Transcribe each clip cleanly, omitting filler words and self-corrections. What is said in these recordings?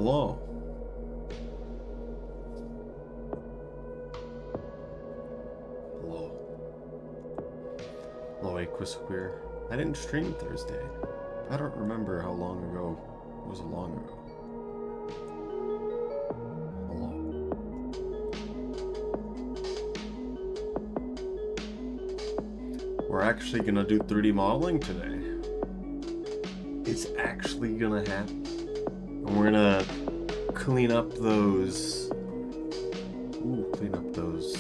Hello. Hello. Hello, Aquasquare. I didn't stream Thursday. I don't remember how long ago was long ago. Hello. We're actually gonna do 3D modeling today. It's actually gonna happen. And we're gonna clean up those... clean up those...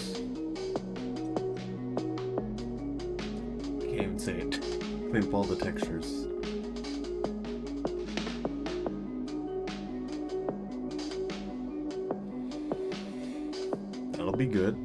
Can't even say it. Clean up all the textures. That'll be good.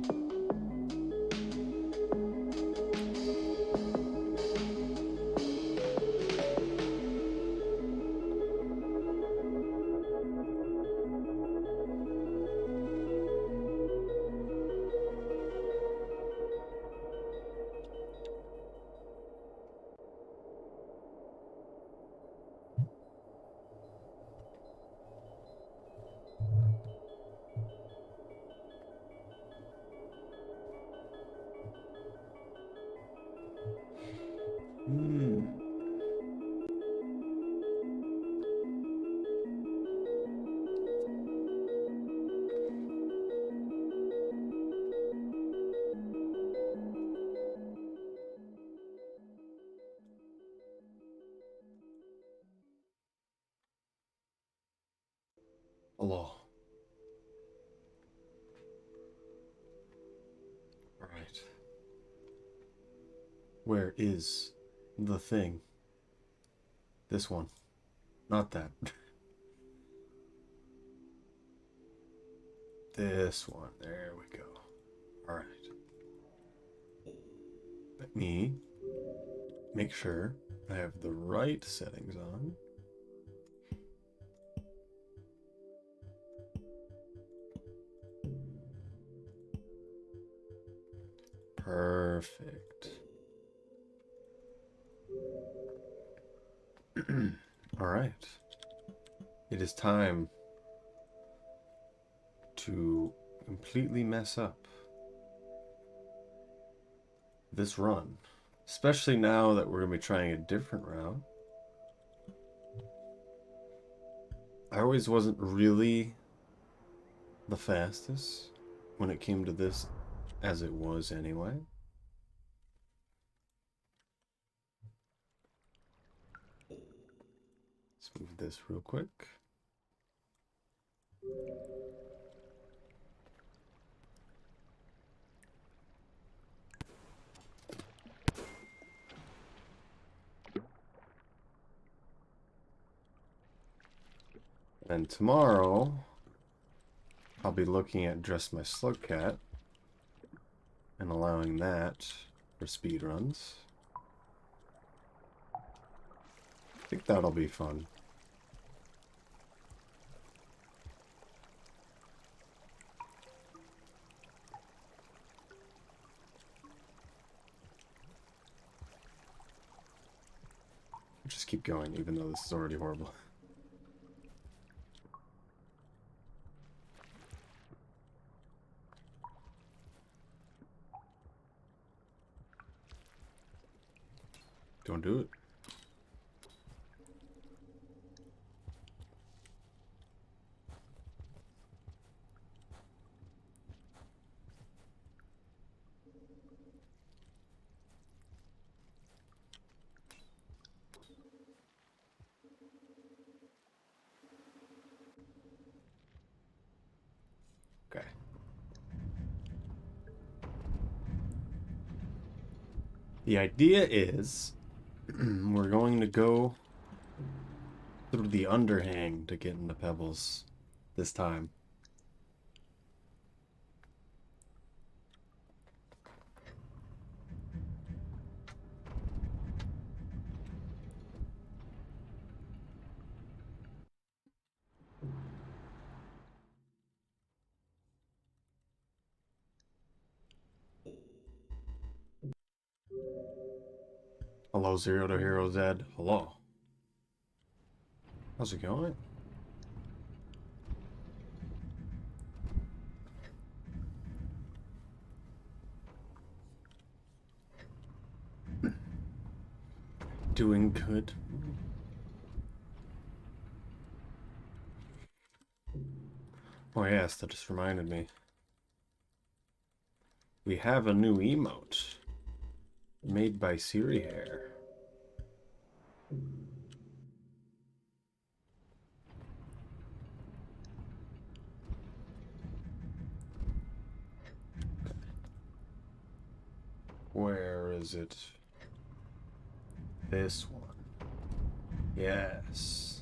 Hello. Alright. Where is the thing? This one. Not that. This one. There we go. Alright. Let me make sure I have the right settings on. Perfect. All right. It is time to completely mess up this run. Especially now that we're going to be trying a different route. I always wasn't really the fastest when it came to this, as it was anyway. Let's move this real quick. And tomorrow, I'll be looking at Dress My Slug Cat and allowing that for speedruns. I think that'll be fun. Just keep going, even though this is already horrible. Don't do it. Okay. The idea is we're going to go through the underhang to get into Pebbles this time. Hello, Zero to Hero Zed. Hello. How's it going? Doing good. Oh yes, that just reminded me. We have a new emote made by Siri Hair. Where is it? This one. Yes.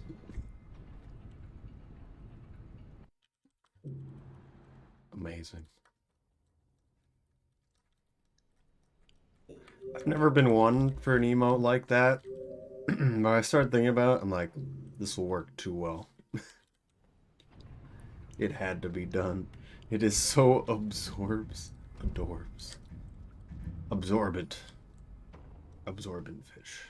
Amazing. I've never been one for an emote like that. But I started thinking about it, I'm like, this will work too well. It had to be done. It is so adorbs. Absorbent. Absorbent fish.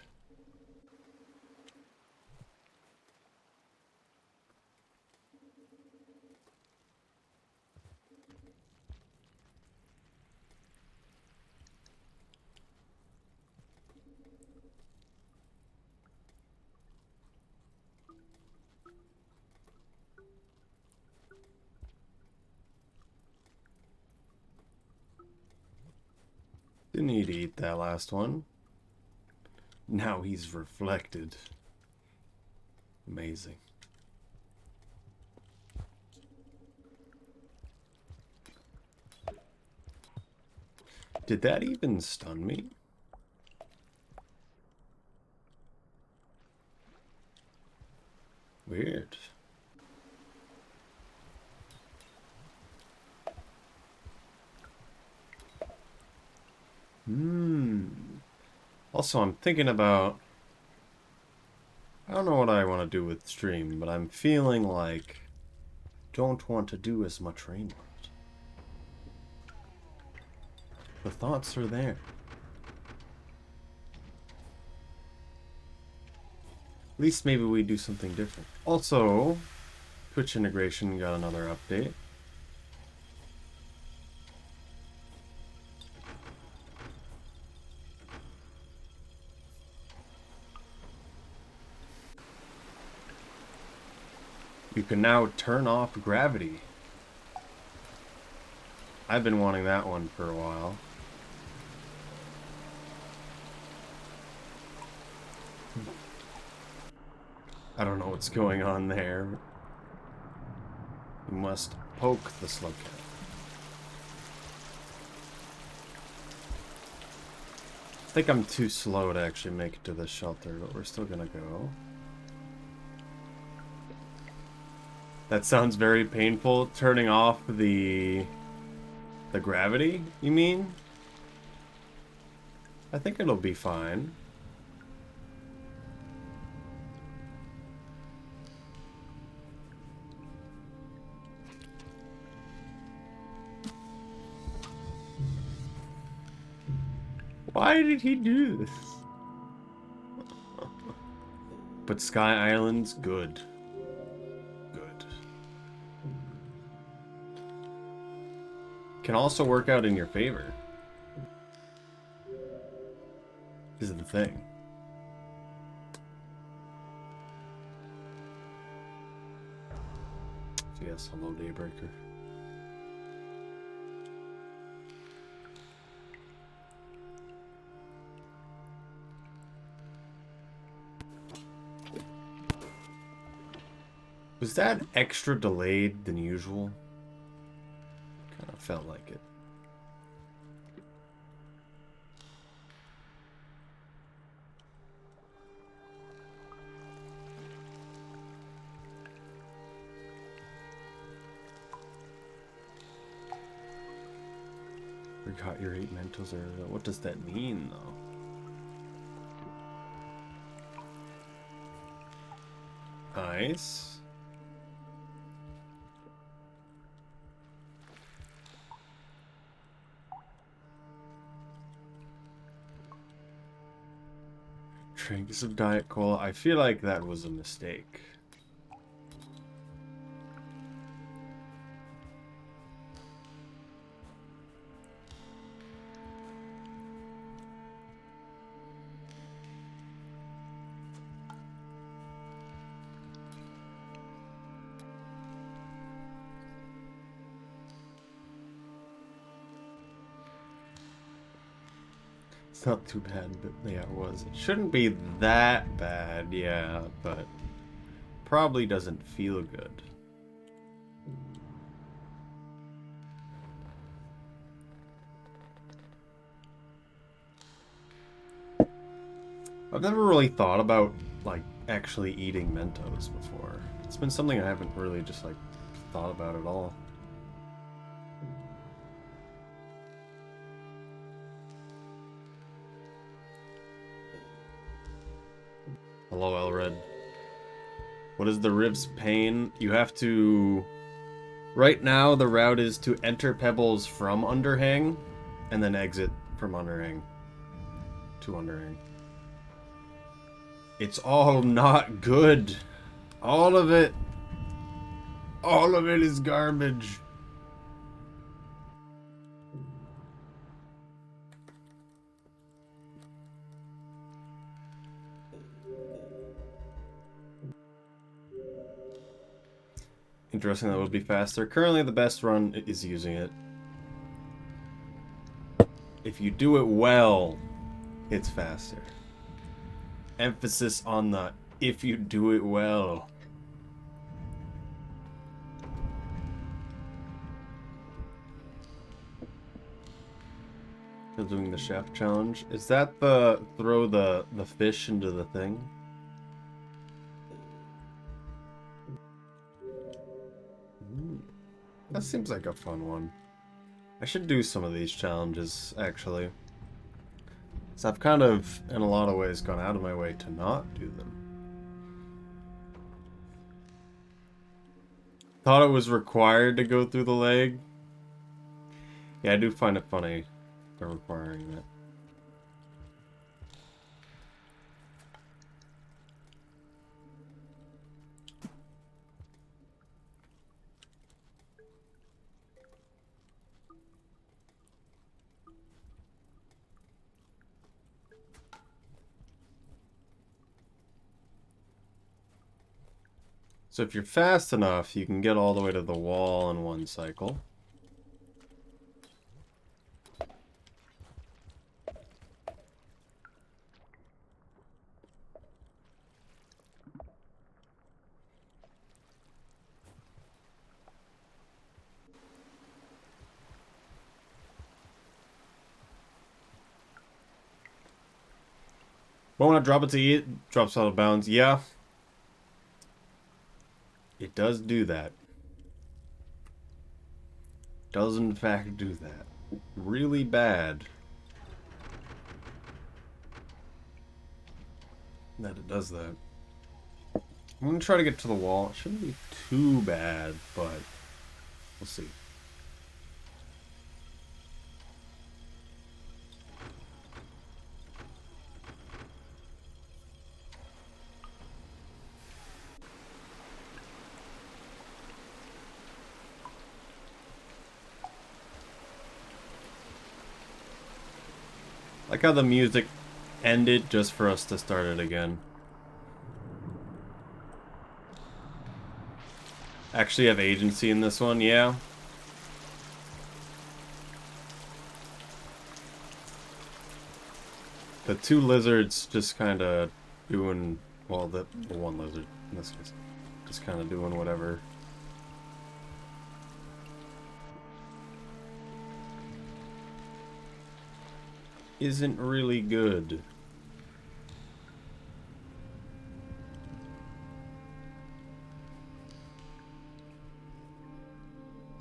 Didn't need to eat that last one. Now he's reflected. Amazing. Did that even stun me? Weird. Also, I'm thinking about... I don't know what I want to do with stream, but I'm feeling like... don't want to do as much rain art. The thoughts are there. At least maybe we do something different. Also, Twitch integration got another update. You can now turn off gravity. I've been wanting that one for a while. I don't know what's going on there. You must poke the slug cat. I think I'm too slow to actually make it to the shelter, but we're still gonna go. That sounds very painful. Turning off the gravity, you mean? I think it'll be fine. Why did he do this? But Sky Island's good. Good. Can also work out in your favor. This is the thing. So yes, hello Daybreaker. Was that extra delayed than usual? Kind of felt like it. Forgot your 8 mentals, or what does that mean though? Nice. Drink some Diet Cola. I feel like that was a mistake. It's not too bad, but yeah, it was. It shouldn't be that bad, yeah, but probably doesn't feel good. I've never really thought about, like, actually eating Mentos before. It's been something I haven't really just, like, thought about at all. Hello, Elred. What is the Riv's pain? You have to... Right now, the route is to enter Pebbles from Underhang, and then exit from Underhang to Underhang. It's all not good. All of it. All of it is garbage. Interesting, that would be faster. Currently, the best run is using it. If you do it well, it's faster. Emphasis on the if you do it well. Still doing the chef challenge. Is that the throw the fish into the thing? That seems like a fun one. I should do some of these challenges, actually. So I've kind of, in a lot of ways, gone out of my way to not do them. Thought it was required to go through the leg. Yeah, I do find it funny they're requiring that. So if you're fast enough, you can get all the way to the wall in one cycle. But when I drop it to eat, it drops out of bounds. Yeah. It does do that. Does in fact do that. Really bad that it does that. I'm gonna try to get to the wall. It shouldn't be too bad, but we'll see. Like how the music ended just for us to start it again. Actually have agency in this one, yeah. The two lizards just kind of doing, well, the one lizard in this case, just kind of doing whatever. Isn't really good.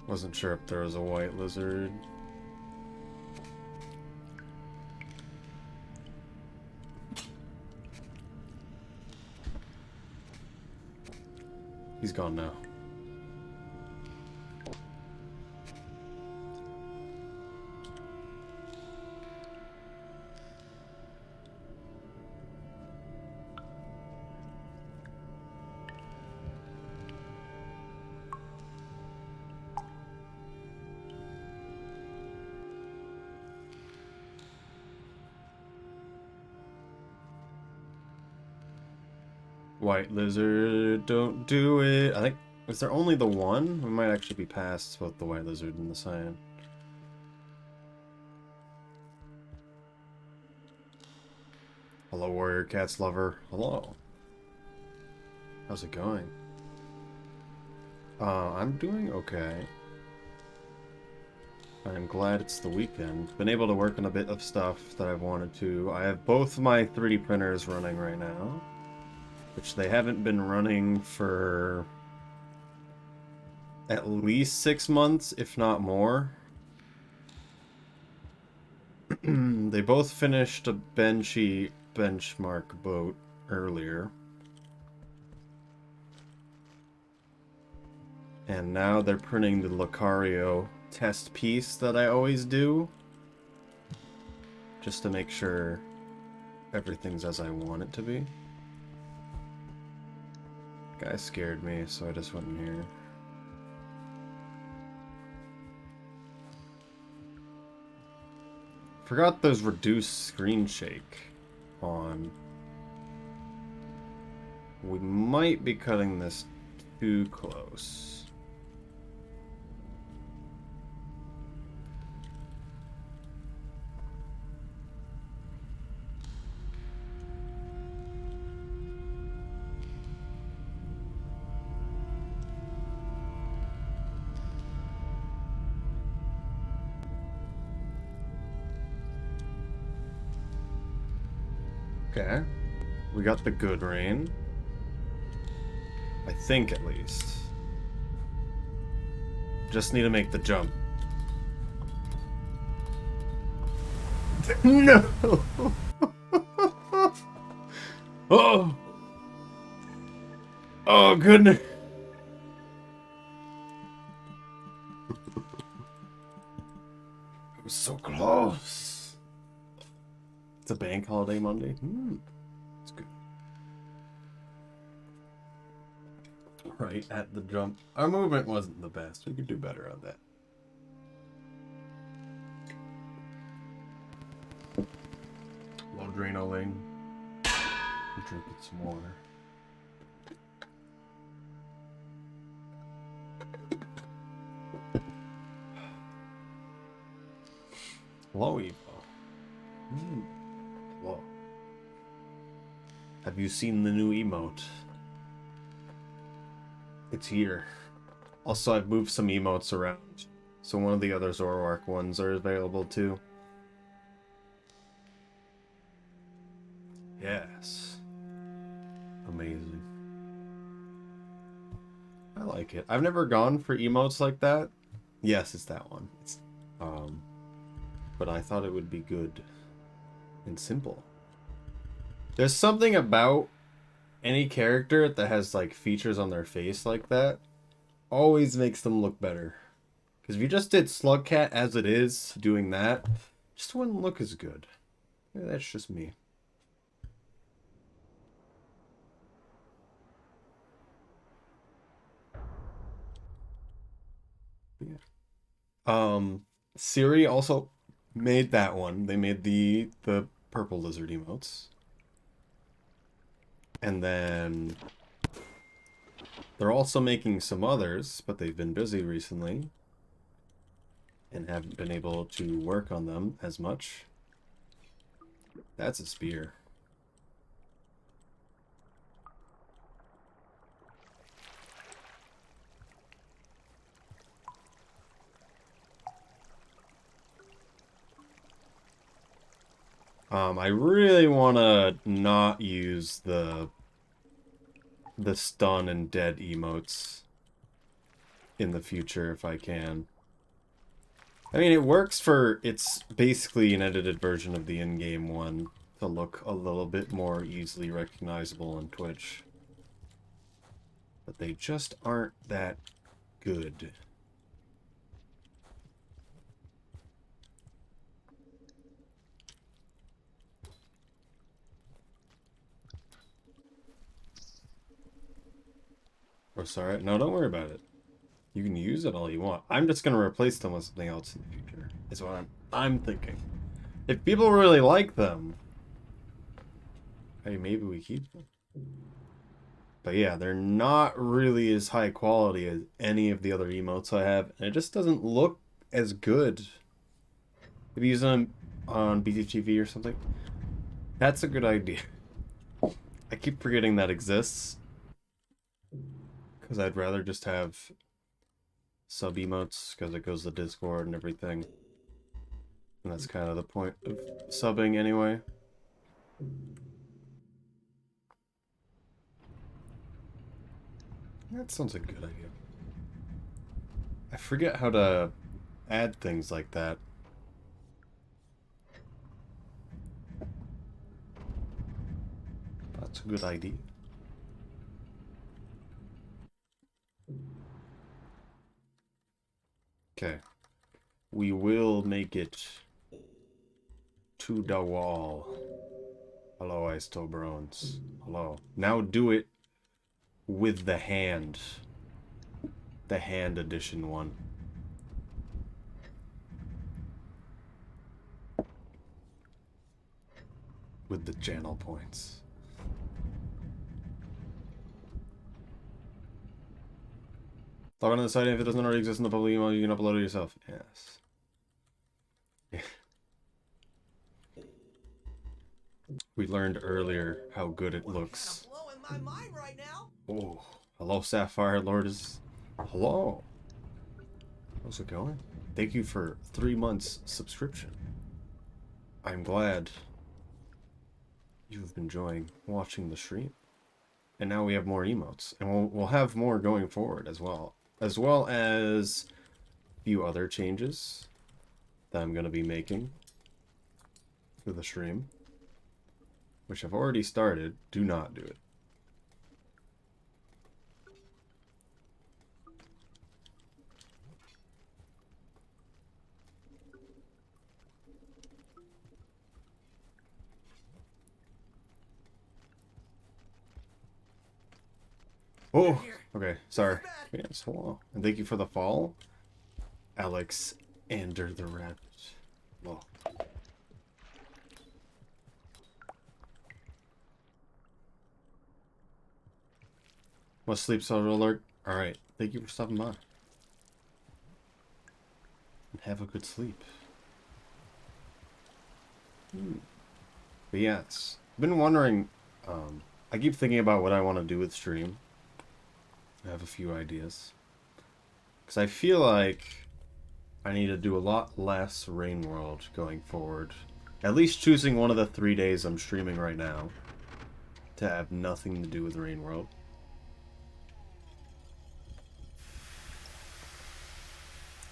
Wasn't sure if there was a white lizard. He's gone now. White lizard, don't do it. I think, is there only the one? We might actually be past both the white lizard and the cyan. Hello, Warrior Cats lover. Hello. How's it going? I'm doing okay. I'm glad it's the weekend. Been able to work on a bit of stuff that I've wanted to. I have both my 3D printers running right now, which they haven't been running for at least 6 months, if not more. They both finished a benchmark boat earlier. And now they're printing the Lucario test piece that I always do. Just to make sure everything's as I want it to be. Guy scared me, so I just went in here. Forgot there's reduced screen shake on. We might be cutting this too close. Okay. We got the good rain. I think, at least. Just need to make the jump. No! Oh! Oh, goodness! It was so close. It's a bank holiday Monday. It's good. Right at the jump. Our movement wasn't the best. We could do better on that. Low Drano-ling. I'm drinking some water. Hello, Evo. Hello. Have you seen the new emote? It's here. Also, I've moved some emotes around, so one of the other Zoroark ones are available too. Yes. Amazing. I like it. I've never gone for emotes like that. Yes, it's that one. It's, but I thought it would be good and simple. There's something about any character that has like features on their face like that always makes them look better. Because if you just did Slugcat as it is, doing that, just wouldn't look as good. Yeah, that's just me. Yeah. Siri also made that one. They made the purple lizard emotes. And then they're also making some others, but they've been busy recently and haven't been able to work on them as much. That's a spear. I really want to not use the stun and dead emotes in the future if I can. I mean, it works for, it's basically an edited version of the in-game one to look a little bit more easily recognizable on Twitch. But they just aren't that good. Oh, sorry. No, don't worry about it. You can use it all you want. I'm just going to replace them with something else in the future. Is what I'm thinking. If people really like them, hey, maybe we keep them. But yeah, they're not really as high quality as any of the other emotes I have, and it just doesn't look as good. If you use them on BTTV or something, That's a good idea. I keep forgetting that exists. Because I'd rather just have sub emotes, because it goes to Discord and everything. And that's kind of the point of subbing anyway. That sounds a good idea. I forget how to add things like that. That's a good idea. Okay. We will make it to the wall. Hello, Istobrones. Hello. Now do it with the hand. The hand edition one. With the channel points. Log on to the site, and if it doesn't already exist in the public email, you can upload it yourself. Yes. We learned earlier how good it looks. Kind of blowing my mind right now. Oh, hello, Sapphire Lourdes. Hello. How's it going? Thank you for 3 months subscription. I'm glad you've been enjoying watching the stream. And now we have more emotes, and we'll have more going forward as well as a few other changes that I'm going to be making for the stream, which I've already started. Do not do it. Oh, okay, sorry. Yes, hello. And thank you for the follow, Alex Ander the Rabbit. Well, must sleep so alert. Alright, thank you for stopping by. And have a good sleep. But yes, I've been wondering, I keep thinking about what I want to do with stream. I have a few ideas. Because I feel like I need to do a lot less Rain World going forward. At least choosing one of the 3 days I'm streaming right now to have nothing to do with Rain World.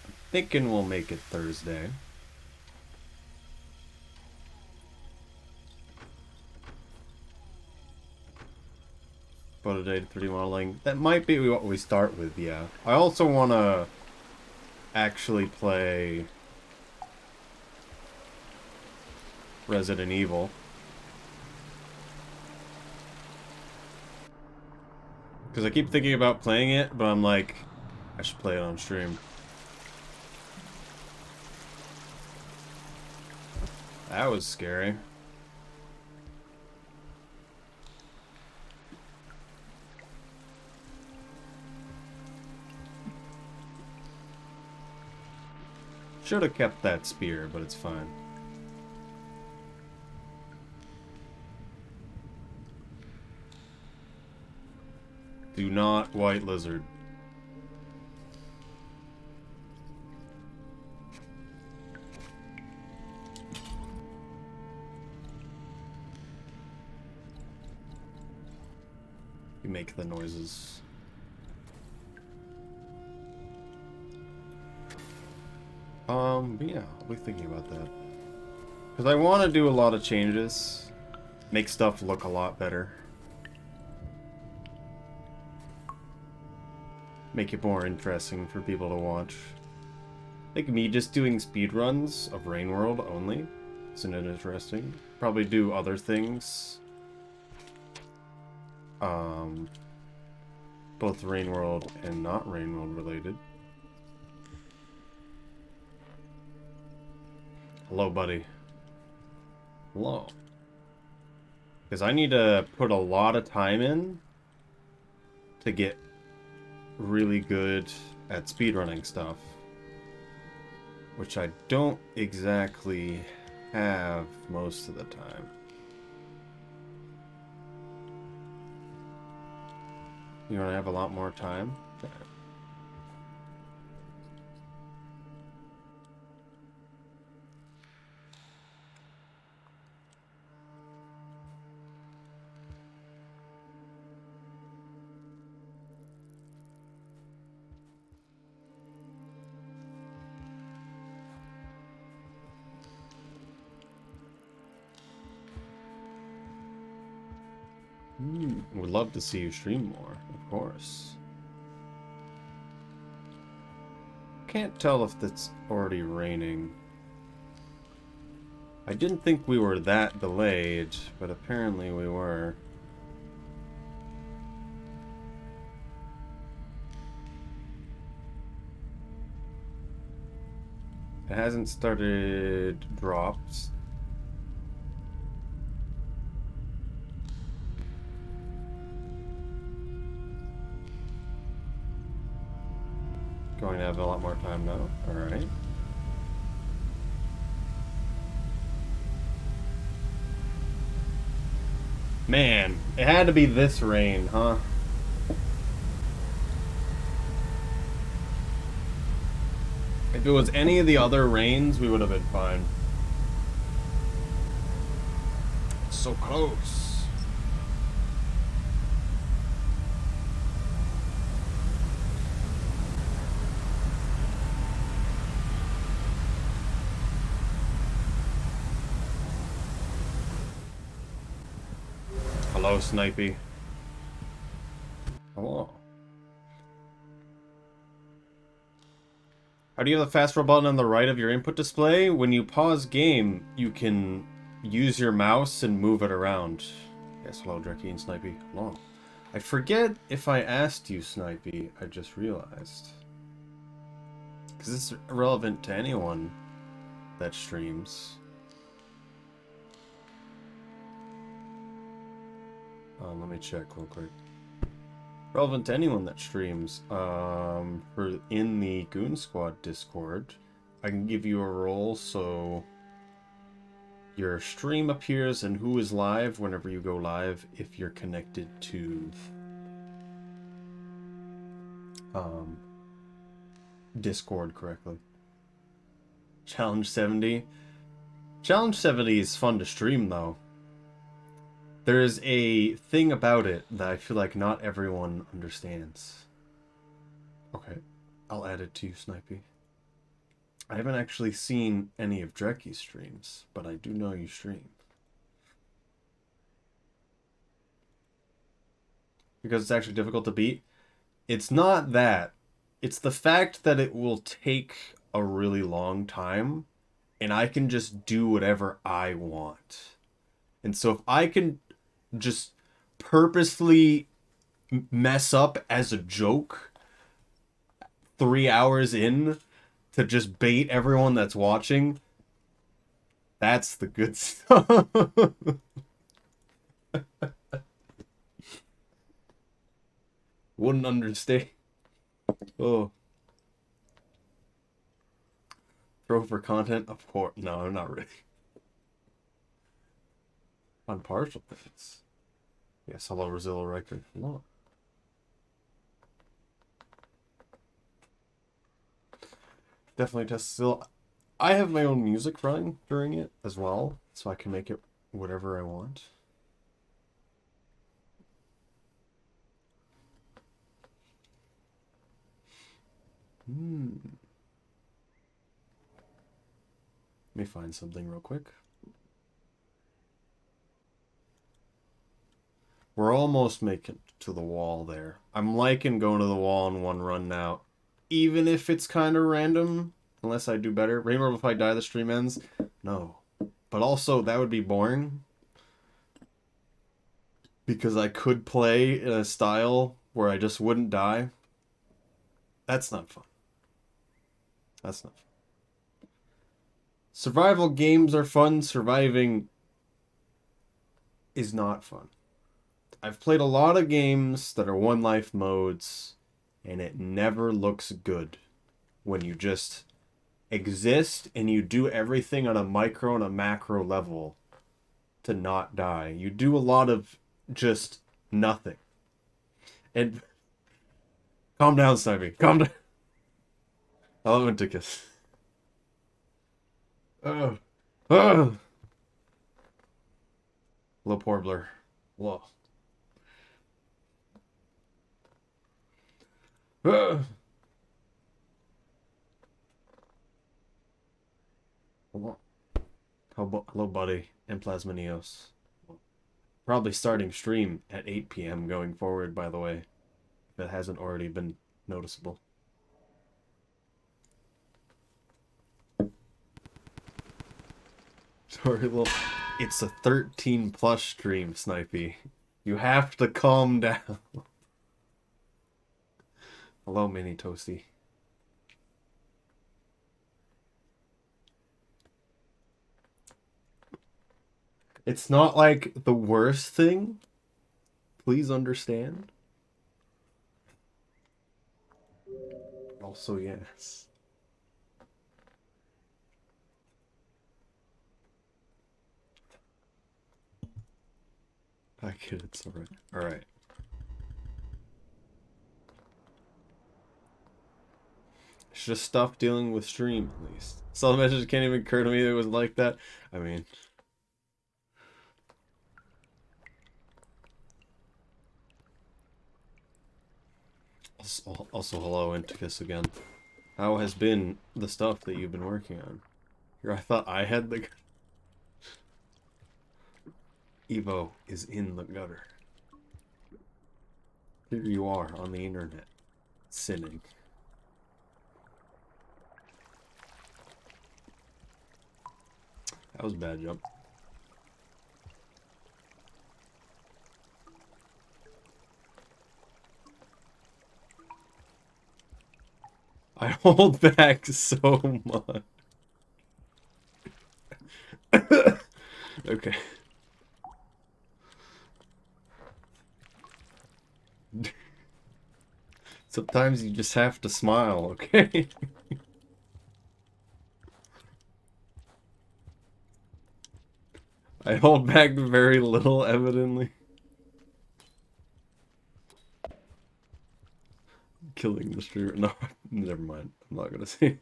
I'm thinking we'll make it Thursday. Photo data 3D modeling. That might be what we start with, yeah. I also want to actually play Resident Evil. Because I keep thinking about playing it, but I'm like, I should play it on stream. That was scary. Should have kept that spear, but it's fine. Do not white lizard. You make the noises. But yeah, I'll be thinking about that. Because I want to do a lot of changes. Make stuff look a lot better. Make it more interesting for people to watch. I think me just doing speedruns of Rain World only isn't it interesting? Probably do other things. Both Rain World and not Rain World related. Hello, buddy. Hello. Because I need to put a lot of time in to get really good at speedrunning stuff. Which I don't exactly have most of the time. You want to have a lot more time? Okay. Would love to see you stream more, of course. Can't tell if it's already raining. I didn't think we were that delayed, but apparently we were. It hasn't started drops. Going to have a lot more time now. Alright. Man, it had to be this rain, huh? If it was any of the other rains, we would have been fine. So close. Hello, Snipey. Hello. How do you have the fast roll button on the right of your input display? When you pause game, you can use your mouse and move it around. Yes, hello, Dreki and Snipey. Hello. I forget if I asked you, Snipey. I just realized. Because it's relevant to anyone that streams. Let me check real quick. Relevant to anyone that streams. For in the Goon Squad Discord, I can give you a role so your stream appears and who is live whenever you go live if you're connected to Discord correctly. Challenge 70. Challenge 70 is fun to stream though. There's a thing about it that I feel like not everyone understands. Okay, I'll add it to you, Snipey. I haven't actually seen any of Dreki's streams, but I do know you stream. Because it's actually difficult to beat. It's not that. It's the fact that it will take a really long time, and I can just do whatever I want. And so if I can just purposely mess up as a joke 3 hours in to just bait everyone that's watching, that's the good stuff. Wouldn't understand. Oh. Throw for content? Of course. No, I'm not really. On partial things. Yes, hello, Rosillo Riker. Hello. Definitely test still. I have my own music running during it as well, so I can make it whatever I want. Let me find something real quick. We're almost making it to the wall there. I'm liking going to the wall in one run now. Even if it's kind of random. Unless I do better. Rainbow, if I die, the stream ends. No. But also, that would be boring. Because I could play in a style where I just wouldn't die. That's not fun. That's not fun. Survival games are fun. Surviving is not fun. I've played a lot of games that are one life modes, and it never looks good when you just exist and you do everything on a micro and a macro level to not die. You do a lot of just nothing. And Calm down, Snivy. Calm down. Hello, Anticus. Oh. Oh. Hello, Porbler. Whoa. Oh. Hello, buddy. And Plasminios. Probably starting stream at 8 p.m. going forward, by the way. If it hasn't already been noticeable. Sorry, well, it's a 13 plus stream, Snipey. You have to calm down. Hello, Mini Toasty. It's not like the worst thing. Please understand. Also, yes. I kid, it's alright. Alright. It's just stop dealing with stream, at least. Some message can't even occur to me that it was like that. I mean... Also, hello, Anticus again. How has been the stuff that you've been working on? Here, I thought I had the... Evo is in the gutter. Here you are on the internet, sinning. That was a bad jump. I hold back so much. Okay. Sometimes you just have to smile, okay? I hold back very little, evidently. Killing the streamer. No, never mind. I'm not gonna say.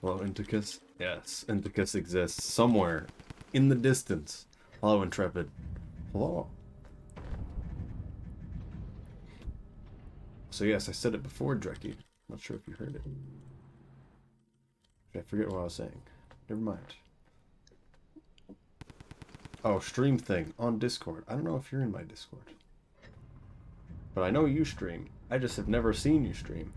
Hello, Inticus? Yes, Inticus exists somewhere in the distance. Hello, Intrepid. Hello. So yes, I said it before, Drecky. Not sure if you heard it. I forget what I was saying. Never mind. Oh, stream thing on Discord. I don't know if you're in my Discord. But I know you stream. I just have never seen you stream.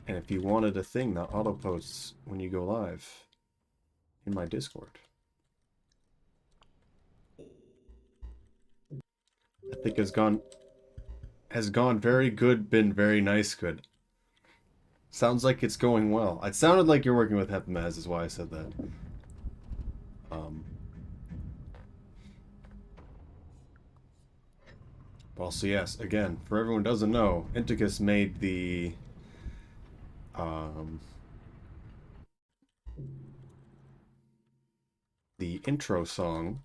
And if you wanted a thing that auto-posts when you go live in my Discord, I think has gone very good, been very nice good. Sounds like it's going well. It sounded like you're working with Hepimaz, is why I said that. Also, yes, again, for everyone who doesn't know, Inticus made the intro song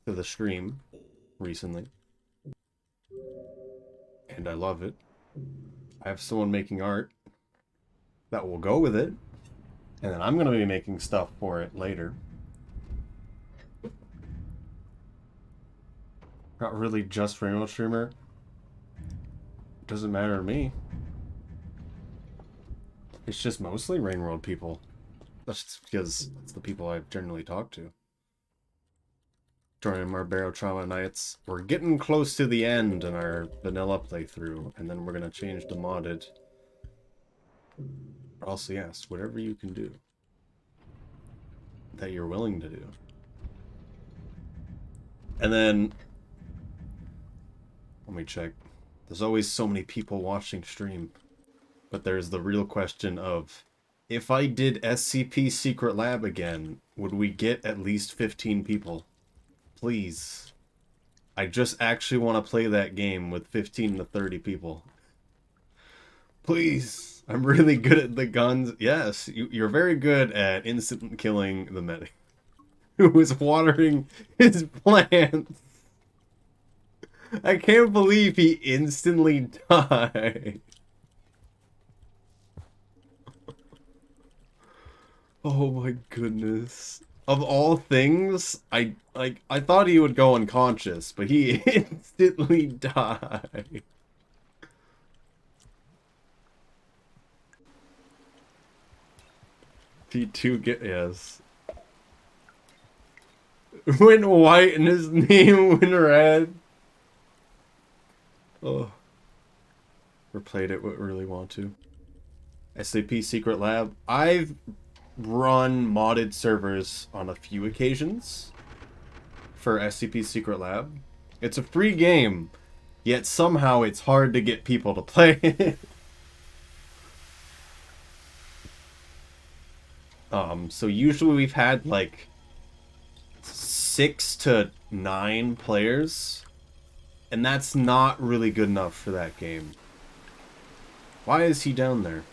to the stream recently. And I love it. I have someone making art that will go with it. And then I'm going to be making stuff for it later. Not really just Rainbow Streamer. Doesn't matter to me. It's just mostly Rain World people. That's just because it's the people I've generally talked to. During Marbaro Trauma Nights. We're getting close to the end in our vanilla playthrough, and then we're going to change to modded. Also, yes, whatever you can do that you're willing to do. And then, let me check. There's always so many people watching stream. But there's the real question of, if I did SCP Secret Lab again, would we get at least 15 people? Please. I just actually want to play that game with 15 to 30 people. Please. I'm really good at the guns. Yes, you're very good at instant killing the medic who is watering his plants. I can't believe he instantly died. Oh my goodness. Of all things, I thought he would go unconscious, but he instantly died. T2 get yes. Went white and his name went red. Oh. Or played it, would really want to. SAP Secret Lab. I've run modded servers on a few occasions for SCP Secret Lab. It's a free game, yet somehow it's hard to get people to play it. So usually we've had like 6 to 9 players, and that's not really good enough for that game. Why is he down there?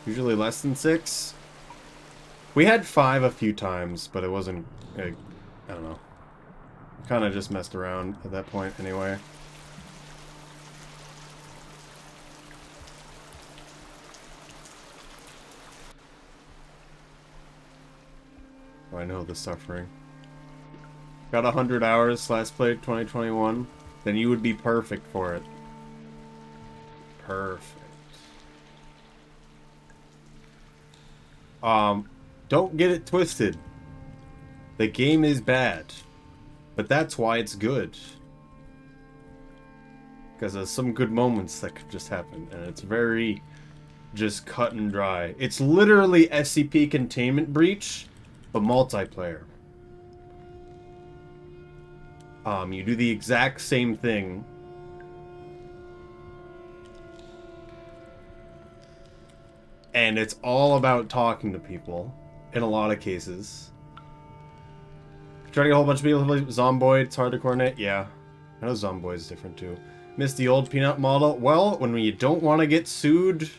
Usually less than 6. We had 5 a few times, but it wasn't, I don't know. Kind of just messed around at that point anyway. Oh, I know the suffering. Got 100 hours last played 2021, then you would be perfect for it. Perfect. Don't get it twisted. The game is bad, but that's why it's good. Because there's some good moments that could just happen, and it's very just cut and dry. It's literally SCP Containment Breach, but multiplayer. You do the exact same thing. And it's all about talking to people, in a lot of cases. Try to get a whole bunch of people to play Zomboid, it's hard to coordinate. Yeah, I know Zomboid is different too. Miss the old peanut model. Well, when you don't want to get sued,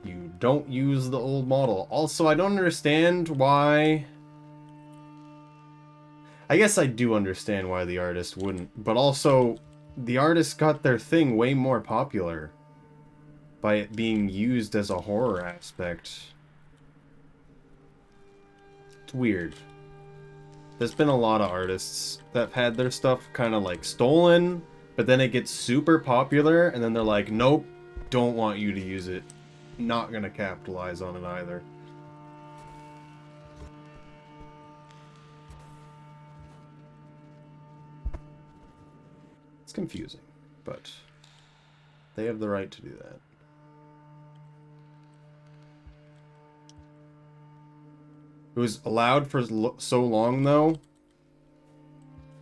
you don't use the old model. Also, I don't understand why... I guess I do understand why the artist wouldn't, but also, the artist got their thing way more popular by it being used as a horror aspect. It's weird. There's been a lot of artists that have had their stuff kind of like stolen, but then it gets super popular, and then they're like, nope, don't want you to use it. Not gonna capitalize on it either. It's confusing, but they have the right to do that. It was allowed for so long, though.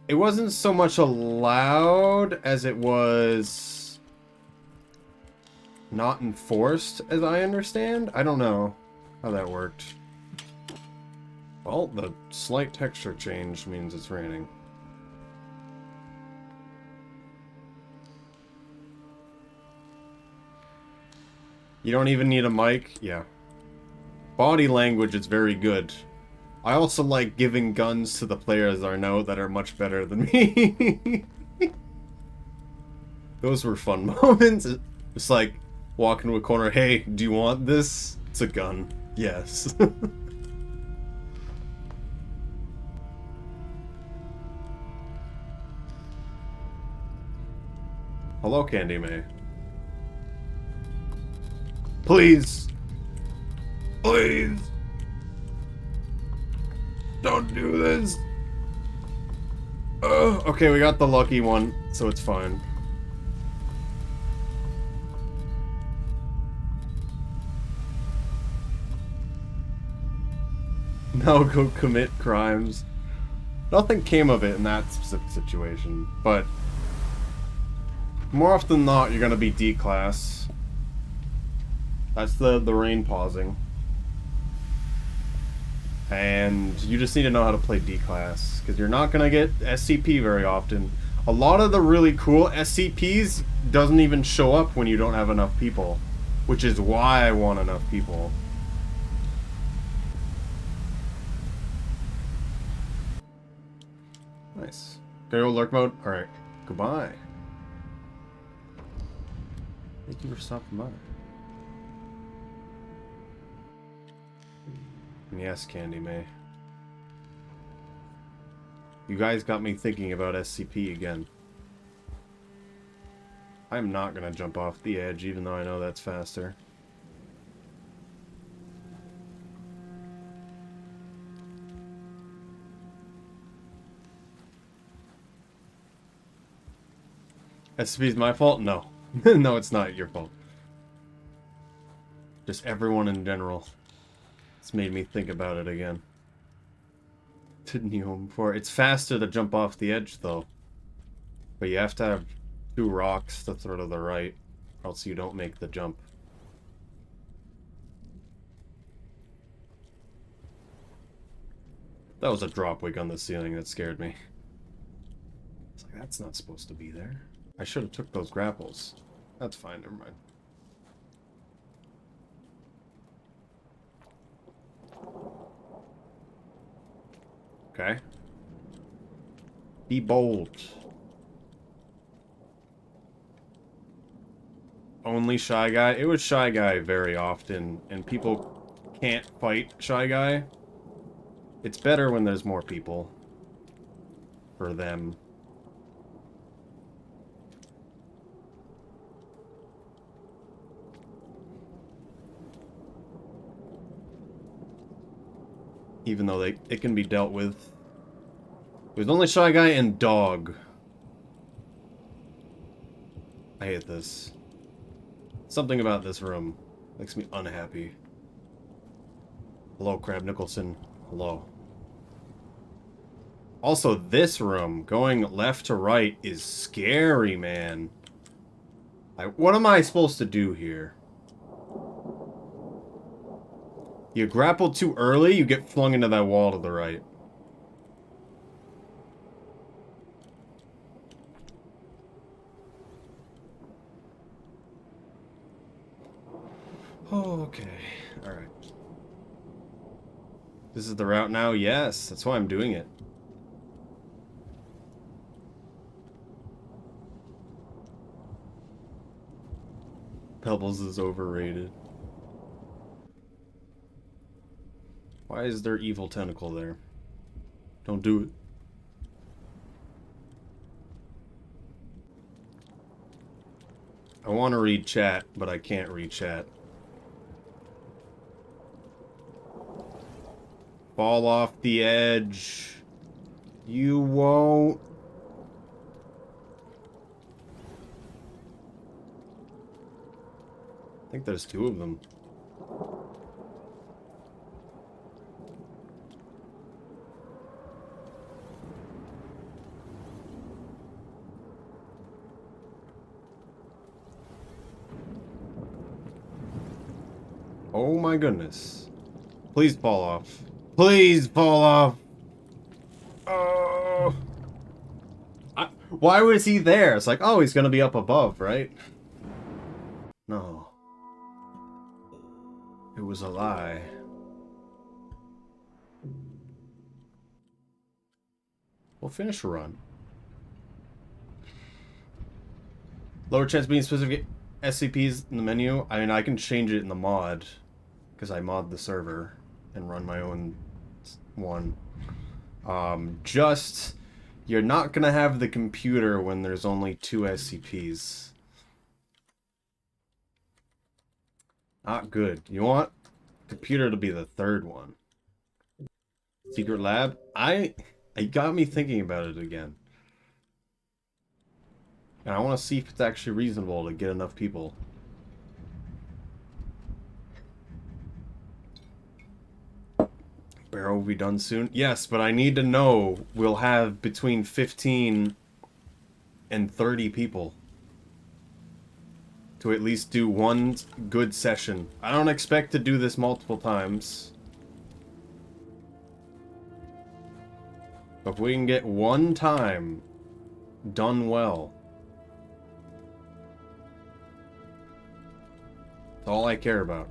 It wasn't so much allowed as it was not enforced, as I understand. I don't know how that worked. Well, the slight texture change means it's raining. You don't even need a mic? Yeah. Body language is very good. I also like giving guns to the players I know that are much better than me. Those were fun moments. It's like walking to a corner, hey, do you want this? It's a gun. Yes. Hello, Candy May. Please. Please. Don't do this. Okay, we got the lucky one, so it's fine. Now go commit crimes. Nothing came of it in that specific situation, but more often than not, you're gonna be D-class. That's the rain pausing. And you just need to know how to play D-class, because you're not going to get SCP very often. A lot of the really cool SCPs doesn't even show up when you don't have enough people, which is why I want enough people. Nice. Go lurk mode? Alright. Goodbye. Thank you for stopping by. Yes, Candy May. You guys got me thinking about SCP again. I'm not gonna jump off the edge, even though I know that's faster. SCP's my fault? No. No, it's not your fault. Just everyone in general. It's made me think about it again. Didn't you before? It's faster to jump off the edge, though. But you have to have 2 rocks to throw to the right, or else you don't make the jump. That was a drop wig on the ceiling that scared me. It's like, that's not supposed to be there. I should have took those grapples. That's fine, never mind. Okay. Be bold. Only Shy Guy? It was Shy Guy very often, and people can't fight Shy Guy. It's better when there's more people. For them. Even though it can be dealt with. There's only Shy Guy and Dog. I hate this. Something about this room makes me unhappy. Hello, Crab Nicholson. Hello. Also, this room, going left to right, is scary, man. What am I supposed to do here? You grapple too early, you get flung into that wall to the right. Oh, okay. Alright. This is the route now? Yes, that's why I'm doing it. Pebbles is overrated. Why is there evil tentacle there? Don't do it. I want to read chat, but I can't read chat. Fall off the edge. You won't. I think there's 2 of them. Oh my goodness. Please fall off. Please fall off. Oh. Why was he there? It's like, oh, he's gonna be up above, right? No. It was a lie. We'll finish a run. Lower chance being specific SCPs in the menu. I mean, I can change it in the mod. Because I mod the server and run my own one. Just, you're not going to have the computer when there's only 2 SCPs. Not good. You want computer to be the 3rd one. Secret lab? It got me thinking about it again. And I want to see if it's actually reasonable to get enough people. Barrow will be done soon? Yes, but I need to know we'll have between 15 and 30 people. To at least do one good session. I don't expect to do this multiple times. But if we can get one time done well. That's all I care about.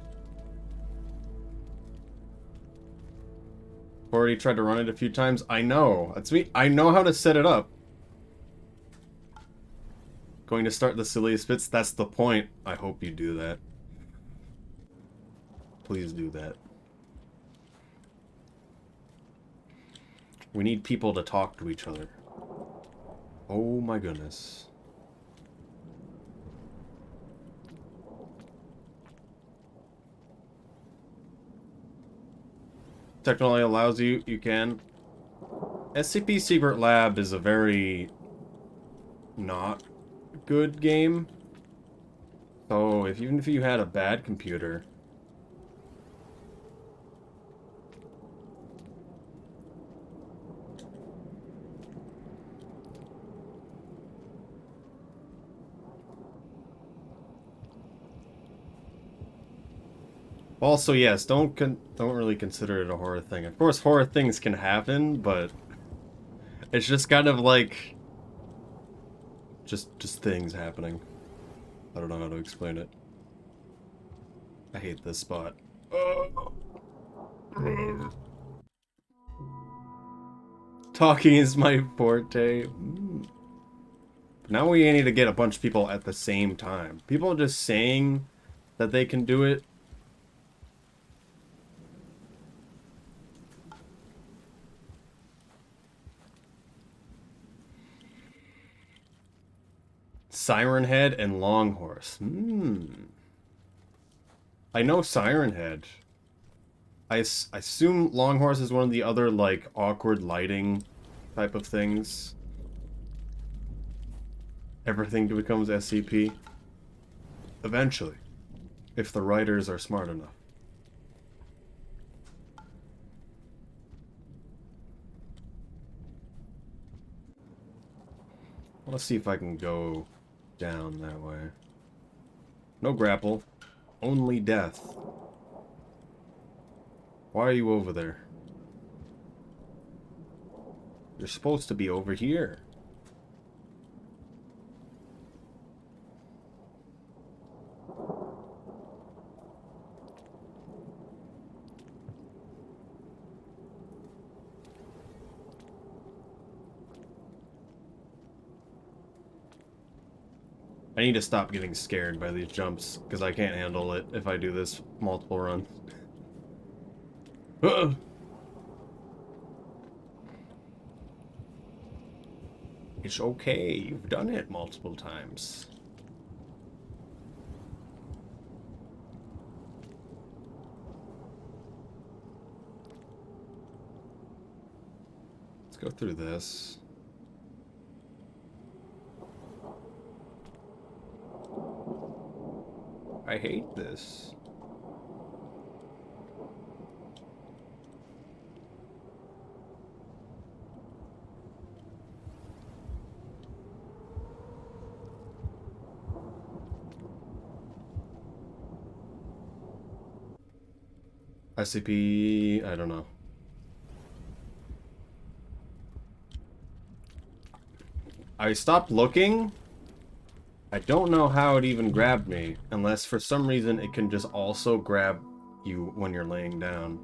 Already tried to run it a few times. I know. That's me. I know how to set it up. Going to start the silliest bits? That's the point. I hope you do that. Please do that. We need people to talk to each other. Oh my goodness. Technology allows you, you can. SCP Secret Lab is a very not good game. So even if you had a bad computer, also, yes, don't really consider it a horror thing. Of course, horror things can happen, but it's just kind of like just things happening. I don't know how to explain it. I hate this spot. Talking is my forte. Now we need to get a bunch of people at the same time. People just saying that they can do it. Siren Head and Longhorse. I know Siren Head. I assume Longhorse is one of the other, like, awkward lighting type of things. Everything becomes SCP. Eventually. If the writers are smart enough. Let's see if I can go down that way. No grapple. Only death. Why are you over there? You're supposed to be over here. I need to stop getting scared by these jumps, because I can't handle it if I do this multiple runs. It's okay, you've done it multiple times. Let's go through this. I hate this. SCP, I don't know. I stopped looking. I don't know how it even grabbed me, unless for some reason it can just also grab you when you're laying down.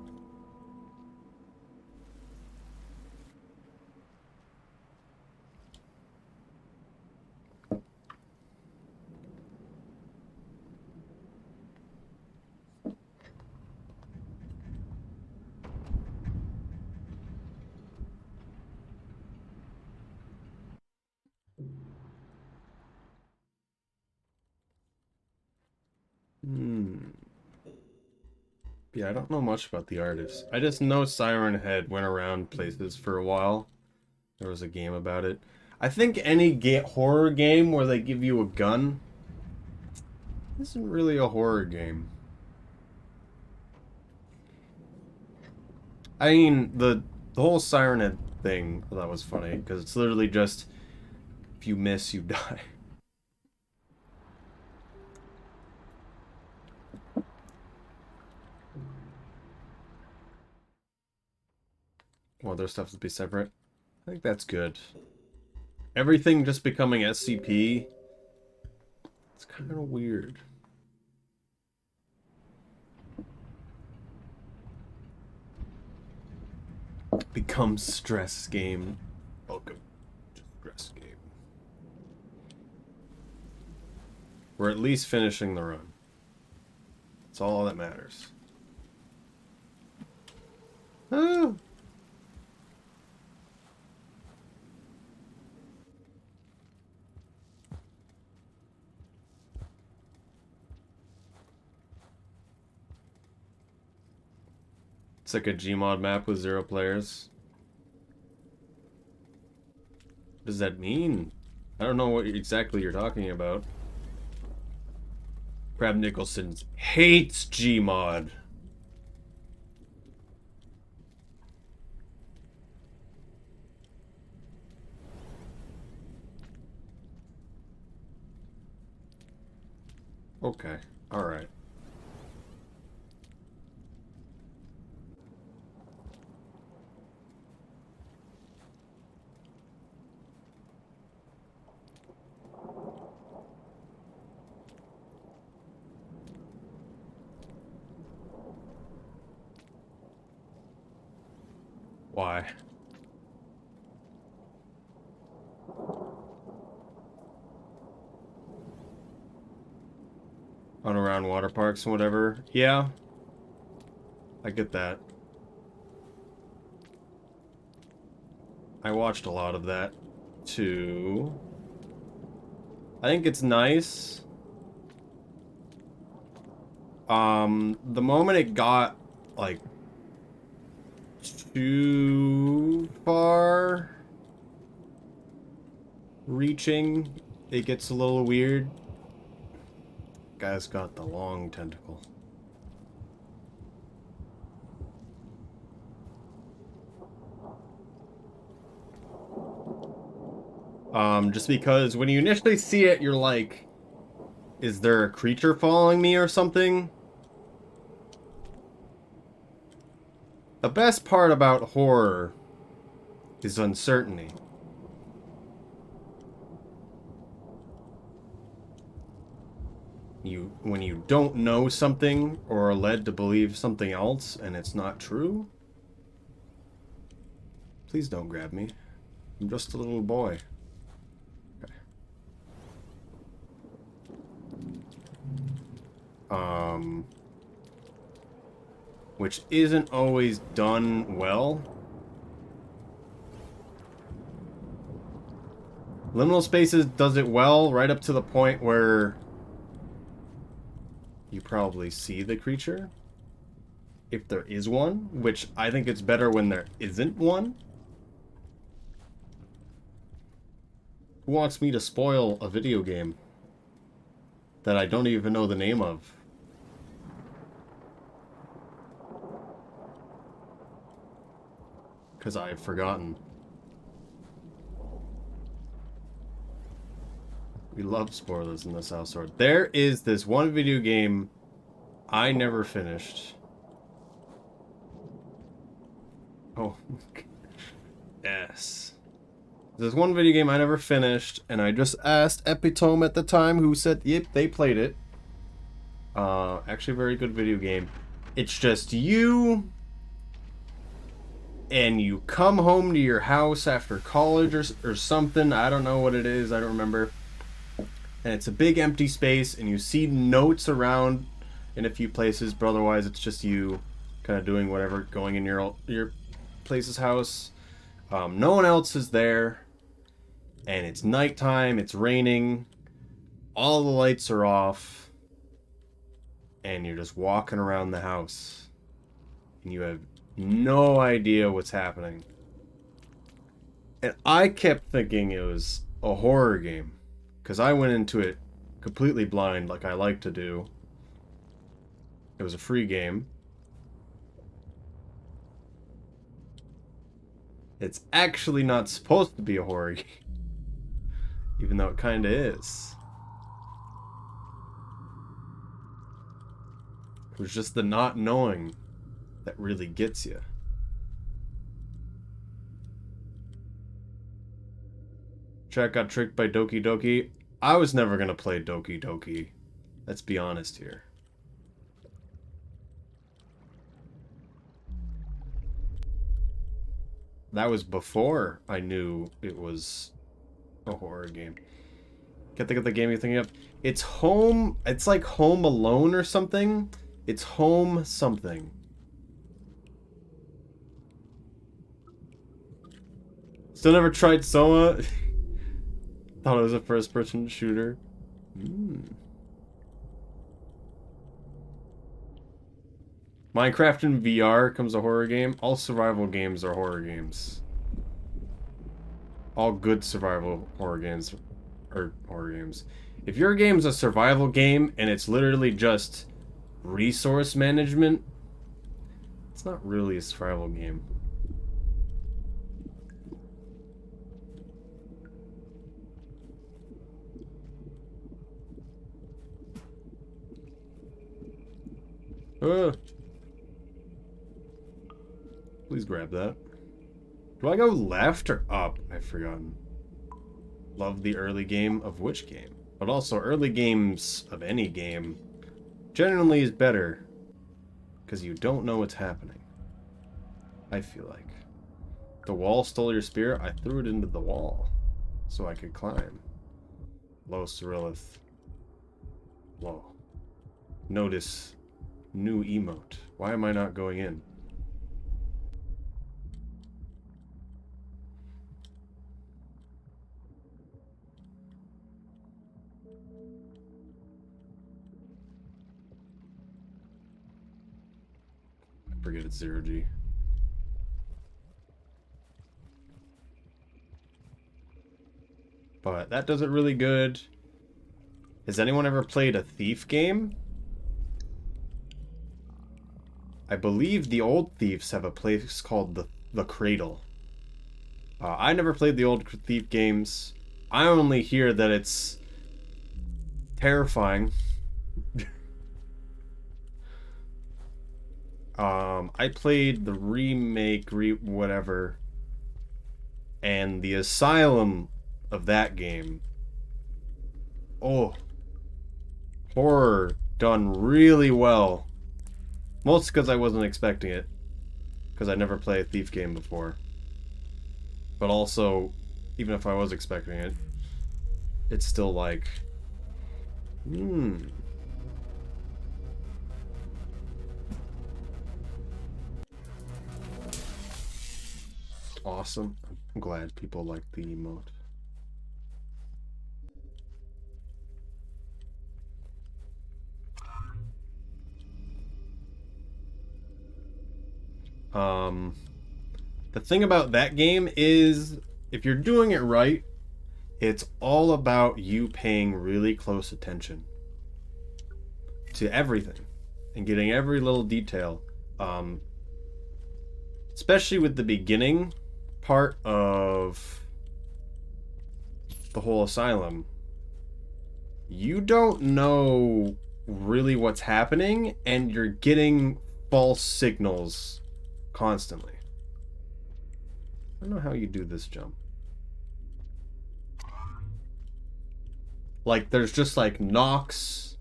Yeah, I don't know much about the artist. I just know Siren Head went around places for a while. There was a game about it. I think any horror game where they give you a gun isn't really a horror game. I mean, the whole Siren Head thing, that was funny, because it's literally just, if you miss, you die. Well, their stuff to be separate. I think that's good. Everything just becoming SCP, it's kind of weird. Becomes stress game. Welcome to stress game. We're at least finishing the run. That's all that matters. Ah. It's like a Gmod map with 0 players. What does that mean? I don't know what exactly you're talking about. Crab Nicholson hates Gmod. Okay, alright. Why? On around water parks and whatever. Yeah. I get that. I watched a lot of that, too. I think it's nice. The moment it got, like, too far reaching, it gets a little weird. Guy's got the long tentacle. Just because when you initially see it, you're like, is there a creature following me or something? The best part about horror is uncertainty. When you don't know something or are led to believe something else and it's not true, please don't grab me. I'm just a little boy. Okay. Which isn't always done well. Liminal Spaces does it well right up to the point where you probably see the creature, if there is one, which I think it's better when there isn't one. Who wants me to spoil a video game that I don't even know the name of? Because I've forgotten. We love spoilers in this household. There is this one video game I never finished. Oh, yes. There's one video game I never finished, and I just asked Epitome at the time, who said, yep, they played it. Actually a very good video game. It's just you, and you come home to your house after college or something. I don't know what it is. I don't remember. And it's a big empty space, and you see notes around in a few places, but otherwise it's just you kind of doing whatever, going in your place's house. No one else is there, and it's nighttime, it's raining, all the lights are off, and you're just walking around the house, and you have no idea what's happening. And I kept thinking it was a horror game, because I went into it completely blind, like I like to do. It was a free game. It's actually not supposed to be a horror game, even though it kinda is. It was just the not knowing that really gets you. Chat got tricked by Doki Doki. I was never gonna play Doki Doki. Let's be honest here. That was before I knew it was a horror game. Can't think of the game you're thinking of. It's Home... It's like Home Alone or something. It's Home something. Still never tried Soma. Thought it was a first-person shooter. Minecraft in VR comes a horror game. All survival games are horror games. All good survival horror games are horror games. If your game's a survival game and it's literally just resource management, it's not really a survival game. Please grab that. Do I go left or up? I've forgotten. Love the early game of which game? But also, early games of any game generally is better because you don't know what's happening. I feel like. The wall stole your spear. I threw it into the wall so I could climb. Low Cerilith. Low. Notice new emote. Why am I not going in? I forget it's 0G. But that does it really good. Has anyone ever played a Thief game? I believe the old Thieves have a place called the Cradle. I never played the old Thief games. I only hear that it's terrifying. I played the remake, whatever, and the Asylum of that game. Oh, horror done really well. Mostly because I wasn't expecting it, because I never played a Thief game before. But also, even if I was expecting it, it's still like, awesome. I'm glad people like the emote. The thing about that game is, if you're doing it right, it's all about you paying really close attention to everything and getting every little detail. Especially with the beginning part of the whole Asylum. You don't know really what's happening, and you're getting false signals constantly. I don't know how you do this jump. Like, there's just like knocks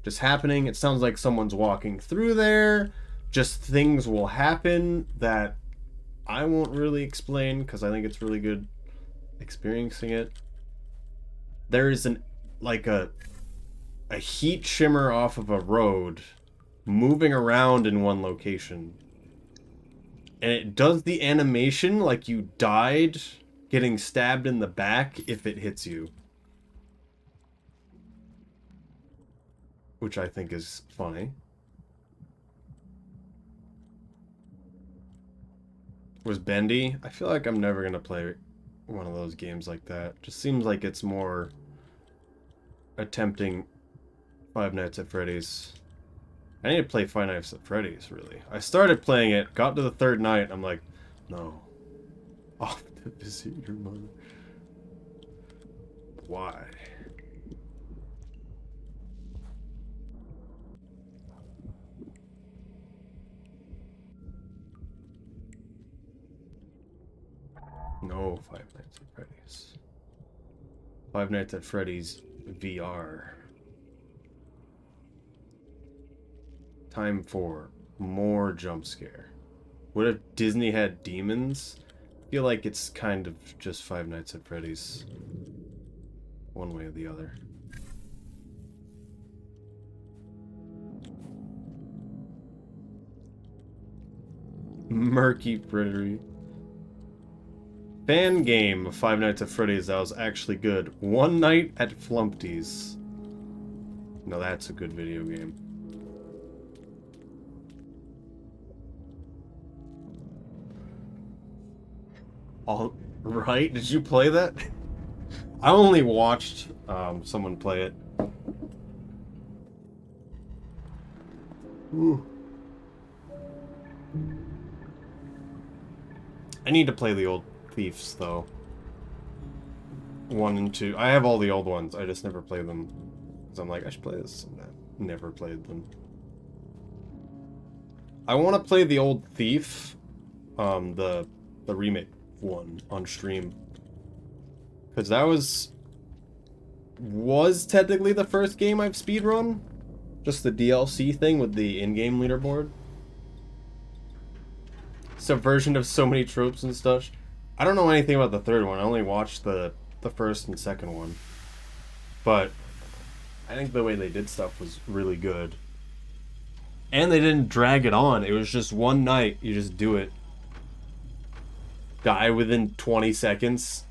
just happening. It sounds like someone's walking through there. Just things will happen that I won't really explain because I think it's really good experiencing it. There is like a heat shimmer off of a road moving around in one location. And it does the animation like you died getting stabbed in the back if it hits you. Which I think is funny. Was bendy. I feel like I'm never going to play one of those games like that. Just seems like it's more attempting Five Nights at Freddy's. I need to play Five Nights at Freddy's, really. I started playing it, got to the third night, I'm like, no. Off to visit your mother. Why? No Five Nights at Freddy's. Five Nights at Freddy's VR. Time for more jump scare. What if Disney had demons? feel like it's kind of just Five Nights at Freddy's. One way or the other. Murky Freddy. Fan game of Five Nights at Freddy's that was actually good. One Night at Flumpty's. No, that's a good video game. All right, did you play that? I only watched someone play it. Ooh. I need to play the old Thieves though. 1 and 2. I have all the old ones. I just never play them. Because I'm like, I should play this. And I never played them. I want to play the old Thief. The remake one on stream. Because that was technically the first game I've speedrun. Just the DLC thing with the in-game leaderboard. Subversion of so many tropes and stuff. I don't know anything about the third one. I only watched the first and second one. But I think the way they did stuff was really good. And they didn't drag it on. It was just one night. You just do it. Die within 20 seconds.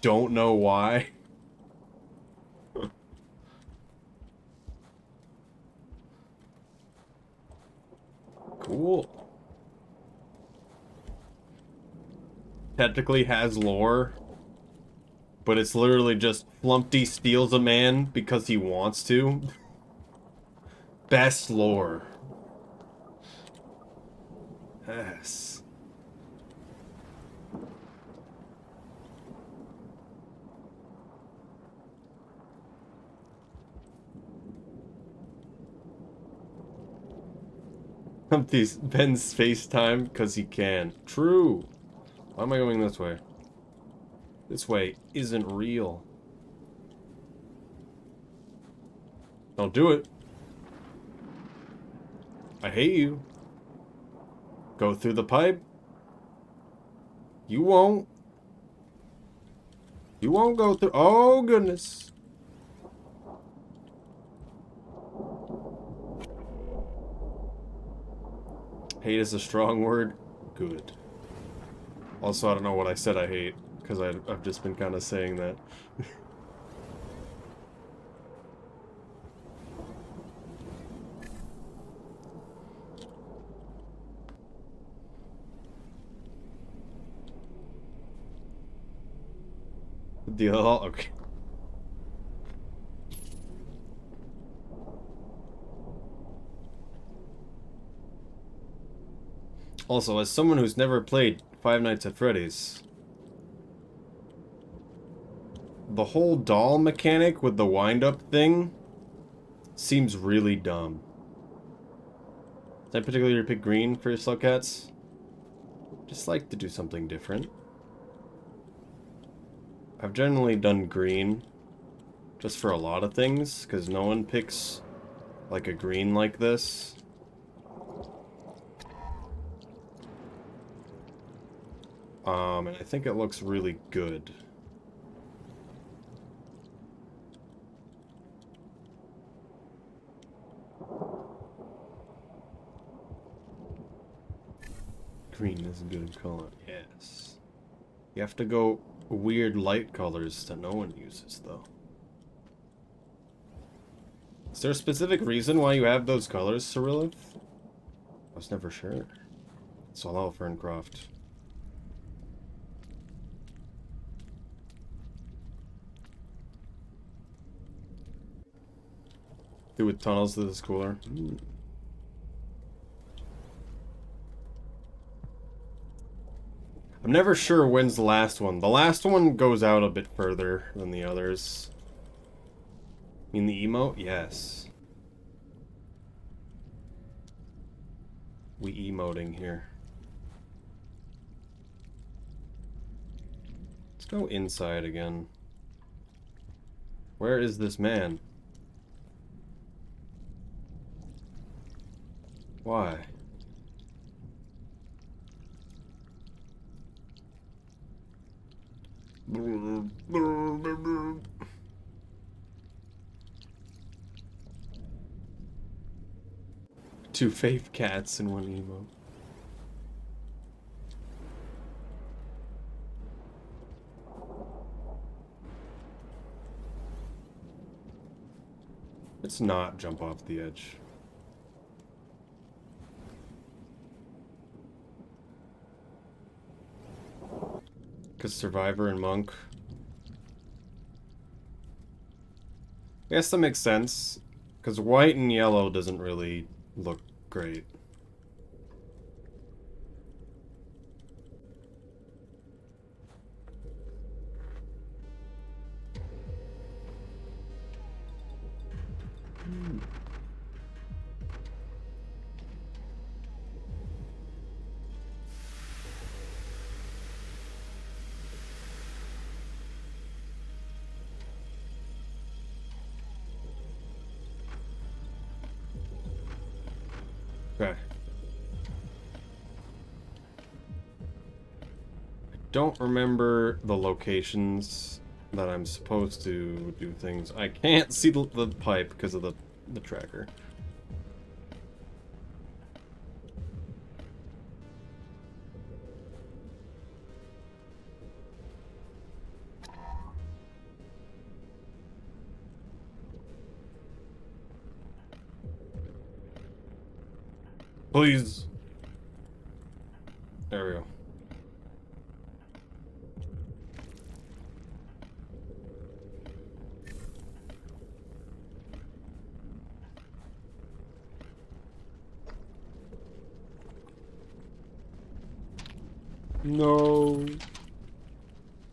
Don't know why. Cool. Technically has lore, but it's literally just Flumpty steals a man because he wants to. Best lore. Yes. Flumpty's Ben's FaceTime because he can. True. Why am I going this way? This way isn't real. Don't do it. I hate you. Go through the pipe. You won't. You won't go through. Oh, goodness. Hate is a strong word. Good. Also, I don't know what I said I hate, because I've just been kind of saying that. Deal. Okay. Also, as someone who's never played Five Nights at Freddy's, the whole doll mechanic with the wind-up thing seems really dumb. Did I particularly pick green for Slugcats? Just like to do something different. I've generally done green just for a lot of things, because no one picks like a green like this. And I think it looks really good. Green is a good color, yes. You have to go weird light colors that no one uses, though. Is there a specific reason why you have those colors, Cyrillic? I was never sure. It's all out Ferncroft. Do with tunnels, this is cooler. I'm never sure when's the last one. The last one goes out a bit further than the others. You mean the emote? Yes. We emoting here. Let's go inside again. Where is this man? Why? Two fave cats and one emo. Let's not jump off the edge. Because Survivor and Monk. I guess that makes sense. Because white and yellow doesn't really look great. Okay. I don't remember the locations that I'm supposed to do things. I can't see the pipe because of the tracker. Please. There we go. No.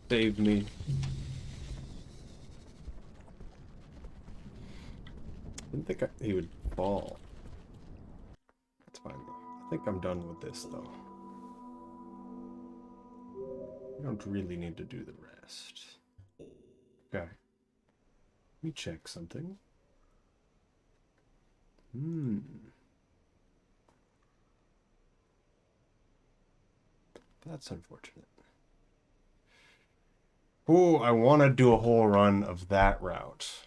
Save me. I didn't think he would fall. That's fine though. I think I'm done with this though. I don't really need to do the rest. Okay. Let me check something. That's unfortunate. Oh, I want to do a whole run of that route.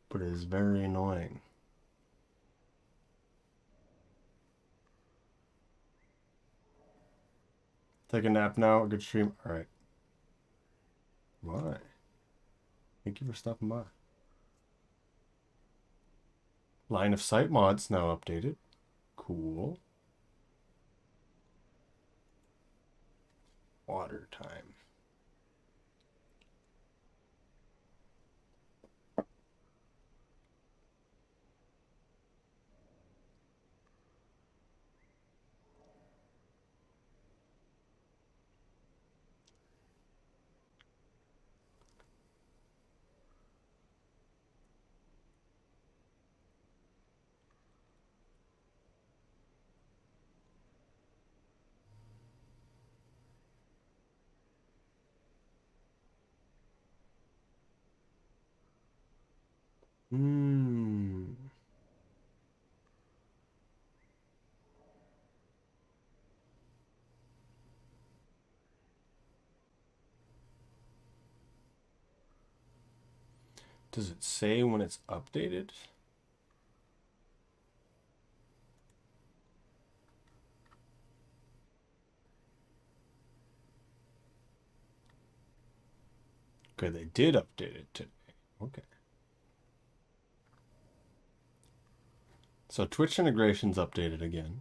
But it is very annoying. Take a nap now. A good stream. All right. Why? Thank you for stopping by. Line of sight mods now updated. Cool. Water time. Does it say when it's updated? Okay, they did update it today. Okay. So Twitch integration's updated again.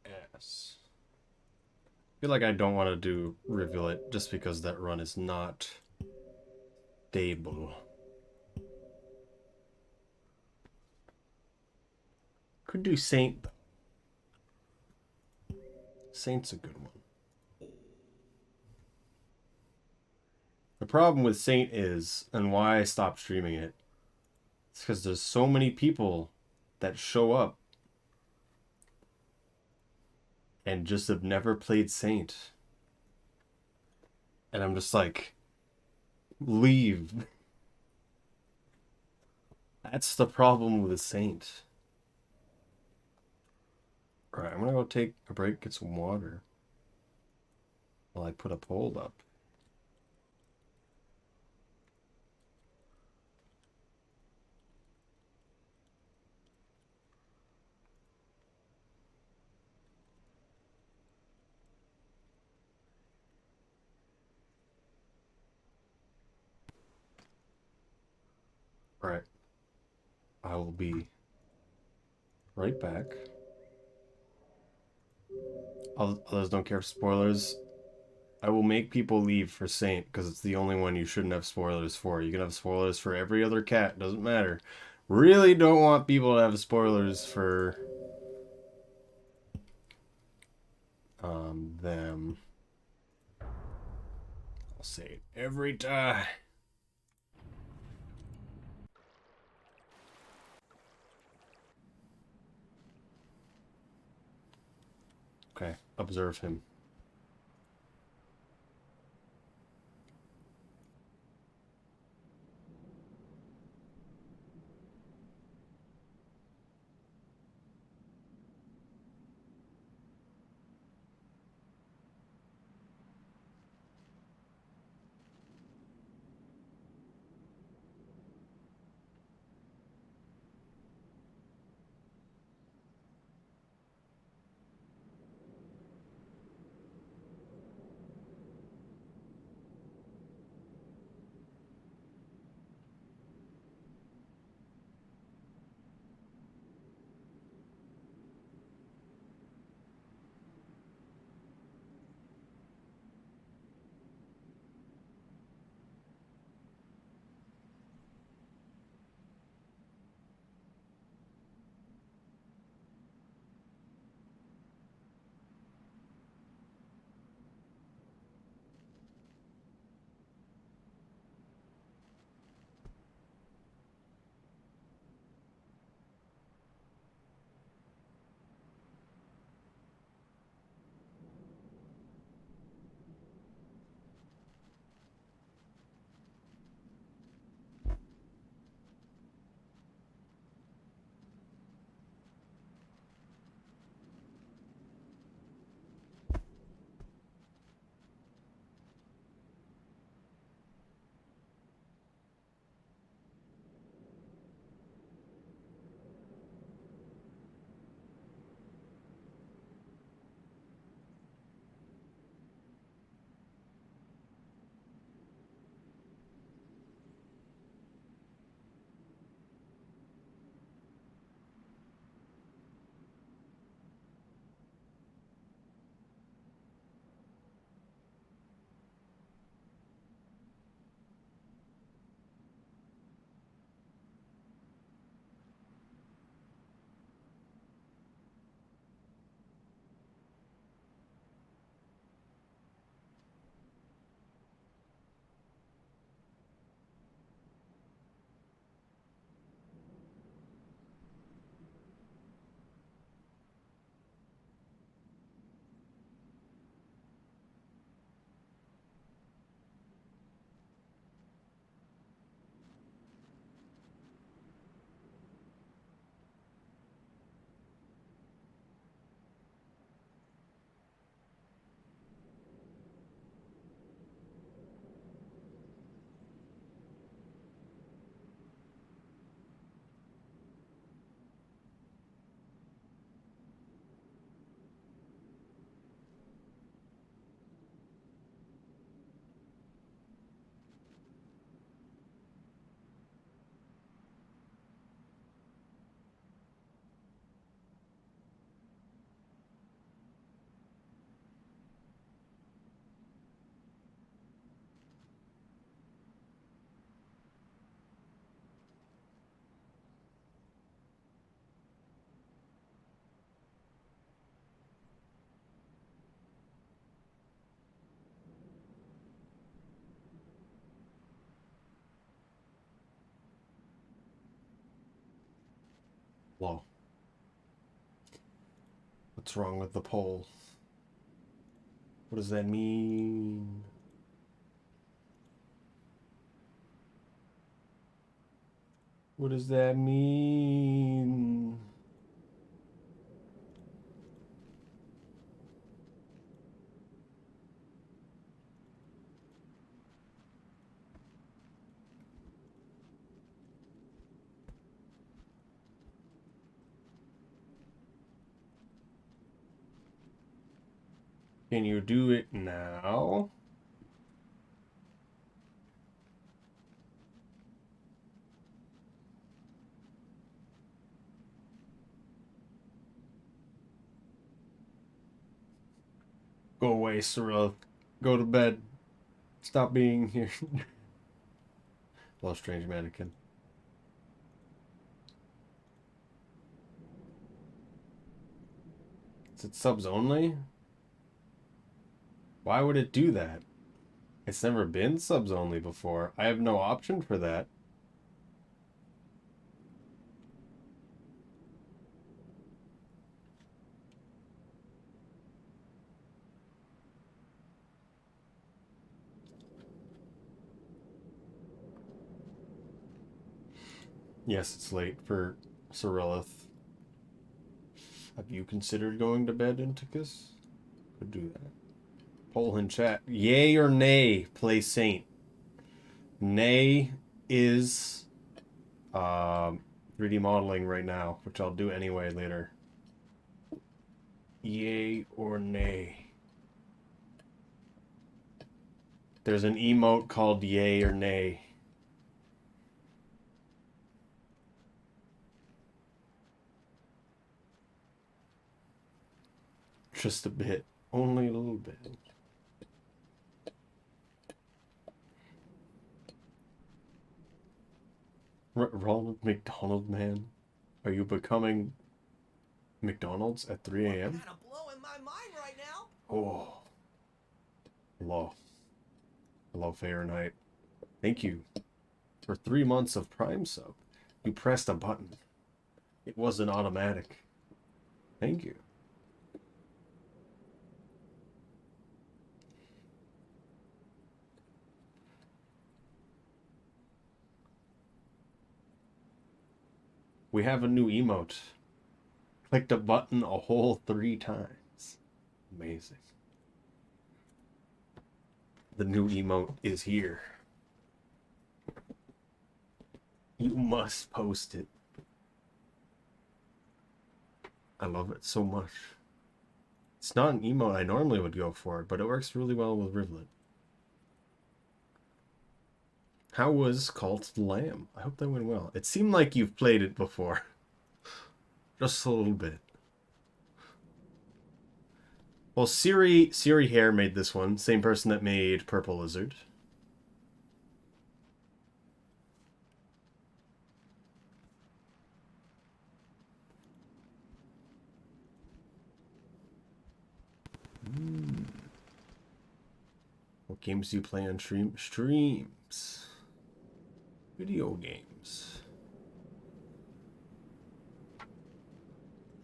Yes. I feel like I don't want to do Rivulet just because that run is not stable. Could do Saint though. Saint's a good one. The problem with Saint is, and why I stopped streaming it, it's because there's so many people that show up and just have never played Saint. And I'm just like, leave. That's the problem with a saint. Alright, I'm gonna go take a break, get some water while I put a pole up. Alright, I will be right back. Others don't care for spoilers. I will make people leave for Saint because it's the only one you shouldn't have spoilers for. You can have spoilers for every other cat, doesn't matter. Really don't want people to have spoilers for them. I'll say it every time. Okay, observe him. Whoa. What's wrong with the pole? What does that mean? What does that mean? Can you do it now? Go away, Cyril. Go to bed. Stop being here. Well, strange mannequin. Is it subs only? Why would it do that? It's never been subs only before. I have no option for that. Yes, it's late for Cyrilith. Have you considered going to bed, Inticus? Could do that. Poll in chat. Yay or nay, play Saint? Nay is 3D modeling right now, which I'll do anyway later. Yay or nay? There's an emote called yay or nay. Just a bit. Only a little bit. Ronald McDonald, man. Are you becoming McDonald's at 3 a.m.? Kind of blowing my mind right now. Oh. Hello. Hello, Fahrenheit. Thank you for 3 months of Prime sub. You pressed a button. It wasn't automatic. Thank you. We have a new emote. Clicked a button a whole 3 times. Amazing. The new emote is here. You must post it. I love it so much. It's not an emote I normally would go for, but it works really well with Rivulet. How was Cult of the Lamb? I hope that went well. It seemed like you've played it before. Just a little bit. Well, Siri Hare made this one. Same person that made Purple Lizard. What games do you play on streams? Video games.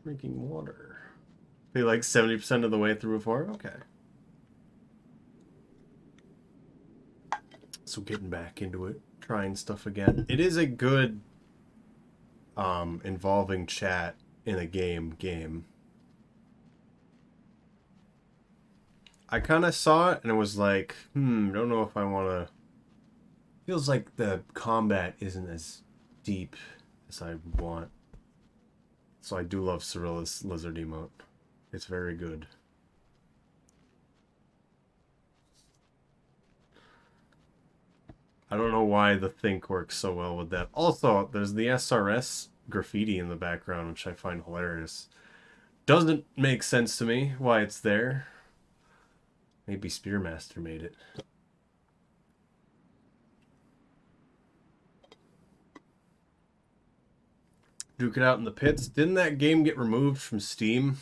Drinking water. Play like 70% of the way through before? Okay. So getting back into it. Trying stuff again. It is a good involving chat in a game. I kind of saw it and it was like, don't know if I want to. Feels like the combat isn't as deep as I want. So I do love Cyril's lizard emote. It's very good. I don't know why the Think works so well with that. Also, there's the SRS graffiti in the background, which I find hilarious. Doesn't make sense to me why it's there. Maybe Spearmaster made it. Duke it out in the pits. Didn't that game get removed from Steam?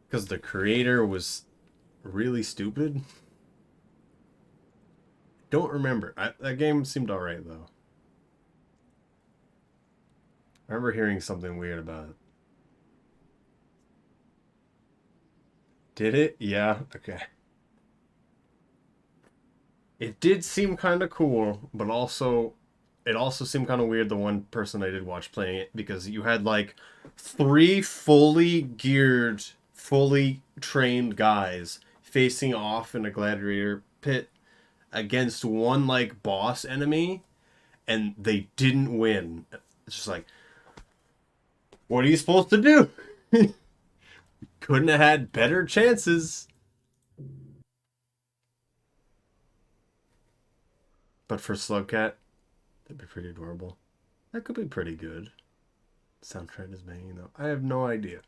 Because the creator was really stupid? Don't remember. That game seemed alright, though. I remember hearing something weird about it. Did it? Yeah, okay. It did seem kind of cool, but also it also seemed kind of weird, the one person I did watch playing it, because you had like 3 fully geared, fully trained guys facing off in a gladiator pit against one like boss enemy, and they didn't win. It's just like, what are you supposed to do? Couldn't have had better chances. But for Slugcat, that'd be pretty adorable. That could be pretty good. Soundtrack is banging though. I have no idea.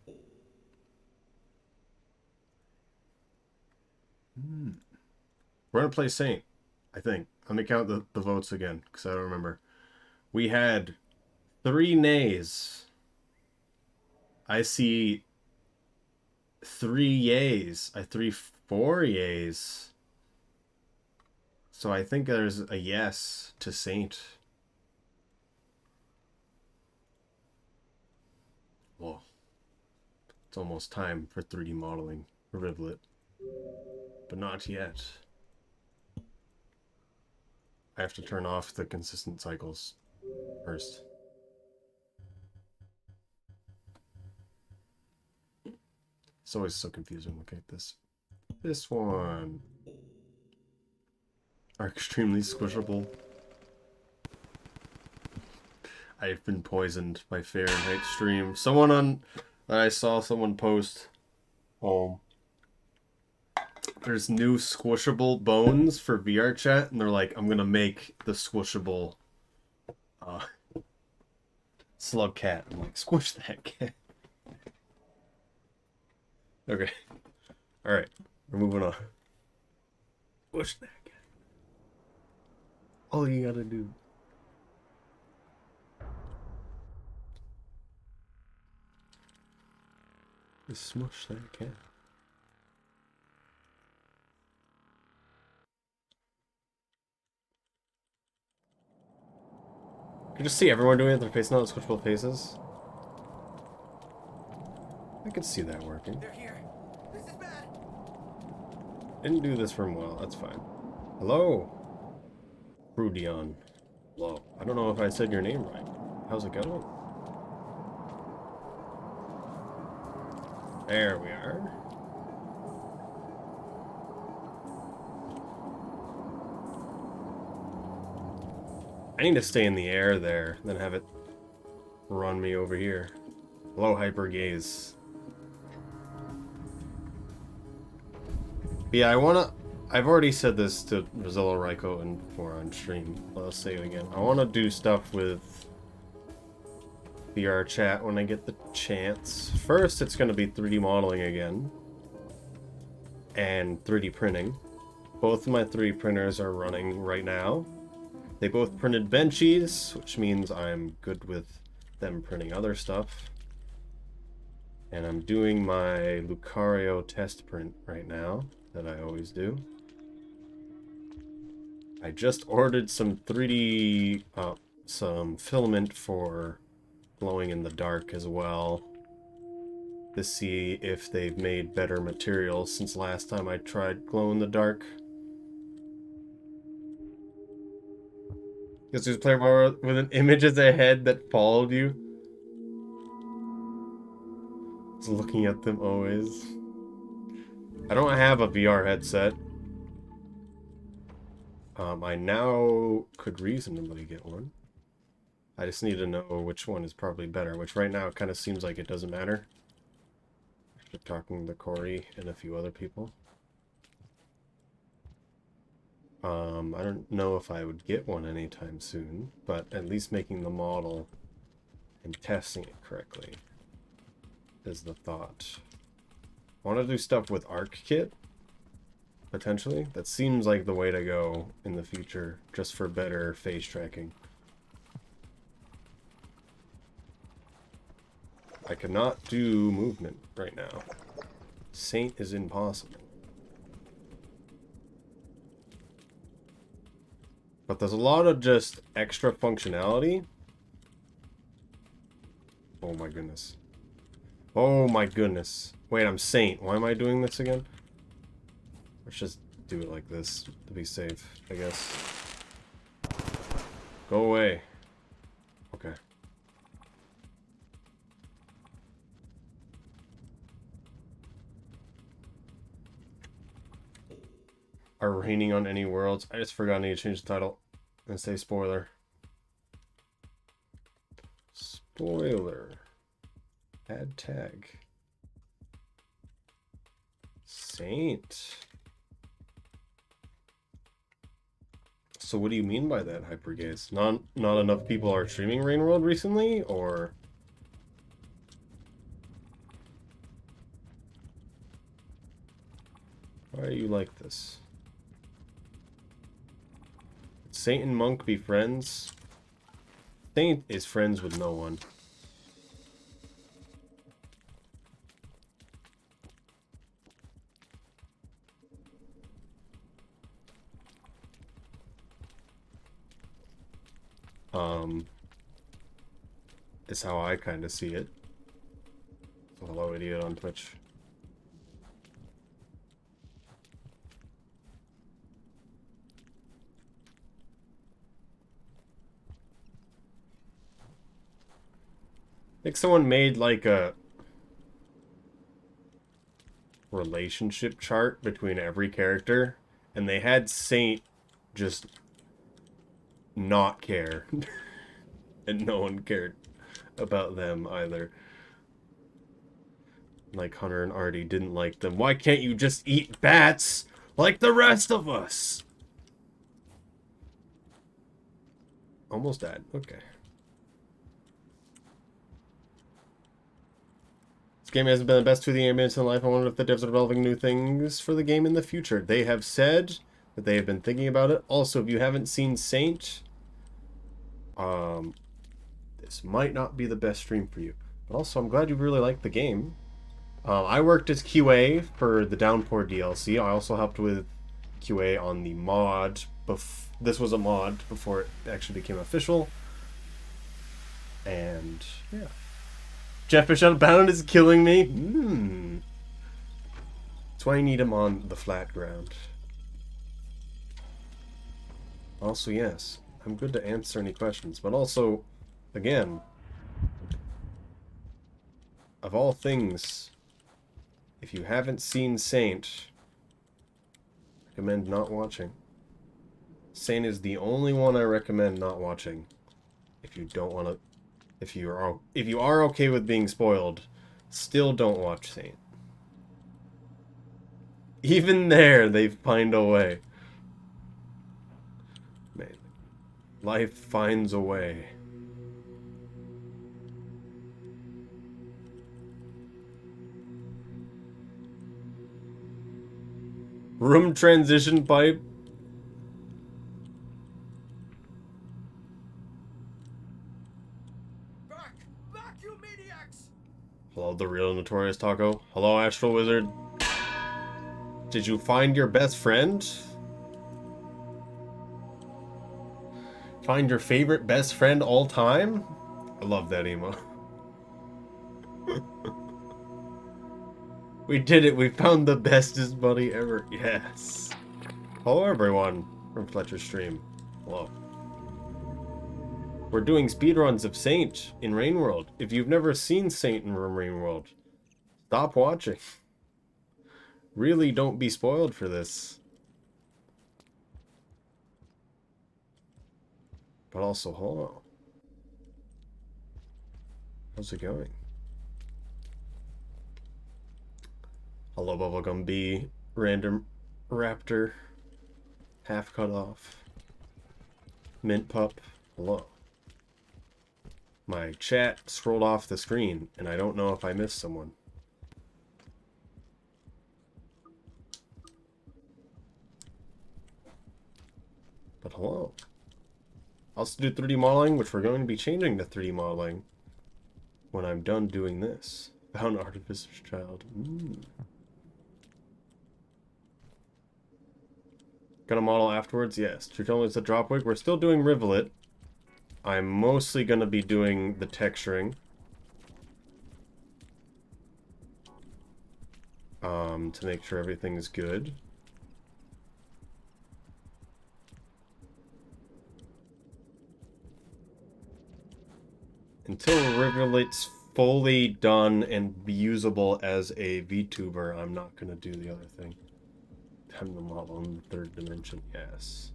We're gonna play Saint, I think. Let me count the votes again, because I don't remember. We had 3 nays. I see 3 yays. 4 yays. So I think there's a yes to Saint. Well, it's almost time for 3D modeling for Rivulet. But not yet. I have to turn off the consistent cycles first. It's always so confusing. Look at this. This one. Are extremely squishable. I've been poisoned by Fahrenheit stream. I saw someone post, there's new squishable bones for VR chat, and they're like, I'm gonna make the squishable slug cat. I'm like, squish that cat. Okay. Alright, we're moving on. Squish that cat. All you gotta do. is smush that cat. You can just see everyone doing it, their face, not switchable faces. I could see that working. They're here. This is bad. Didn't do this from well, that's fine. Hello? Rudion. Hello. I don't know if I said your name right. How's it going? There we are. I need to stay in the air there, then have it run me over here. Hello, Hyper Gaze. Yeah, I've already said this to Rizzola, Raiko, and before on stream. I'll say it again. I want to do stuff with VR chat when I get the chance. First, it's going to be 3D modeling again. And 3D printing. Both of my 3D printers are running right now. They both printed benchies, which means I'm good with them printing other stuff. And I'm doing my Lucario test print right now, that I always do. I just ordered some 3D, some filament for glowing in the dark as well, to see if they've made better materials since last time I tried glow in the dark. Because there's a player with an image as a head that followed you. Just looking at them always. I don't have a VR headset. I now could reasonably get one. I just need to know which one is probably better, which right now it kind of seems like it doesn't matter. After talking to Corey and a few other people. I don't know if I would get one anytime soon, but at least making the model and testing it correctly is the thought. I want to do stuff with ArcKit, potentially. That seems like the way to go in the future, just for better face tracking. I cannot do movement right now. Saint is impossible. But there's a lot of just extra functionality. Oh my goodness. Oh my goodness. Wait, I'm Saint. Why am I doing this again? Let's just do it like this to be safe, I guess. Go away. Okay. Are raining on any worlds? I just forgot I need to change the title and say spoiler. Spoiler. Add tag. Saint. So what do you mean by that, Hypergaze? Not enough people are streaming Rain World recently, or? Why are you like this? Saint and Monk be friends? Saint is friends with no one. Is how I kind of see it. So hello, idiot on Twitch. I think someone made like a relationship chart between every character, and they had Saint just not care. And no one cared about them either. Like Hunter and Artie didn't like them. Why can't you just eat bats like the rest of us? Almost dead. Okay. This game hasn't been the best 2D animated in life. I wonder if the devs are developing new things for the game in the future. They have said that they have been thinking about it. Also, if you haven't seen Saint, this might not be the best stream for you. But also, I'm glad you really liked the game. I worked as QA for the Downpour DLC. I also helped with QA on the mod. This was a mod before it actually became official. And, yeah. Jeff Fish Unbound is killing me. That's why I need him on the flat ground. Also, yes, I'm good to answer any questions. But also, again, of all things, if you haven't seen Saint, recommend not watching. Saint is the only one I recommend not watching. If you don't want to, if you are okay with being spoiled, still don't watch Saint. Even there, they find a way. Man, life finds a way. Room transition pipe. Back, you maniacs! Hello, the real Notorious Taco. Hello, Astral Wizard. Did you find your best friend? Find your favorite best friend all time? I love that emo. We did it. We found the bestest buddy ever. Yes. Hello, everyone from Fletcher's stream. Hello. We're doing speedruns of Saint in Rain World. If you've never seen Saint in Rain World, stop watching. Really don't be spoiled for this. But also, hello. How's it going? Hello, Bubblegum Bee, Random Raptor, Half Cut Off, Mint Pup, hello. My chat scrolled off the screen, and I don't know if I missed someone. But hello. I'll also do 3D modeling, which we're going to be changing to 3D modeling when I'm done doing this. Found Artificer's Child. Gonna model afterwards? Yes. You're telling me it's a drop wig? We're still doing Rivulet. I'm mostly gonna be doing the texturing. To make sure everything is good. Until Rivulet's fully done and be usable as a VTuber, I'm not going to do the other thing. Time to model in the third dimension, yes.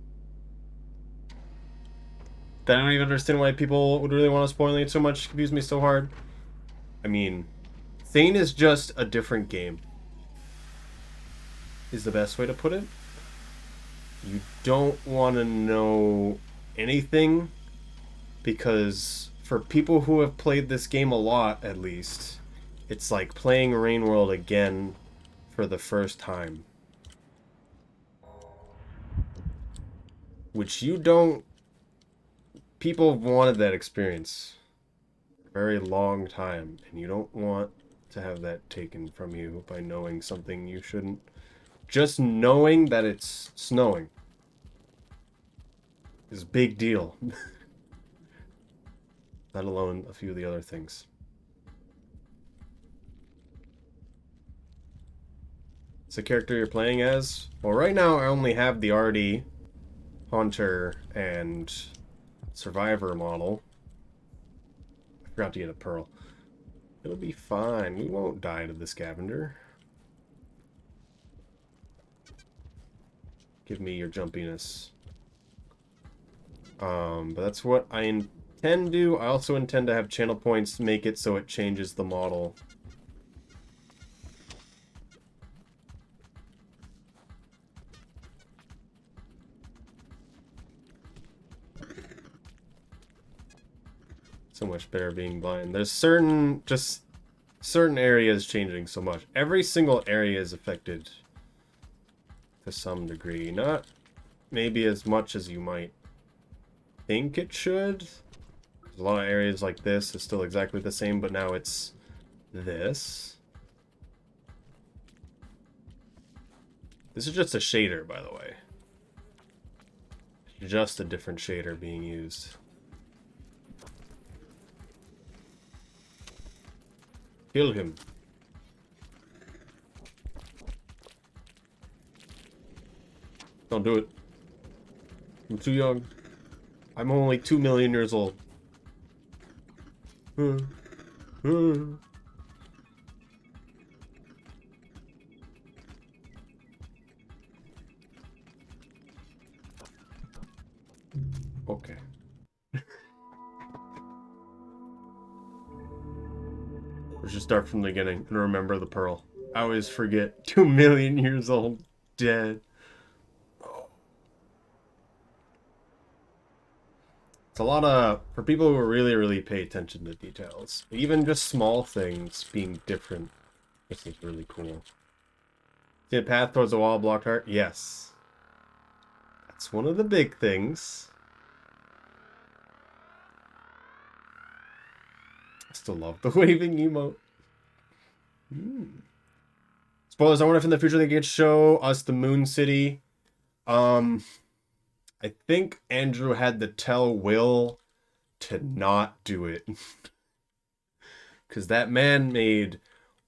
I don't even understand why people would really want to spoil it so much. It confused me so hard. I mean, Thane is just a different game, is the best way to put it. You don't want to know anything, because for people who have played this game a lot, at least, it's like playing Rain World again for the first time. Which you don't... People have wanted that experience for a very long time, and you don't want to have that taken from you by knowing something you shouldn't. Just knowing that it's snowing is a big deal. Let alone a few of the other things. It's the character you're playing as? Well, right now I only have the RD, Hunter, and Survivor model. I forgot to get a pearl. It'll be fine. We won't die to the scavenger. Give me your jumpiness. But that's what I intend to do. I also intend to have channel points to make it so it changes the model. So much better being blind. There's certain areas changing so much. Every single area is affected to some degree. Not maybe as much as you might think it should. A lot of areas like this is still exactly the same, but now it's this. This is just a shader, by the way. Just a different shader being used. Kill him. Don't do it. I'm too young. I'm only 2 million years old. Okay. Let's just start from the beginning and remember the pearl. I always forget. 2 million years old. Dead. It's a lot of... For people who really pay attention to details. Even just small things being different. This is really cool. See a path towards the wall blocked heart? Yes. That's one of the big things. I still love the waving emote. Spoilers, I wonder if in the future they could show us the Moon City. I think Andrew had to tell Will to not do it. Because that man made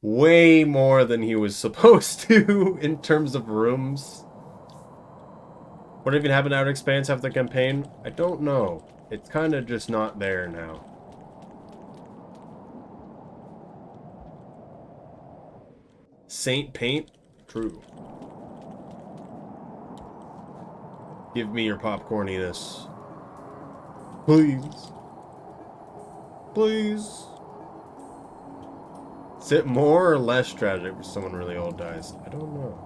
way more than he was supposed to in terms of rooms. What even happened to Outer Expanse after the campaign? I don't know. It's kind of just not there now. Saint Paint? True. Give me your popcorniness. Please. Please. Is it more or less tragic if someone really old dies? I don't know.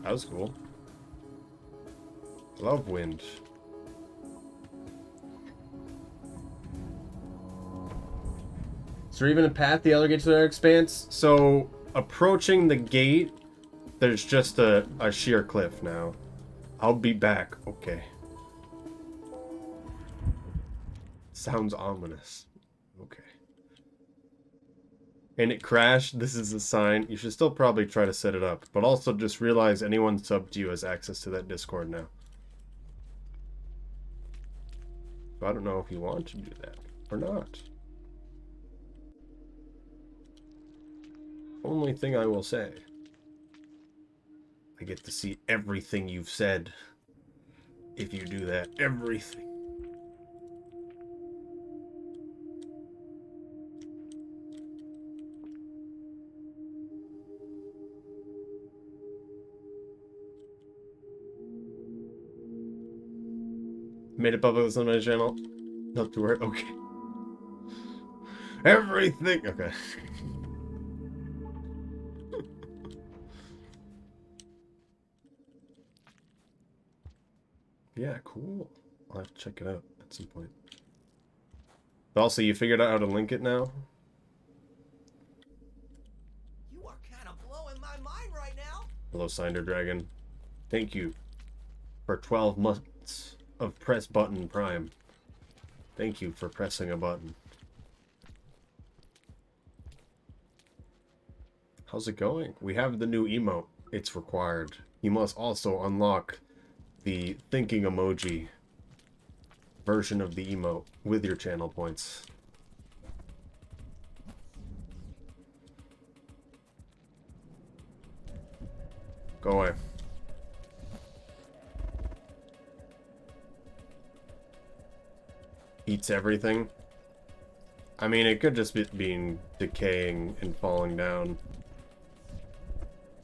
That was cool. Love wind. Is there even a path the other gate to the Outer Expanse? So, approaching the gate, there's just a sheer cliff now. I'll be back. Okay. Sounds ominous. Okay. And it crashed. This is a sign. You should still probably try to set it up. But also just realize anyone subbed to you has access to that Discord now. So I don't know if you want to do that or not. Only thing I will say. I get to see everything you've said. if you do that. Everything. Made it public on my channel. Not to worry. Okay. Everything. Okay. Yeah, cool. I'll have to check it out at some point. Also, you figured out how to link it now? You are kind of blowing my mind right now. Hello, Cinder Dragon. Thank you for 12 months of press button Prime. Thank you for pressing a button. How's it going? We have the new emote. It's required. You must also unlock the thinking emoji version of the emote with your channel points. Go away. Eats everything. I mean, it could just be being decaying and falling down.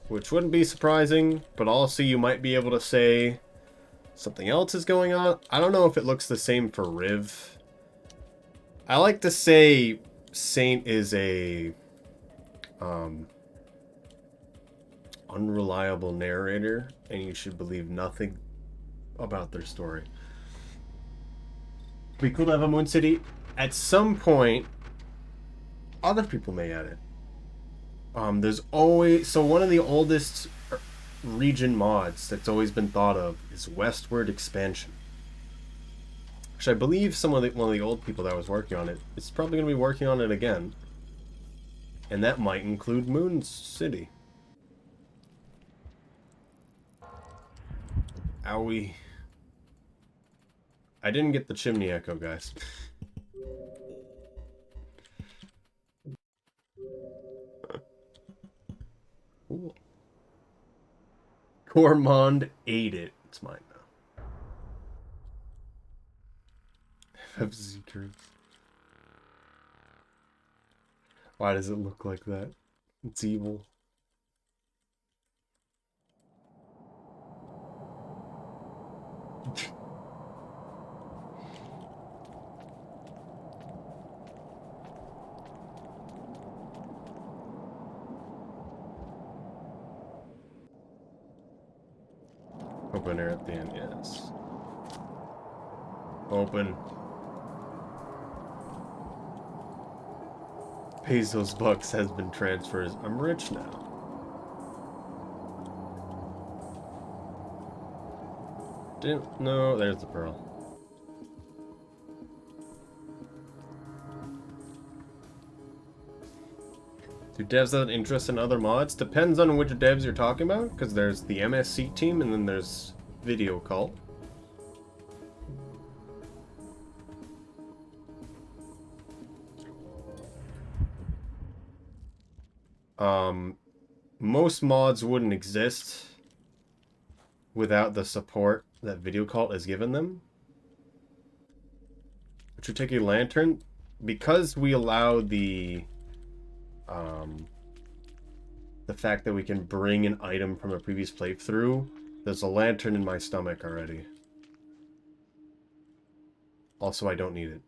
Which wouldn't be surprising, but also you might be able to say something else is going on. I don't know if it looks the same for Riv. I like to say Saint is a unreliable narrator, and you should believe nothing about their story. We could have a Moon City. At some point, other people may add it. There's always... So one of the oldest region mods that's always been thought of is Westward Expansion. Which I believe one of the old people that was working on it is probably going to be working on it again. And that might include Moon City. Owie. I didn't get the chimney echo, guys. Cool. Cormond ate it. It's mine now. Have secrets. Why does it look like that? It's evil. Open air at the end, yes. Open. Pays those bucks has been transferred. I'm rich now. No, there's the pearl. Do devs have interest in other mods? Depends on which devs you're talking about, because there's the MSC team and then there's Video Cult. Most mods wouldn't exist without the support that Video Cult has given them. Which would take a lantern. Because we allow the fact that we can bring an item from a previous playthrough, there's a lantern in my stomach already. Also, I don't need it.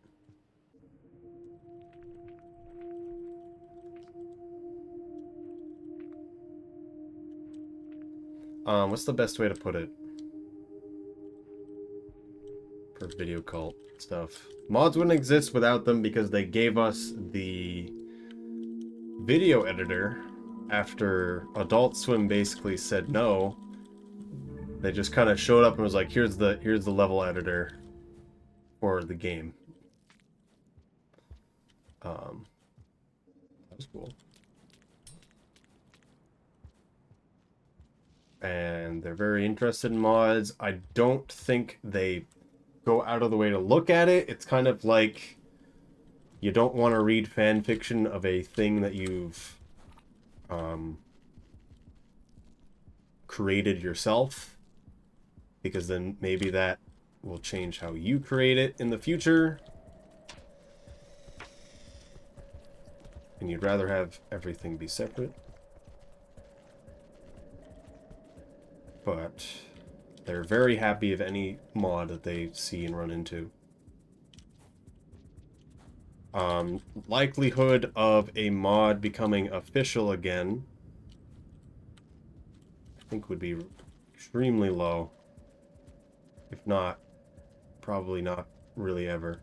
What's the best way to put it? For Video Cult stuff. Mods wouldn't exist without them because they gave us the video editor after Adult Swim basically said no. They just kind of showed up and was like, here's the level editor for the game. That was cool. And they're very interested in mods. I don't think they go out of the way to look at it. It's kind of like you don't want to read fan fiction of a thing that you've created yourself, because then maybe that will change how you create it in the future. And you'd rather have everything be separate. But they're very happy of any mod that they see and run into. Likelihood of a mod becoming official again, I think would be extremely low. If not, probably not really ever.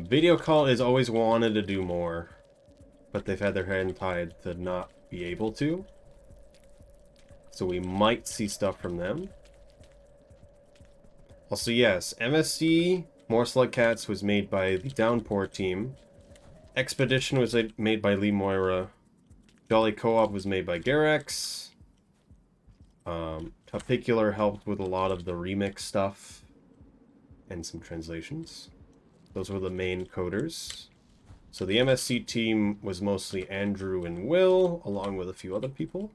Video Call has always wanted to do more, but they've had their hand tied to not be able to. So we might see stuff from them. Also, yes, MSC More Slug Cats was made by the Downpour team. Expedition was made by Lee Moira. Jolly Co-op was made by Garex. Topicular helped with a lot of the remix stuff and some translations. Those were the main coders. So the MSC team was mostly Andrew and Will, along with a few other people,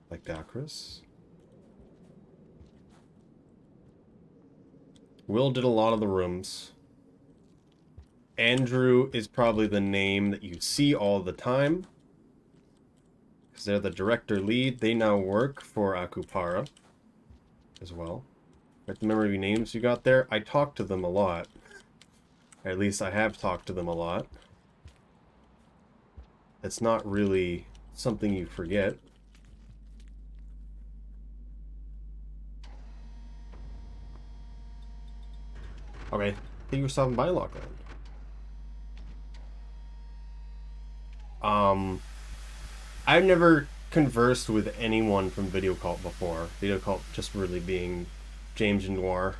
like Dakris. Will did a lot of the rooms. Andrew is probably the name that you see all the time, because they're the director lead. They now work for Akupara as well. Remember any names you got there? I talk to them a lot. Or at least I have talked to them a lot. It's not really something you forget. Okay, I think you were stopping by Lockland. I've never conversed with anyone from Video Cult before. Video Cult just really being James and Noir.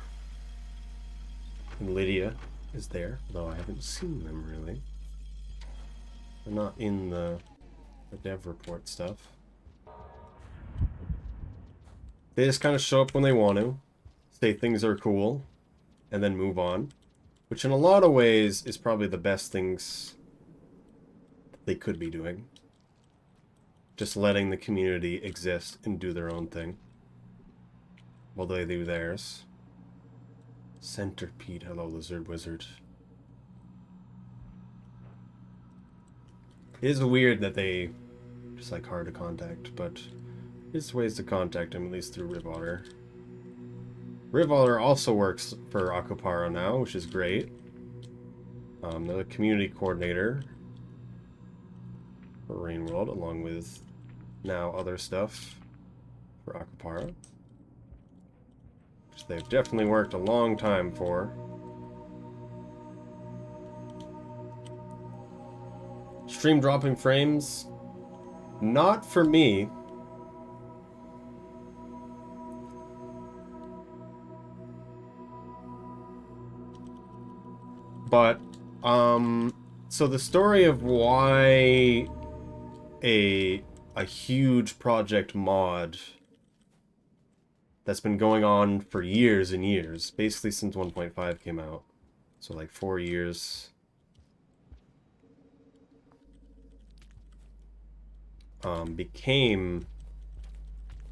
And Lydia is there, though I haven't seen them really. They're not in the dev report stuff. They just kind of show up when they want to, say things are cool, and then move on. Which in a lot of ways is probably the best things they could be doing. Just letting the community exist and do their own thing while they do theirs. Centipede, hello Lizard Wizard. It is weird that they just like hard to contact, but there's ways to contact him, at least through Rivulet. Rivulet also works for Akupara now, which is great. They're the community coordinator for Rain World, along with now other stuff for Akupara, which they've definitely worked a long time for. Stream dropping frames, not for me. But, so the story of why a huge project mod that's been going on for years and years, basically since 1.5 came out, so like 4 years, became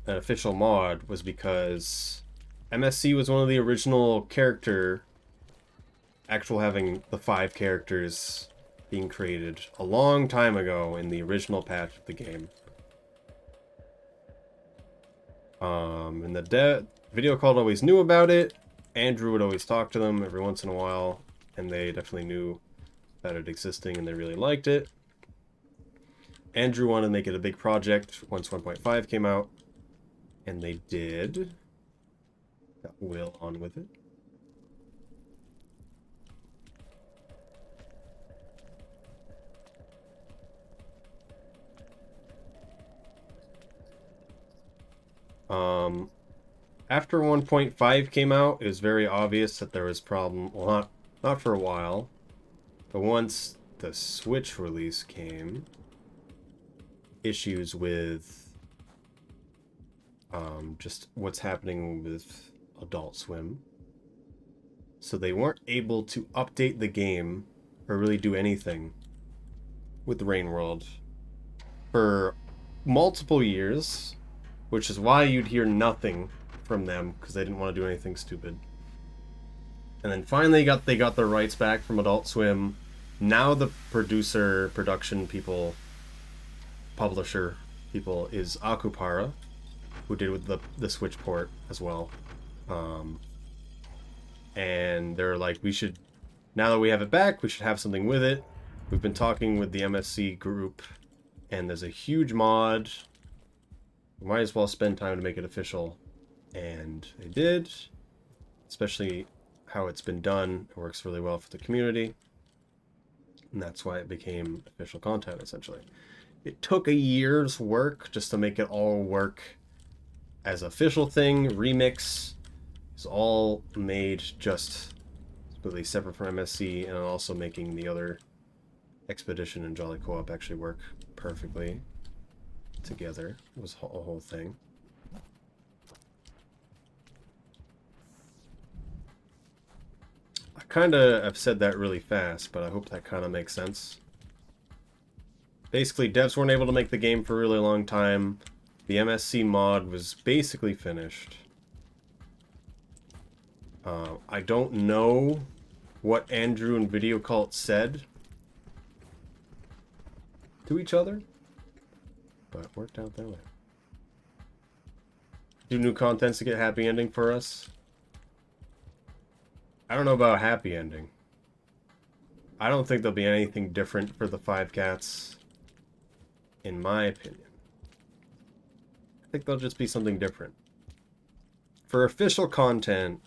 an official mod was because MSC was one of the original having the 5 characters being created a long time ago in the original patch of the game. And the Video Cult always knew about it. Andrew would always talk to them every once in a while, and they definitely knew about it existing, and they really liked it. Andrew wanted to make it a big project once 1.5 came out, and they did. Got Will on with it. After 1.5 came out, it was very obvious that there was problem. Well, not for a while, but once the Switch release came, issues with just what's happening with Adult Swim. So they weren't able to update the game or really do anything with Rain World for multiple years, which is why you'd hear nothing from them, because they didn't want to do anything stupid. And then finally they got their rights back from Adult Swim. Now the production people, publisher people is Akupara, who did with the Switch port as well. And they're like, we should, now that we have it back, we should have something with it. We've been talking with the MSC group, and there's a huge mod. We might as well spend time to make it official. And they did, especially how it's been done. It works really well for the community. And that's why it became official content, essentially. It took a year's work just to make it all work as official thing. Remix is all made just completely separate from MSC, and also making the other Expedition and Jolly Co-op actually work perfectly together. It was a whole thing. I kind of have said that really fast, but I hope that kind of makes sense. Basically, devs weren't able to make the game for a really long time. The MSC mod was basically finished. I don't know what Andrew and Video Cult said to each other, but it worked out that way. Do new contents to get happy ending for us? I don't know about happy ending. I don't think there'll be anything different for the 5 cats, in my opinion. I think there'll just be something different. For official content,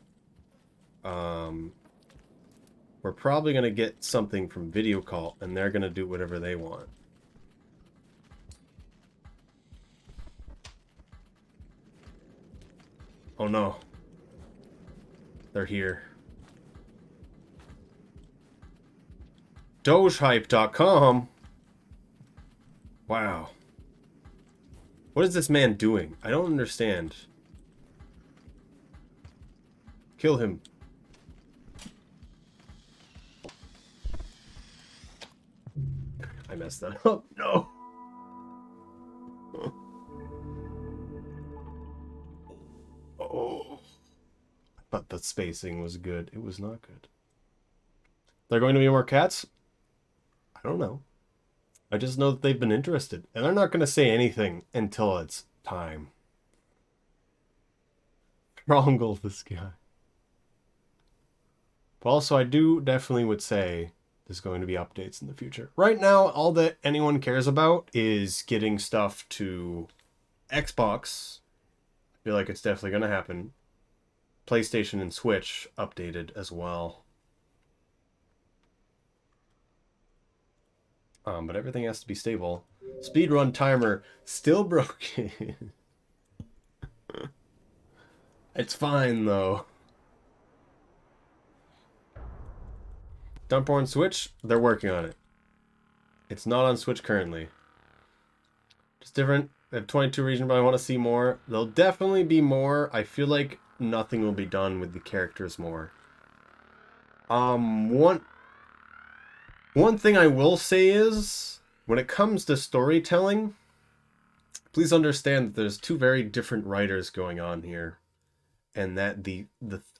we're probably going to get something from Video Cult, and they're going to do whatever they want. Oh no. They're here. Dogehype.com? Wow. What is this man doing? I don't understand. Kill him. I messed that up. No. Oh. I thought the spacing was good. It was not good. There are going to be more cats? I don't know. I just know that they've been interested. And they're not going to say anything until it's time. Trongle this guy. But also, I do definitely would say there's going to be updates in the future. Right now, all that anyone cares about is getting stuff to Xbox. I feel like it's definitely going to happen. PlayStation and Switch updated as well. But everything has to be stable. Speedrun timer still broken. It's fine though. Dump on Switch? They're working on it. It's not on Switch currently. Just different. They have 22 regions, but I want to see more. There'll definitely be more. I feel like nothing will be done with the characters more. One thing I will say is, when it comes to storytelling, please understand that there's two very different writers going on here. And that the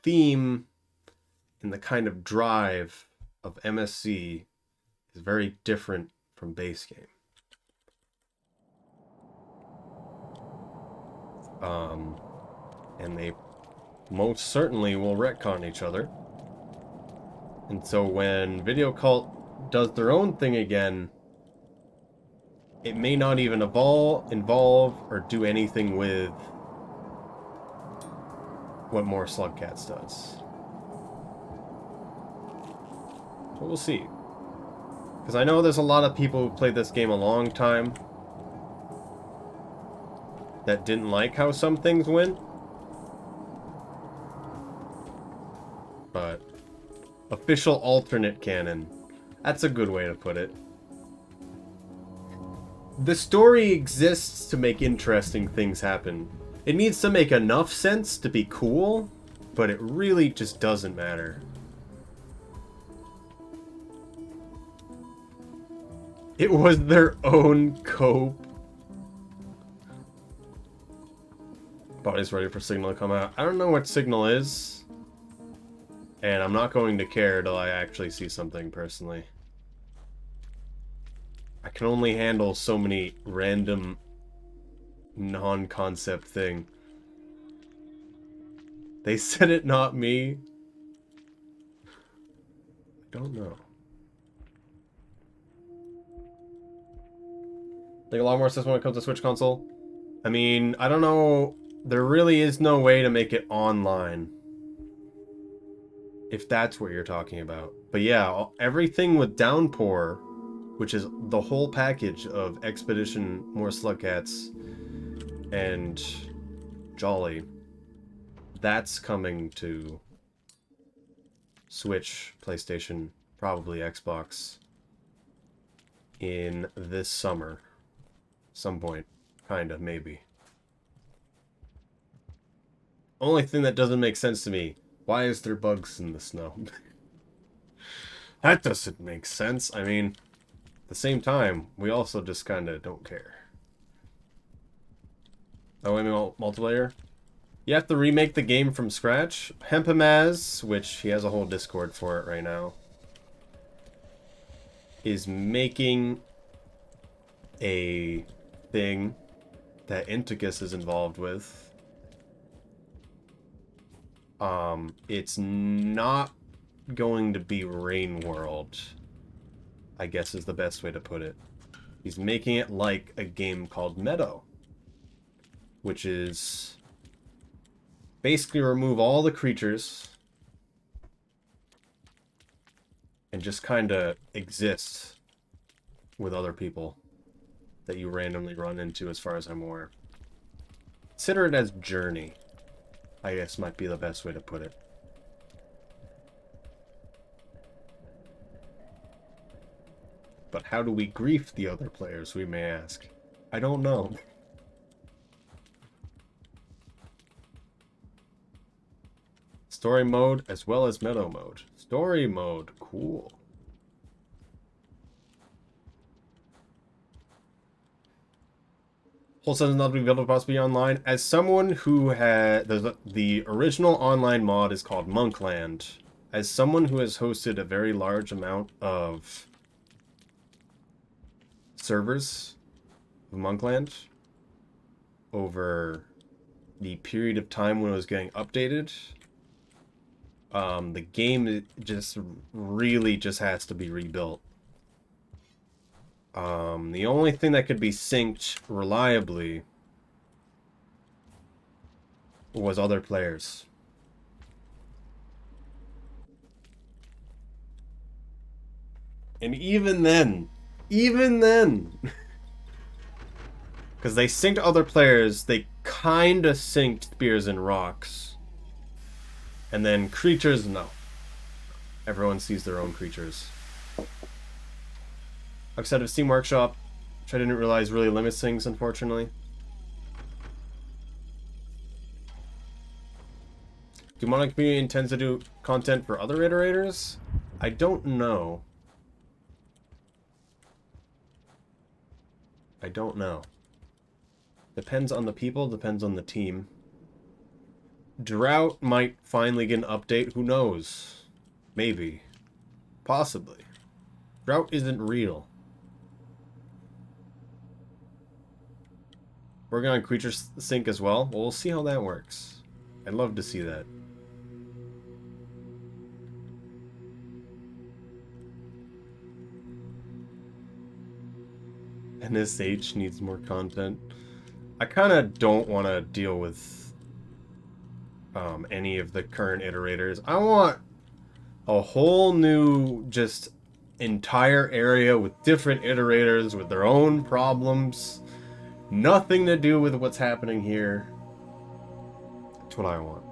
theme and the kind of drive of MSC is very different from base game. And they most certainly will retcon each other. And so when Video Cult does their own thing again, it may not even involve or do anything with what More Slugcats does. But we'll see. Because I know there's a lot of people who played this game a long time that didn't like how some things went. But official alternate canon. That's a good way to put it. The story exists to make interesting things happen. It needs to make enough sense to be cool, but it really just doesn't matter. It was their own cope. Body's ready for Signal to come out. I don't know what Signal is. And I'm not going to care till I actually see something personally. I can only handle so many random non-concept thing. They said it, not me. I don't know. Like a lot more stuff when it comes to Switch console. I mean, I don't know. There really is no way to make it online. If that's what you're talking about. But yeah, everything with Downpour, which is the whole package of Expedition, More Slugcats, and Jolly, that's coming to Switch, PlayStation, probably Xbox in this summer. Some point. Kinda, maybe. Only thing that doesn't make sense to me, why is there bugs in the snow? That doesn't make sense. I mean, at the same time, we also just kinda don't care. Oh, I mean, multiplayer? You have to remake the game from scratch? Hempamaz, which he has a whole Discord for it right now, is making a thing that Inticus is involved with. It's not going to be Rain World, I guess is the best way to put it. He's making it like a game called Meadow, which is basically remove all the creatures and just kind of exist with other people that you randomly run into, as far as I'm aware. Consider it as Journey, I guess might be the best way to put it. But how do we grief the other players, we may ask? I don't know. Story mode as well as Meadow mode. Story mode, cool. Whole set is not being available possibly online. As someone who had the original online mod is called Monkland. As someone who has hosted a very large amount of servers of Monkland over the period of time when it was getting updated, the game just really just has to be rebuilt. The only thing that could be synced reliably was other players. And even then, because they synced other players, they kind of synced Spears and Rocks. And then creatures, no. Everyone sees their own creatures. Outside of Steam Workshop, which I didn't realize really limits things, unfortunately. Do Modern Community intends to do content for other iterators? I don't know. I don't know. Depends on the people, depends on the team. Drought might finally get an update, who knows? Maybe. Possibly. Drought isn't real. Working on Creature Sync as well? Well, we'll see how that works. I'd love to see that. NSH needs more content. I kind of don't want to deal with any of the current iterators. I want a whole new, just entire area with different iterators with their own problems. Nothing to do with what's happening here. That's what I want.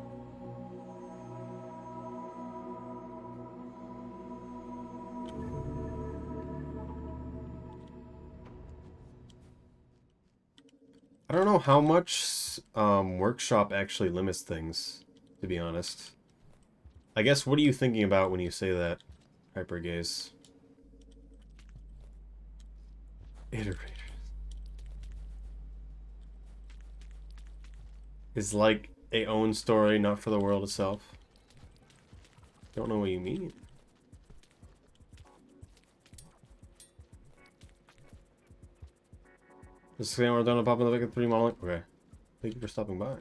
I don't know how much Workshop actually limits things, to be honest. I guess, what are you thinking about when you say that, Hypergaze? Iterators. Is like a own story, not for the world itself. Don't know what you mean. Just saying we're done to pop in the Wicked 3 modeling. Okay. Thank you for stopping by.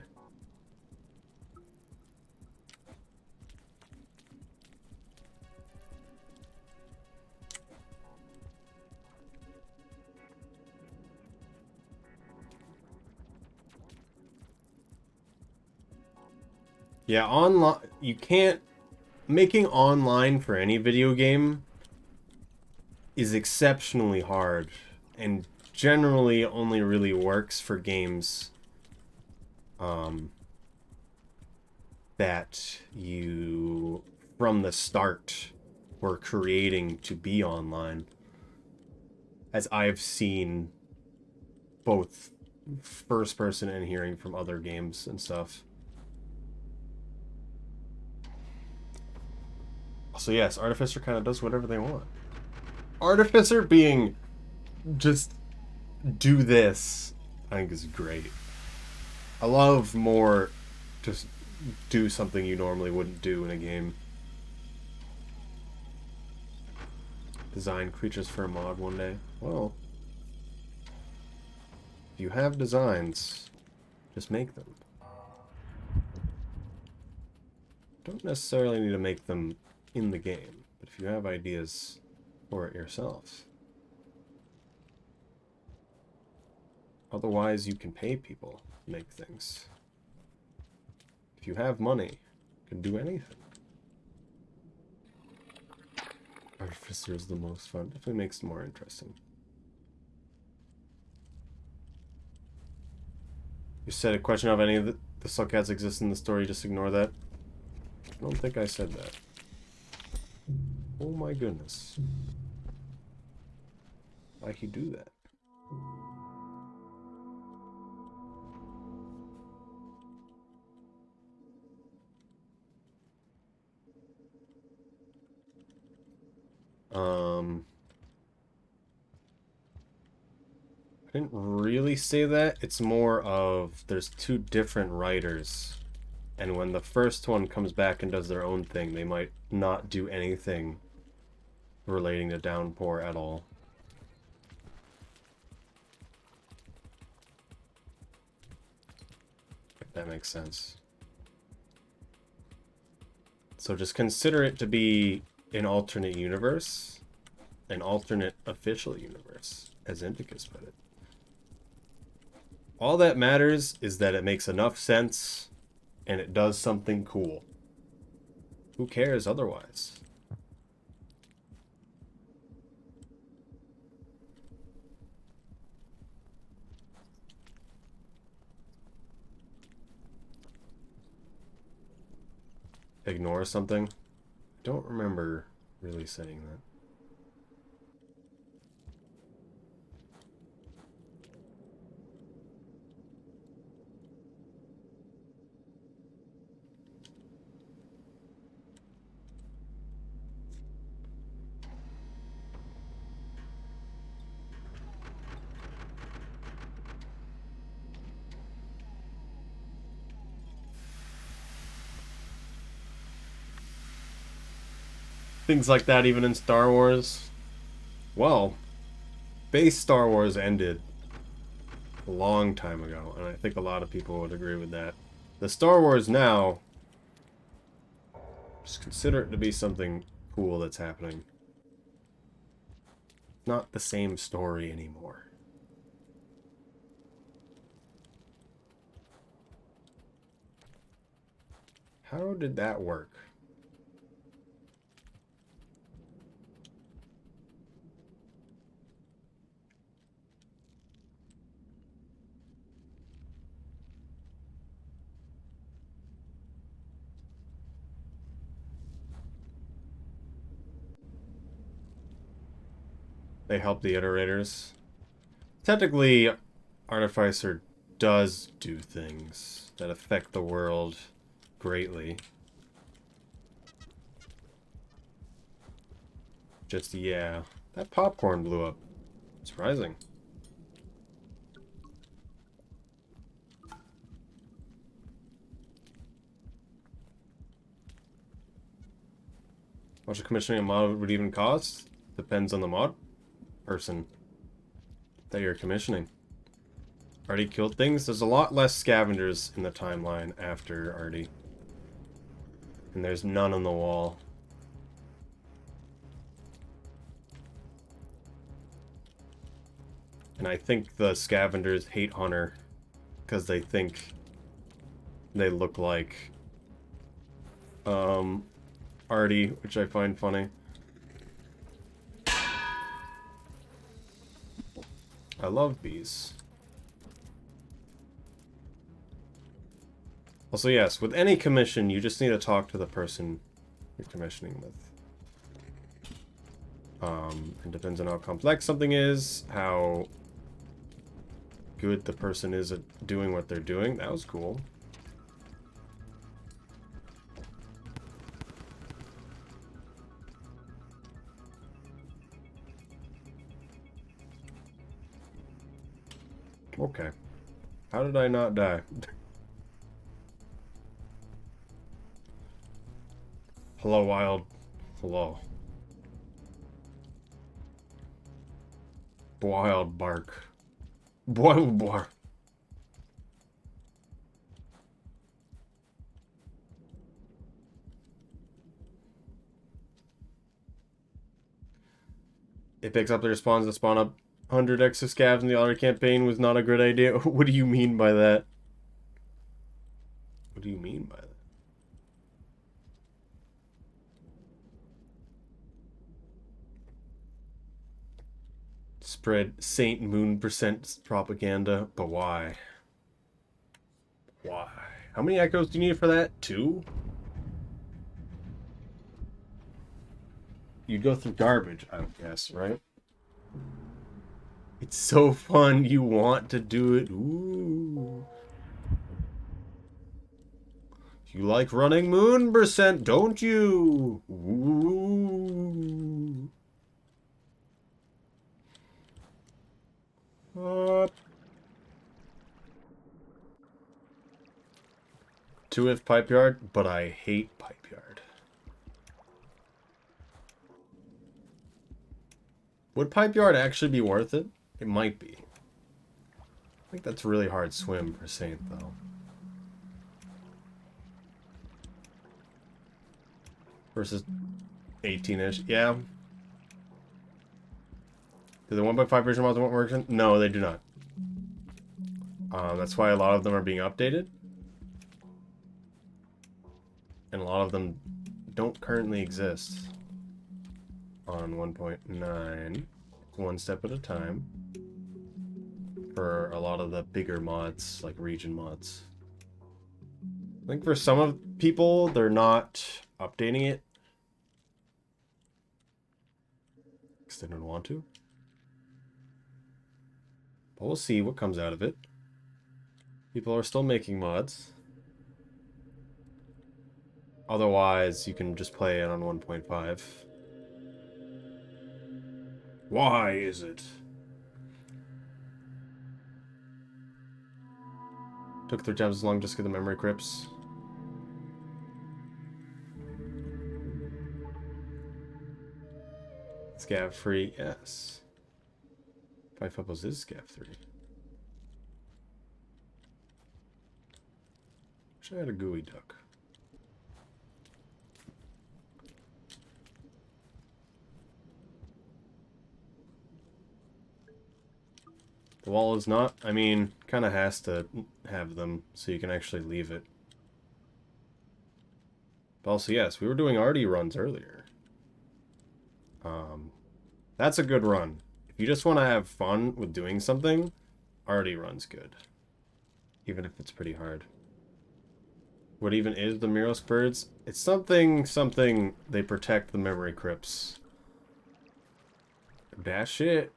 Yeah, online you can't making online for any video game is exceptionally hard and generally only really works for games that you from the start were creating to be online, as I've seen both first person and hearing from other games and stuff. So yes, Artificer kind of does whatever they want. Artificer being just do this, I think is great. I love more just do something you normally wouldn't do in a game. Design creatures for a mod one day. Well, if you have designs, just make them. Don't necessarily need to make them in the game, but if you have ideas for it yourselves. Otherwise, you can pay people to make things. If you have money, you can do anything. Artificer is the most fun. Definitely makes it more interesting. You said a question of any of the Suckcats exist in the story, just ignore that. I don't think I said that. Oh my goodness. Why'd you do that? I didn't really say that. It's more of there's two different writers. And when the first one comes back and does their own thing, they might not do anything relating to Downpour at all. If that makes sense. So just consider it to be an alternate universe, an alternate official universe, as Indicus put it. All that matters is that it makes enough sense and it does something cool. Who cares otherwise? Ignore something? I don't remember really saying that. Things like that even in Star Wars. Well, base Star Wars ended a long time ago, and I think a lot of people would agree with that. The Star Wars now, just consider it to be something cool that's happening. Not the same story anymore. How did that work? They help the iterators. Technically, Artificer does do things that affect the world greatly. Just, yeah. That popcorn blew up. Surprising. How much a commissioning a mod would even cost? Depends on the mod person that you're commissioning. Already killed things? There's a lot less scavengers in the timeline after Artie. And there's none on the wall. And I think the scavengers hate Hunter because they think they look like Artie, which I find funny. I love bees. Also, yes, with any commission, you just need to talk to the person you're commissioning with. It depends on how complex something is, how good the person is at doing what they're doing. That was cool. Okay. How did I not die? Hello, wild. Hello. Wild bark. Wild bark. It picks up the response to spawn up 100 extra scavs in the other campaign was not a good idea. What do you mean by that? What do you mean by that? Spread Saint Moon % propaganda, but why? Why? How many echoes do you need for that? 2? You'd go through garbage, I would guess, right? It's so fun, you want to do it. Ooh. You like running Moon %, don't you? Ooh. What? 2 if pipe yard, but I hate pipe yard. Would pipe yard actually be worth it? It might be. I think that's a really hard swim for Saint, though. Versus 18-ish. Yeah. Do the 1.5 version mods won't work? No, they do not. That's why a lot of them are being updated. And a lot of them don't currently exist on 1.9. One step at a time. For a lot of the bigger mods, like region mods. I think for some of people, they're not updating it. Because they don't want to. But we'll see what comes out of it. People are still making mods. Otherwise, you can just play it on 1.5. Why is it? Took 3 times as long just to get the memory crypts. Scav free, yes. 5 Fubbles is scav 3. Wish I had a gooey duck. The wall is not, I mean, kind of has to have them so you can actually leave it. But also, yes, we were doing Artie runs earlier. That's a good run. If you just want to have fun with doing something, Artie run's good. Even if it's pretty hard. What even is the Miros birds? It's something they protect the memory crypts. Dash it.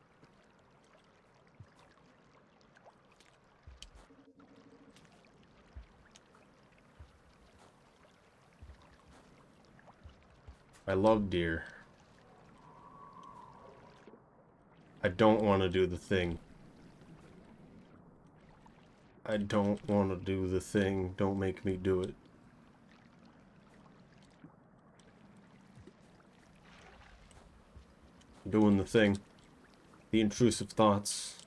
I love deer. I don't want to do the thing. I don't want to do the thing. Don't make me do it. doing the thing. The intrusive thoughts.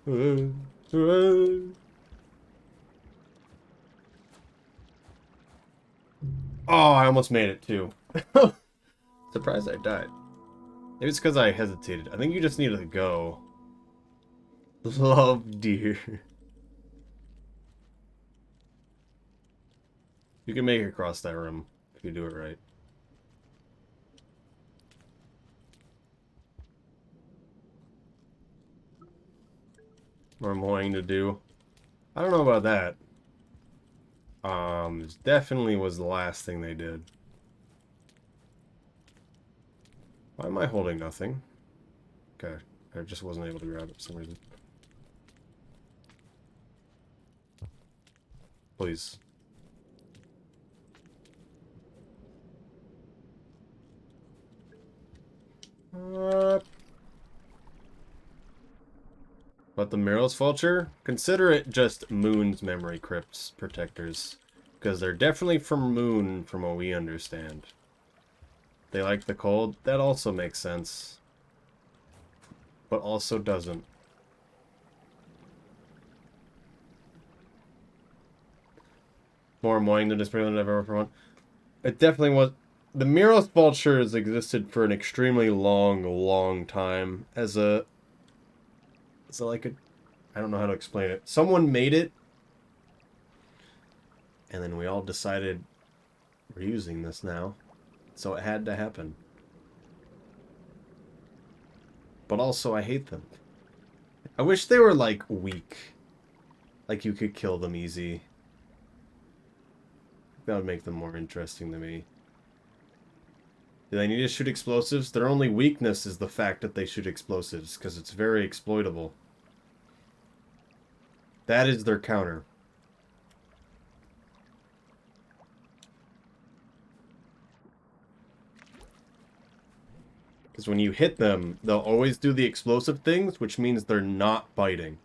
Oh, I almost made it too. Surprised I died. Maybe it's because I hesitated. I think you just needed to go. Love, dear. You can make it across that room if you do it right. What I'm wanting to do. I don't know about that. This definitely was the last thing they did. Why am I holding nothing? Okay, I just wasn't able to grab it for some reason. Please. But the Miros Vulture? Consider it just Moon's memory crypts protectors. Because they're definitely from Moon, from what we understand. They like the cold? That also makes sense. But also doesn't. More annoying than this than I've ever found. It definitely was. The Miros Vulture has existed for an extremely long time as a like a, I don't know how to explain it. Someone made it, and then we all decided we're using this now, so it had to happen. But also, I hate them. I wish they were like weak, like you could kill them easy. That would make them more interesting to me. Do they need to shoot explosives? Their only weakness is the fact that they shoot explosives, because it's very exploitable. That is their counter. Because when you hit them, they'll always do the explosive things, which means they're not biting.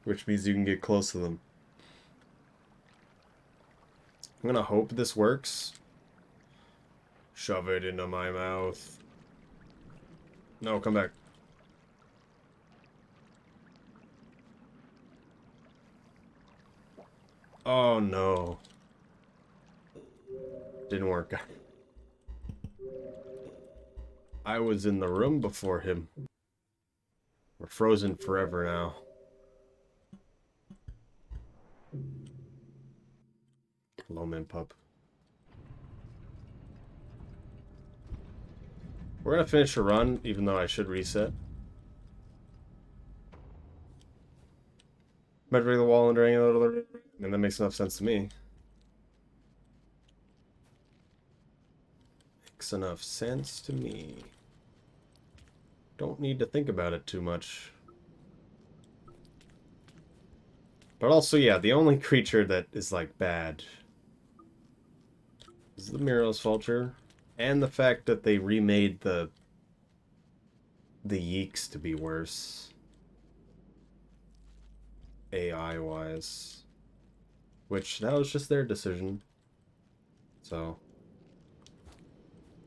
Which means you can get close to them. I'm gonna hope this works. Shove it into my mouth. No, come back. Oh no. Didn't work. I was in the room before him. We're frozen forever now. Hello, man pup. We're gonna finish a run, even though I should reset. Measuring the wall and dragging a little bit. And that makes enough sense to me. Makes enough sense to me. Don't need to think about it too much. But also, yeah, the only creature that is, like, bad is the Miros Vulture. And the fact that they remade the Yeeks to be worse. AI-wise. Which, that was just their decision. So,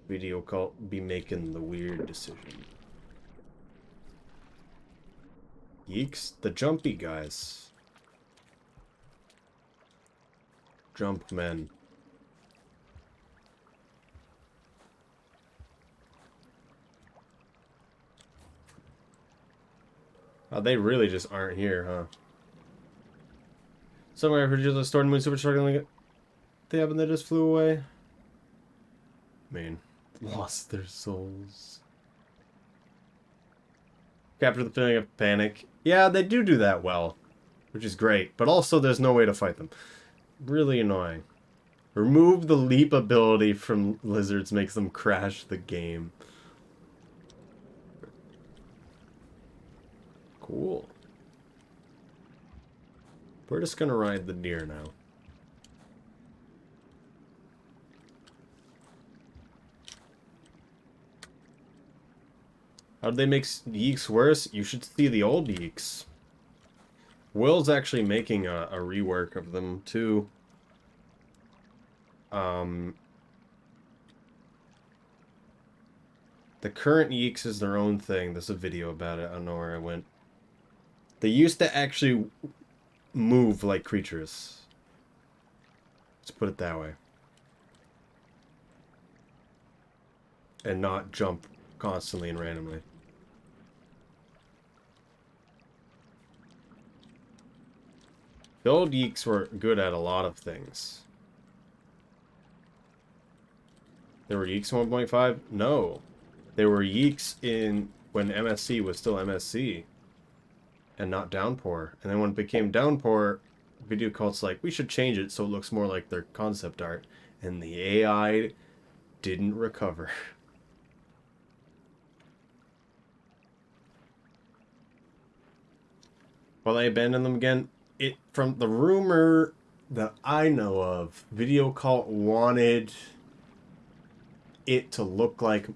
Video Cult be making the weird decision. Yeeks? The jumpy guys. Jump men. Oh, they really just aren't here, huh? Somewhere for just a storm moon super struggling. They happened, they just flew away. Man, lost their souls. Capture the feeling of panic. Yeah, they do that well, which is great. But also, there's no way to fight them. Really annoying. Remove the leap ability from lizards makes them crash the game. Cool. We're just gonna ride the deer now. How did they make Yeeks worse? You should see the old Yeeks. Will's actually making a rework of them, too. The current Yeeks is their own thing. There's a video about it. I don't know where I went. They used to actually move like creatures. Let's put it that way. And not jump constantly and randomly. The old Yeeks were good at a lot of things. There were Yeeks 1.5? No. There were Yeeks in when MSC was still MSC. And not Downpour. And then when it became Downpour, Video Cult's like, we should change it so it looks more like their concept art. And the AI didn't recover. Well, I abandoned them again. From the rumor that I know of, Video Cult wanted it to look like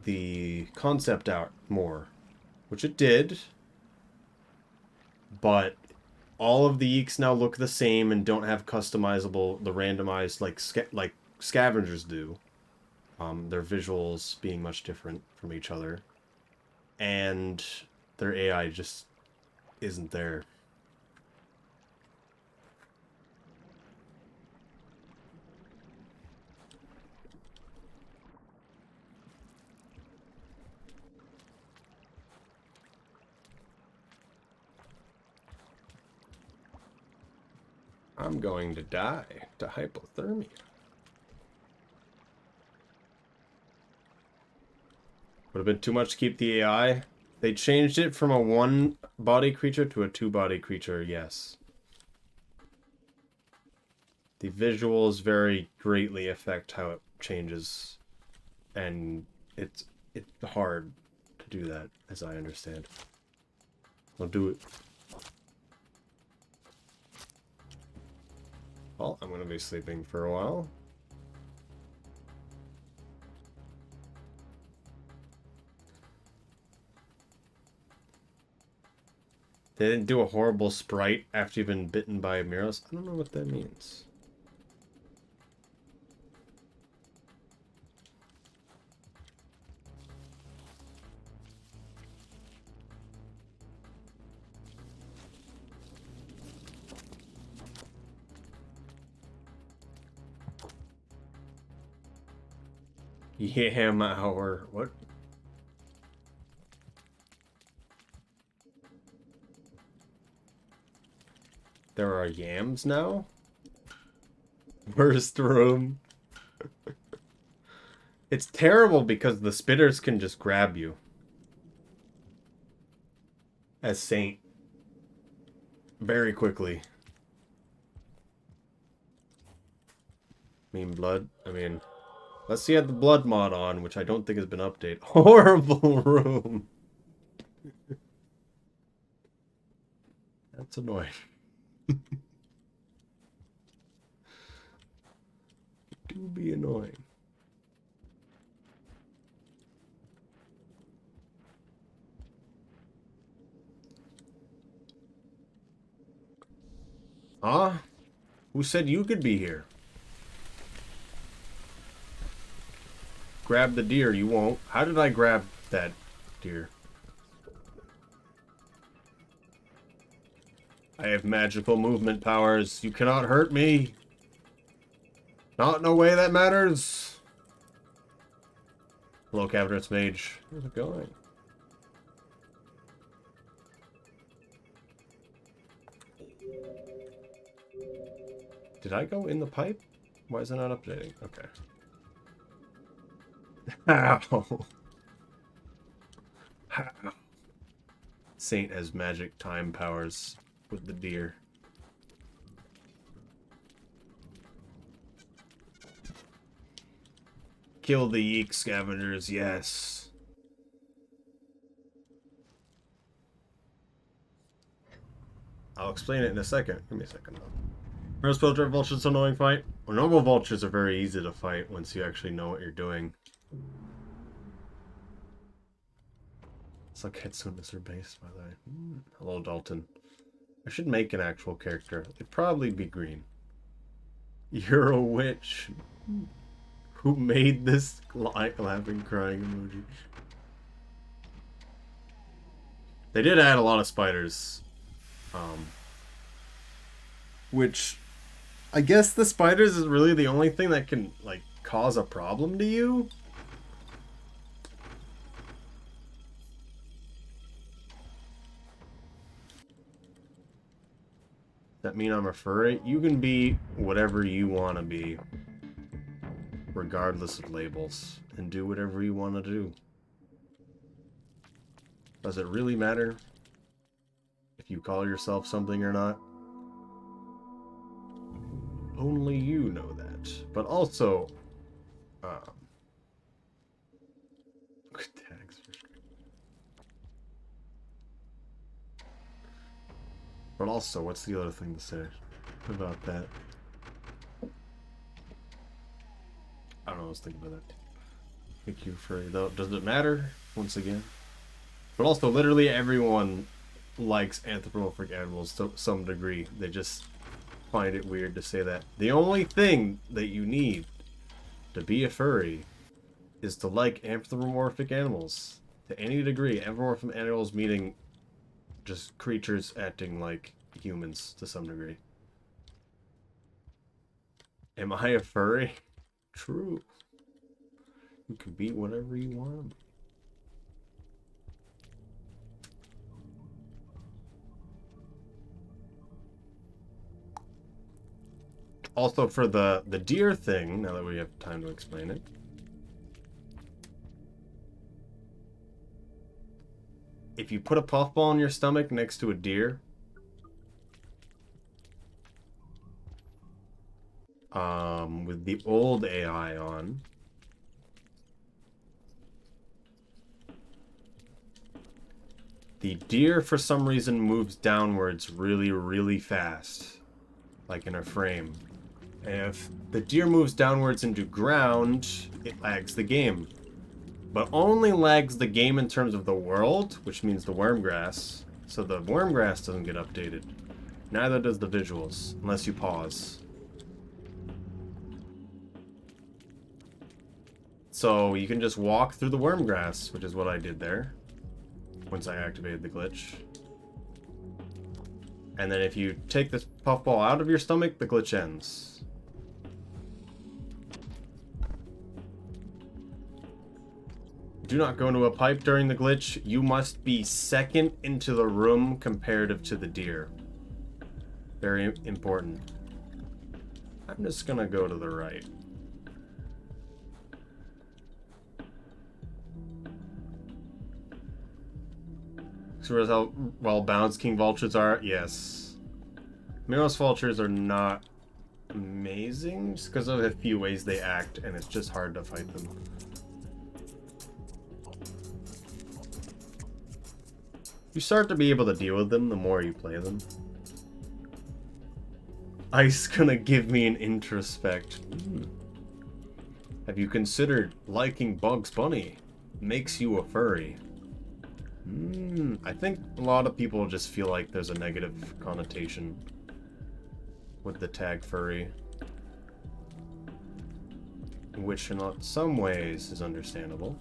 the concept art more, which it did. But all of the Yeeks now look the same and don't have customizable, the randomized like scavengers do. Their visuals being much different from each other, and their AI just isn't there. I'm going to die to hypothermia. Would have been too much to keep the AI. They changed it from a one-body creature to a two-body creature, yes. The visuals very greatly affect how it changes. And it's hard to do that, as I understand. I'll do it. Well, I'm going to be sleeping for a while. They didn't do a horrible sprite after you've been bitten by a Miros? I don't know what that means. Yam hour. What? There are yams now? Worst room. It's terrible because the spitters can just grab you. As Saint. Very quickly. Mean blood? I mean... Let's see, had the blood mod on, which I don't think has been updated. Horrible room. That's annoying. Do be annoying. Ah? Who said you could be here? Grab the deer, you won't. How did I grab that deer? I have magical movement powers. You cannot hurt me. Not in a way that matters. Hello, Cabinets Mage. Where's it going? Did I go in the pipe? Why is it not updating? Okay. How? How? Saint has magic time powers with the deer. Kill the Yeek scavengers, yes. I'll explain it in a second. Give me a second. First Vulture Vulture's an annoying fight. Well, normal vultures are very easy to fight once you actually know what you're doing. It's like Hetsune is her base, by the way. Hello, Dalton. I should make an actual character. It'd probably be green. You're a witch. Who made this laughing, crying emoji? They did add a lot of spiders. Which, I guess the spiders is really the only thing that can, like, cause a problem to you? That mean I'm a furry? You can be whatever you want to be, regardless of labels, and do whatever you want to do. Does it really matter if you call yourself something or not? Only you know that. But also, tags. But also, what's the other thing to say about that? I don't know, I was thinking about that. Thank you for, though. Does it matter? Once again. But also, literally everyone likes anthropomorphic animals to some degree. They just find it weird to say that. The only thing that you need to be a furry is to like anthropomorphic animals. To any degree. Anthropomorphic animals meaning just creatures acting like humans to some degree. Am I a furry? True. You can be whatever you want. Also, for the deer thing, now that we have time to explain it. If you put a puffball in your stomach next to a deer, with the old AI on, the deer for some reason moves downwards really, really fast, like in a frame. And if the deer moves downwards into ground, it lags the game. But only lags the game in terms of the world, which means the wormgrass. So the wormgrass doesn't get updated. Neither does the visuals, unless you pause. So you can just walk through the wormgrass, which is what I did there. Once I activated the glitch. And then if you take this puffball out of your stomach, the glitch ends. Do not go into a pipe during the glitch. You must be second into the room comparative to the deer. Very important. I'm just gonna go to the right. So how well balanced king vultures are? Yes. Miros vultures are not amazing just because of a few ways they act, and it's just hard to fight them. You start to be able to deal with them the more you play them. Ice gonna give me an introspect. Have you considered liking Bugs Bunny? Makes you a furry. I think a lot of people just feel like there's a negative connotation with the tag furry. Which in some ways is understandable.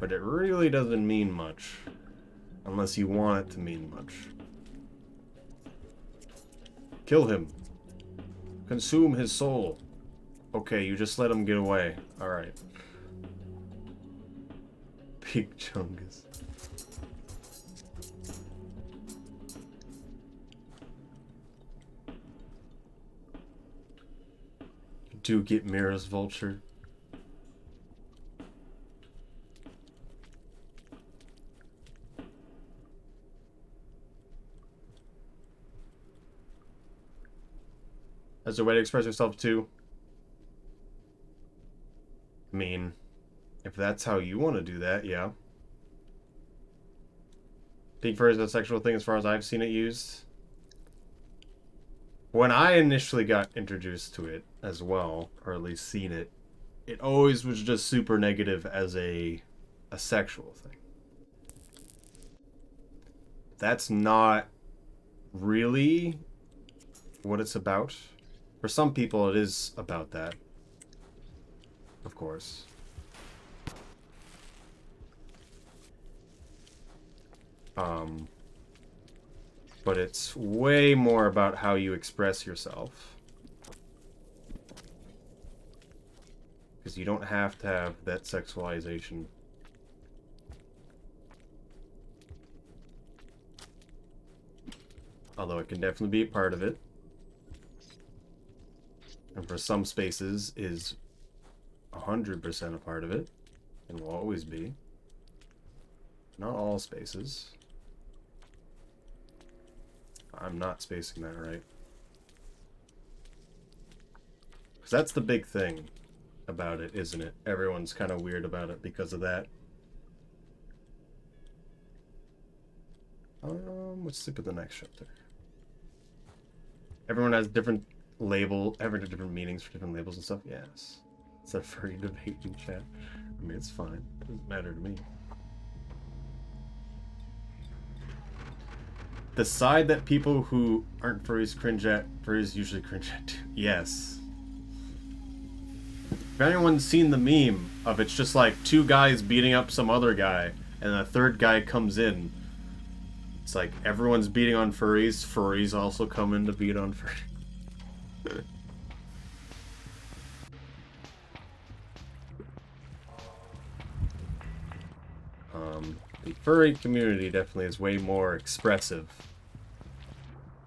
But it really doesn't mean much. Unless you want it to mean much. Kill him. Consume his soul. Okay, you just let him get away. Alright. Big Chungus. Do get Mira's vulture. As a way to express yourself too. I mean, if that's how you want to do that, yeah. Pink fur is a sexual thing as far as I've seen it used. When I initially got introduced to it as well, or at least seen it, it always was just super negative as a sexual thing. That's not really what it's about. For some people, it is about that. Of course. But it's way more about how you express yourself. Because you don't have to have that sexualization. Although it can definitely be a part of it. And for some spaces is 100% a part of it. And will always be. Not all spaces. I'm not spacing that right. Because that's the big thing about it, isn't it? Everyone's kind of weird about it because of that. Let's look at the next chapter. Everyone has different different meanings for different labels and stuff. Yes. It's a furry debate in chat. I mean, it's fine. It doesn't matter to me. The side that people who aren't furries cringe at, furries usually cringe at too. Yes. If anyone's seen the meme of it's just like two guys beating up some other guy, and a third guy comes in. It's like everyone's beating on furries. Furries also come in to beat on furries. The furry community definitely is way more expressive,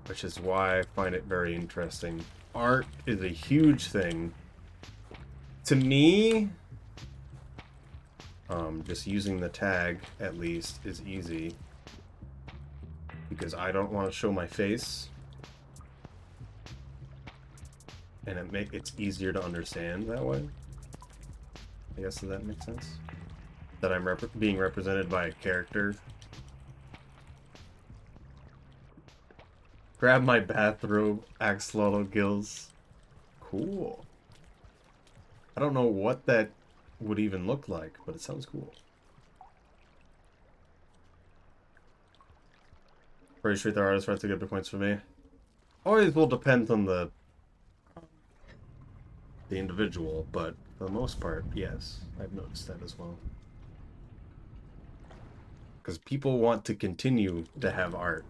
which is why I find it very interesting. Art is a huge thing. To me, just using the tag, at least, is easy. Because I don't want to show my face. And it's easier to understand that way. I guess, does that make sense? That I'm being represented by a character. Grab my bathrobe, axolotl gills. Cool. I don't know what that would even look like, but it sounds cool. Pretty sure the artist writes a good points for me. Always will depend on the individual, but for the most part, yes. I've noticed that as well. Because people want to continue to have art.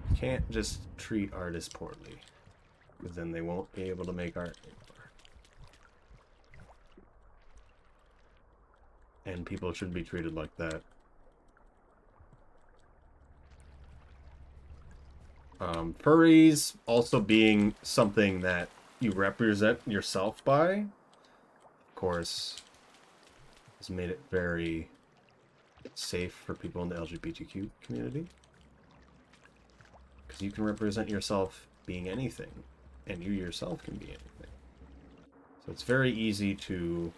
You can't just treat artists poorly, because then they won't be able to make art anymore. And people should be treated like that. Furries also being something that you represent yourself by, of course, has made it very safe for people in the LGBTQ community. Because you can represent yourself being anything, and you yourself can be anything. So it's very easy to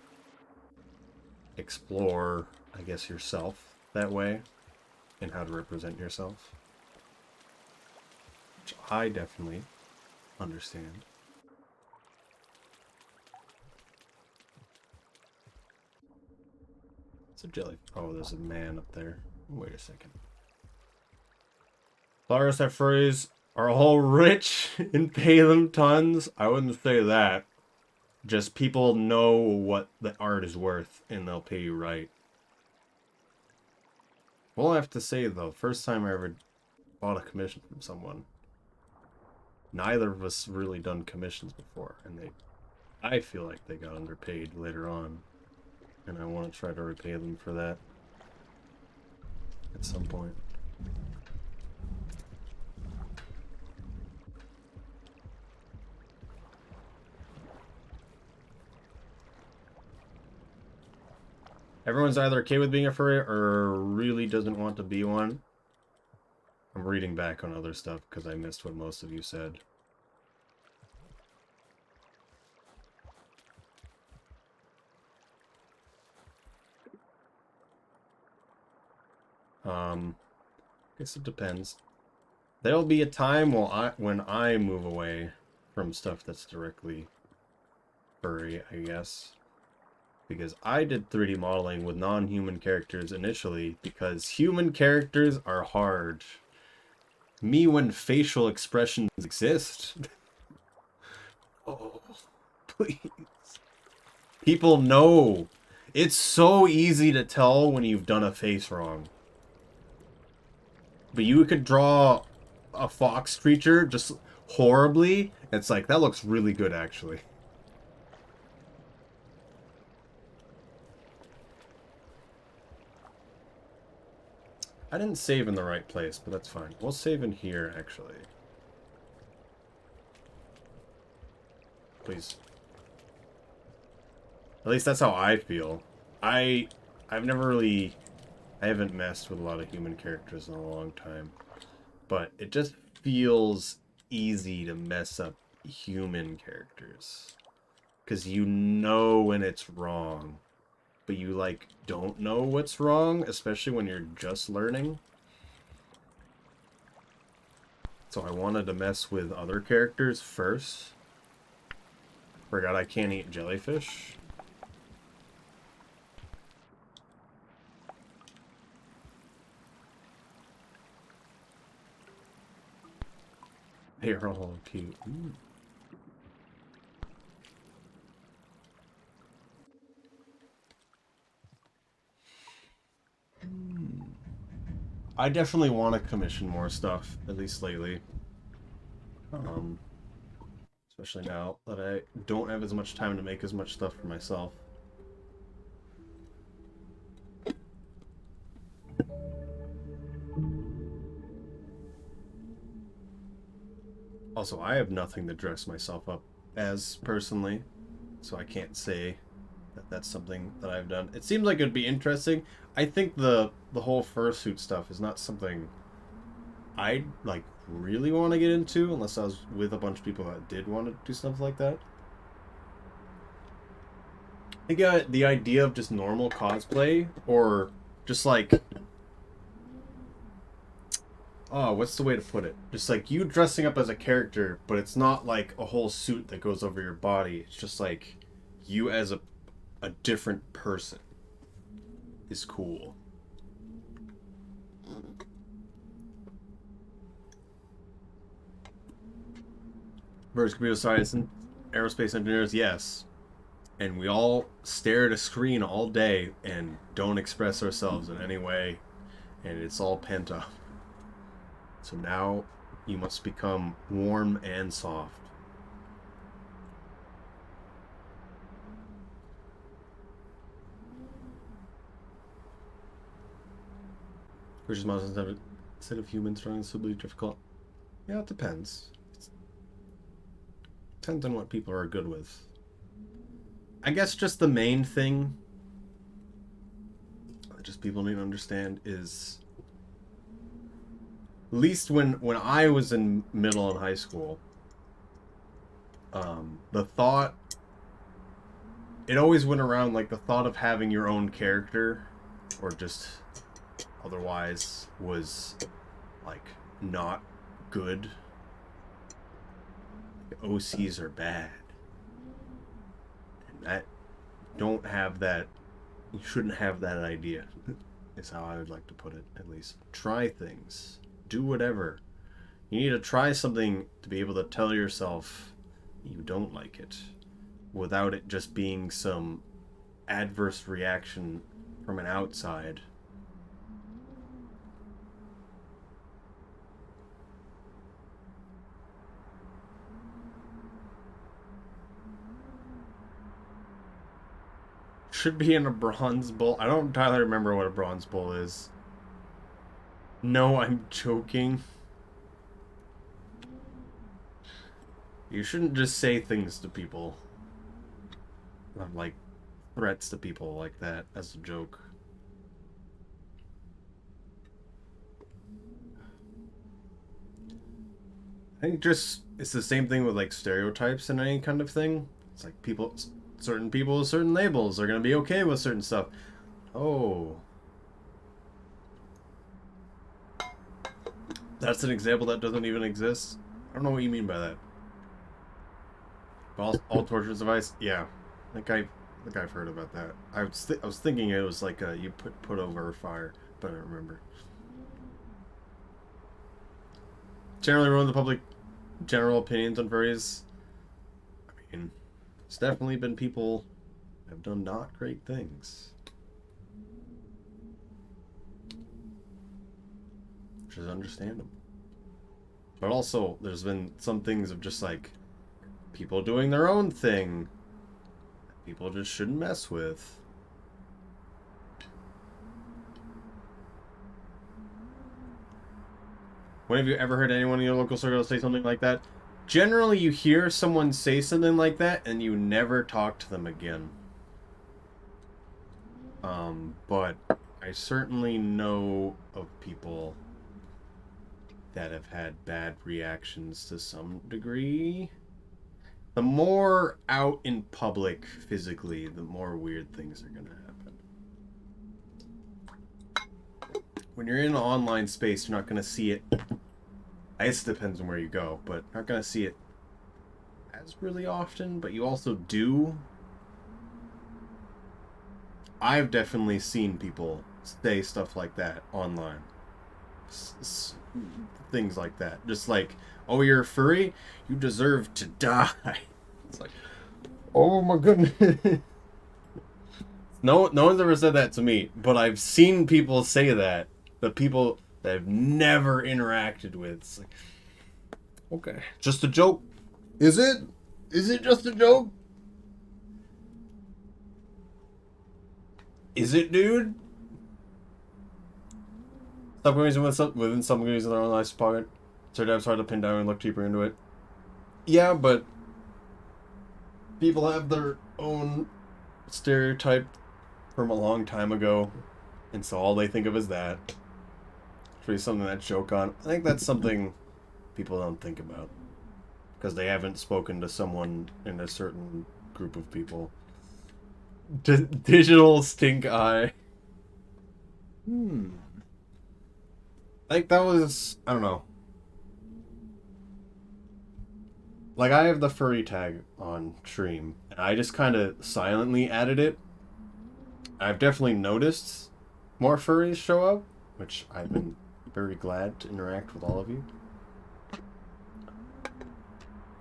explore, I guess, yourself that way, and how to represent yourself. Which I definitely understand. It's a jelly. Oh, there's a man up there. Wait a second. Flowers that furries are all rich and pay them tons. I wouldn't say that. Just people know what the art is worth and they'll pay you right. Well, I have to say though, first time I ever bought a commission from someone, neither of us really done commissions before, and I feel like they got underpaid later on, and I want to try to repay them for that at some point. Everyone's either okay with being a furry or really doesn't want to be one. I'm reading back on other stuff because I missed what most of you said. Guess it depends. There'll be a time when I move away from stuff that's directly furry, I guess. Because I did 3D modeling with non-human characters initially because human characters are hard. Me when facial expressions exist. Oh, please. People know. It's so easy to tell when you've done a face wrong. But you could draw a fox creature just horribly. It's like, that looks really good, actually. I didn't save in the right place, but that's fine. We'll save in here, actually. Please. At least that's how I feel. I've never really... I haven't messed with a lot of human characters in a long time. But it just feels easy to mess up human characters. Because you know when it's wrong. But you, like, don't know what's wrong, especially when you're just learning. So I wanted to mess with other characters first. Forgot I can't eat jellyfish. They're all cute. Ooh. I definitely want to commission more stuff, at least lately. Especially now that I don't have as much time to make as much stuff for myself. Also, I have nothing to dress myself up as, personally, so I can't say that that's something that I've done. It seems like it'd be interesting. I think the whole fursuit stuff is not something I'd, like, really want to get into, unless I was with a bunch of people that did want to do stuff like that. I think the idea of just normal cosplay, or just like... Oh, what's the way to put it? Just like you dressing up as a character, but it's not like a whole suit that goes over your body. It's just like you as a different person is cool. Versus computer science and aerospace engineers, yes. And we all stare at a screen all day and don't express ourselves in any way, and it's all pent up. So now you must become warm and soft. Versus monsters instead of humans trying to be difficult. Yeah, it depends. Depends on what people are good with. I guess just the main thing that just people need to understand is, at least when I was in middle and high school, the thought, it always went around, like, the thought of having your own character, or just otherwise, was, like, not good. OCs are bad. And that, don't have that, you shouldn't have that idea, is how I would like to put it, at least. Try things. Do whatever. You need to try something to be able to tell yourself you don't like it, without it just being some adverse reaction from an outside. Should be in a bronze bowl. I don't entirely remember what a bronze bowl is. No, I'm joking. You shouldn't just say things to people, like threats to people like that as a joke. I think just, it's the same thing with, like, stereotypes and any kind of thing. It's like certain people with certain labels are gonna be okay with certain stuff. Oh. That's an example that doesn't even exist? I don't know what you mean by that. All torture device? Yeah. I think I've heard about that. I was thinking it was like you put over fire, but I don't remember. generally ruin the public general opinions on furries. I mean, it's definitely been people have done not great things. Which is understandable. But also, there's been some things of just like people doing their own thing that people just shouldn't mess with. When have you ever heard anyone in your local circle say something like that? Generally, you hear someone say something like that and you never talk to them again. But I certainly know of people that have had bad reactions to some degree. The more out in public physically, the more weird things are going to happen. When you're in an online space, you're not going to see it. I guess it depends on where you go, but you're not going to see it as really often, but you also do. I've definitely seen people say stuff like that online. Things like that. Just like, oh, you're a furry? You deserve to die. It's like, oh my goodness. No one's ever said that to me, but I've seen people say that. The people that I've never interacted with. It's like, okay. Just a joke. Is it? Is it just a joke? Is it, dude? Subcommunities within subcommunities of their own lives pocket. Sometimes hard to pin down and look deeper into it. Yeah, but people have their own stereotype from a long time ago, and so all they think of is that. It's really something that joke on. I think that's something people don't think about because they haven't spoken to someone in a certain group of people. Digital stink eye. I think that was, I don't know. Like, I have the furry tag on stream, and I just kind of silently added it. I've definitely noticed more furries show up, which I've been very glad to interact with all of you.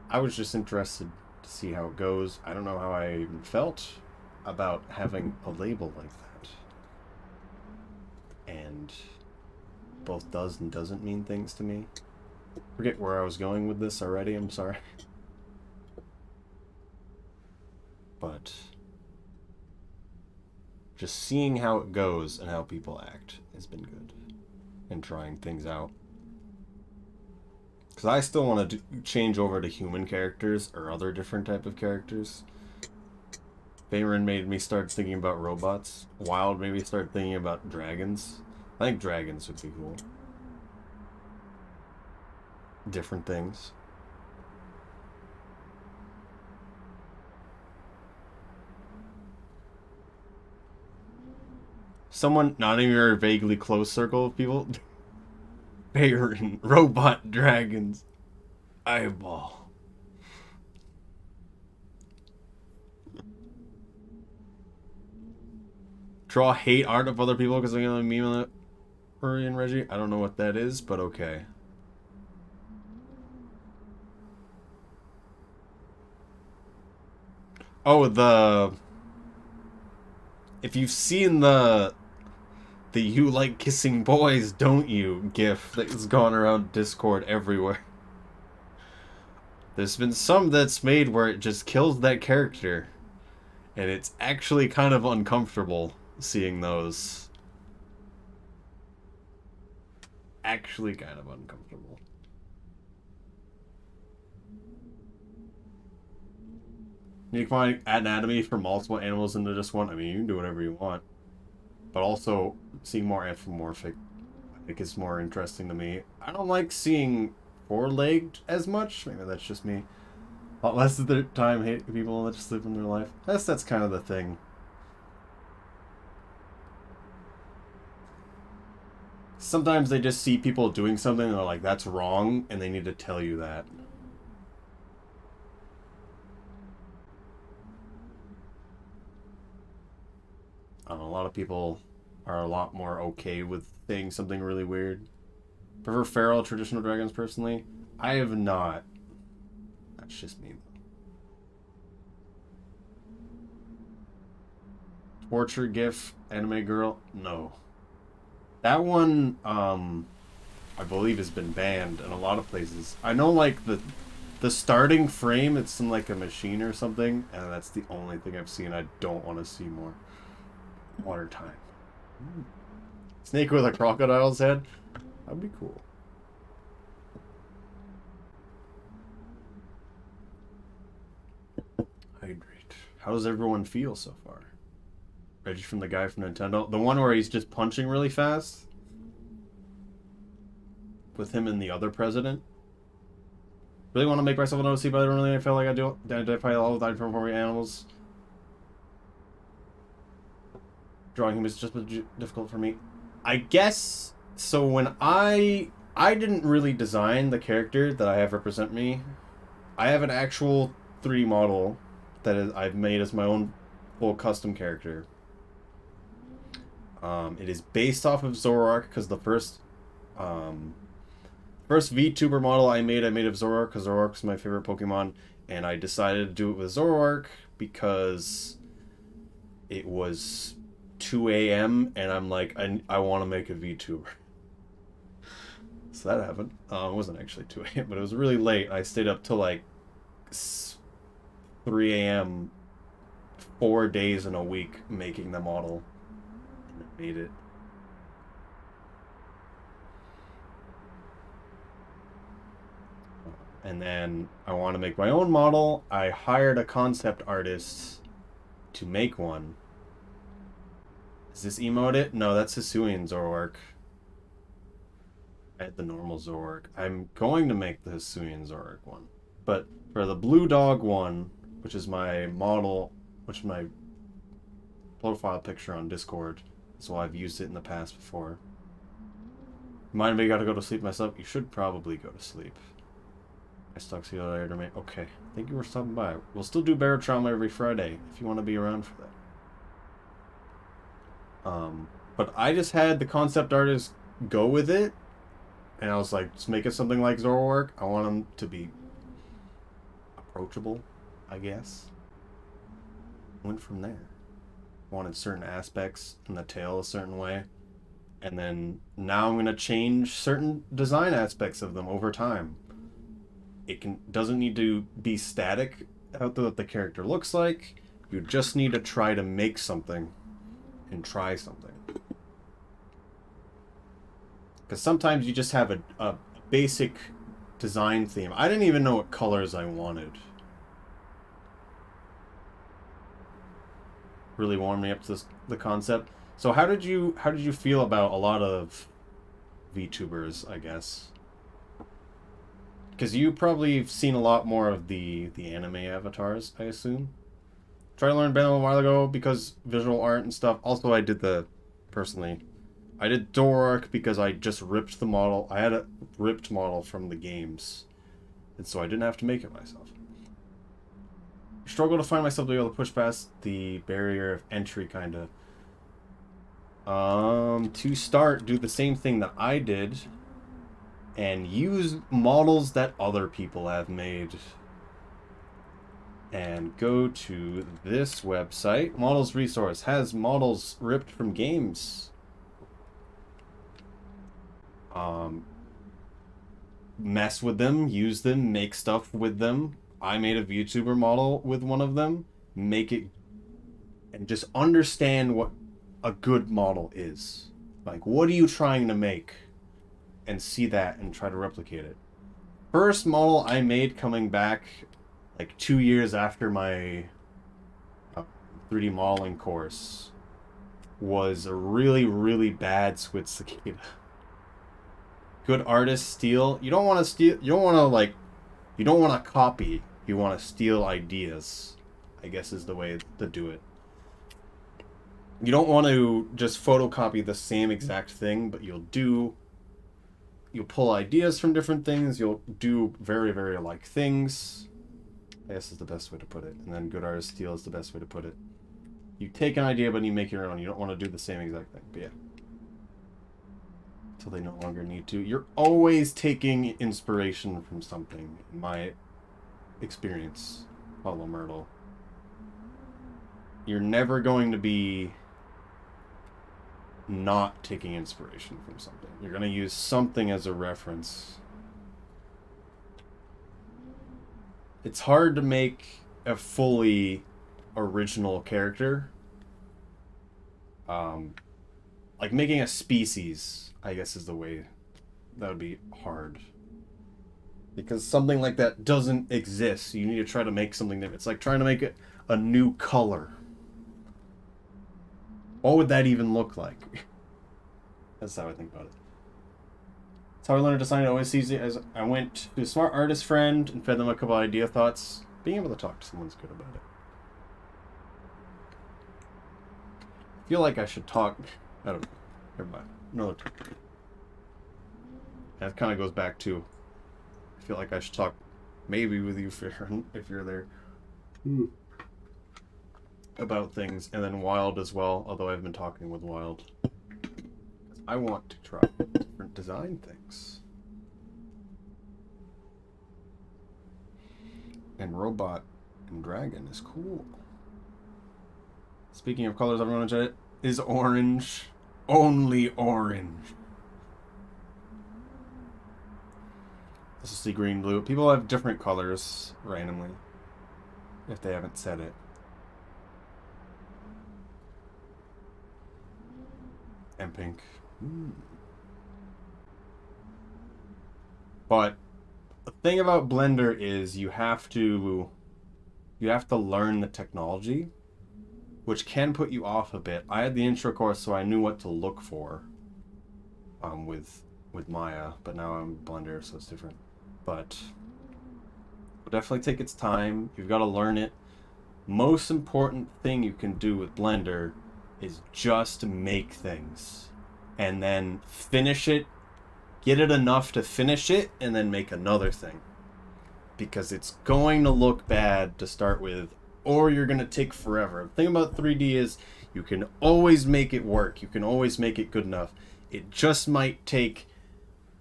I was just interested to see how it goes. I don't know how I even felt about having a label like that. And both does and doesn't mean things to me. Forget where I was going with this already, I'm sorry. But just seeing how it goes and how people act has been good. And trying things out. Because I still want to change over to human characters or other different type of characters. Bayron made me start thinking about robots. Wild made me start thinking about dragons. I think dragons would be cool. Different things. Someone not in your vaguely close circle of people. Bayron, robot dragons. Eyeball. Draw hate art of other people because they're gonna meme on it. Uri and Reggie. I don't know what that is, but okay. Oh, if you've seen the "you like kissing boys, don't you" gif that's gone around Discord everywhere. There's been some that's made where it just kills that character. And it's actually kind of uncomfortable seeing those. Actually kind of uncomfortable. You can find anatomy for multiple animals into just one. I mean, you can do whatever you want. But also, seeing more anthropomorphic, I think, is more interesting to me. I don't like seeing four-legged as much. Maybe that's just me. A lot less of the time hate people that just live in their life. That's kind of the thing. Sometimes they just see people doing something and they're like, that's wrong, and they need to tell you that. I don't know, a lot of people are a lot more okay with saying something really weird. Prefer feral traditional dragons personally. I have not. That's just me. Torture GIF anime girl? No. That one, I believe has been banned in a lot of places. I know like the starting frame, it's in like a machine or something, and that's the only thing I've seen. I don't want to see more. Water time. Snake with a crocodile's head? That'd be cool. Hydrate. How does everyone feel so far? Reggie from the guy from Nintendo? The one where he's just punching really fast? With him and the other president? Really want to make myself an OC, but I don't really feel like I do. Identify all the different animals. Drawing him is just difficult for me. I guess, so when I didn't really design the character that I have represent me. I have an actual 3D model that I've made as my own full custom character. It is based off of Zoroark because the first VTuber model I made of Zoroark because Zoroark's my favorite Pokemon, and I decided to do it with Zoroark because it was 2 a.m. and I'm like, I want to make a VTuber. So that happened. It wasn't actually 2 a.m., but it was really late. I stayed up till like 3 a.m. 4 days in a week making the model. And I made it. And then I want to make my own model. I hired a concept artist to make one. Is this emote it? No, that's Hisuian Zoroark. I had the normal Zoroark. I'm going to make the Hisuian Zoroark one. But for the blue dog one, which is my model, which is my profile picture on Discord, so I've used it in the past before. Mind me, gotta go to sleep myself. You should probably go to sleep. I stuck to the other to make. Okay, thank you for stopping by. We'll still do Barotrauma every Friday if you want to be around for that. But I just had the concept artist go with it, and I was like, just make it something like Zoroark. I want him to be approachable, I guess. Went from there. Wanted certain aspects in the tail a certain way, and then now I'm gonna change certain design aspects of them over time. It doesn't need to be static out there that the character looks like. You just need to try to make something and try something. Because sometimes you just have a basic design theme. I didn't even know what colors I wanted. Really warmed me up to the concept. So how did you feel about a lot of VTubers, I guess? Because you probably seen a lot more of the anime avatars, I assume. Tried to learn Ben a while ago because visual art and stuff. Also, I did personally, I did Zoroark because I just ripped the model. I had a ripped model from the games, and so I didn't have to make it myself. Struggle to find myself to be able to push past the barrier of entry, kind of. To start, do the same thing that I did, and use models that other people have made. And go to this website. Models Resource has models ripped from games. Mess with them, use them, make stuff with them. I made a VTuber model with one of them. Make it, and just understand what a good model is. Like, what are you trying to make? And see that and try to replicate it. First model I made coming back like 2 years after my 3D modeling course was a really, really bad Squid Cicada. Good artists steal. You don't want to steal. You don't want to copy. You want to steal ideas, I guess is the way to do it. You don't want to just photocopy the same exact thing, but you'll pull ideas from different things. You'll do very, very like things. I guess is the best way to put it. And then good artist steal is the best way to put it. You take an idea, but you make your own. You don't want to do the same exact thing. But yeah. till they no longer need to. You're always taking inspiration from something, in my experience, Hollow Myrtle. You're never going to be not taking inspiration from something. You're going to use something as a reference. It's hard to make a fully original character. Like making a species, I guess, is the way that would be hard. Because something like that doesn't exist. You need to try to make something different. It's like trying to make it a new color. What would that even look like? That's how I think about it. That's how I learned to design. It always easy as I went to a smart artist friend and fed them a couple idea thoughts. Being able to talk to someone's good about it. I feel like I should talk. I don't know. Never mind. Another time. That kind of goes back to. I feel like I should talk, maybe with you, if you're there, about things, and then Wild as well. Although I've been talking with Wild, I want to try different design things. And Robot and Dragon is cool. Speaking of colors, everyone enjoy it. Is orange. Only orange. This is sea green, blue. People have different colors randomly. If they haven't said it. And pink. But the thing about Blender is you have to learn the technology, which can put you off a bit. I had the intro course, so I knew what to look for with Maya, but now I'm Blender, so it's different. But it'll definitely take its time. You've got to learn it. Most important thing you can do with Blender is just make things and then finish it, get it enough to finish it, and then make another thing. Because it's going to look bad to start with, or you're going to take forever. The thing about 3D is you can always make it work. You can always make it good enough. It just might take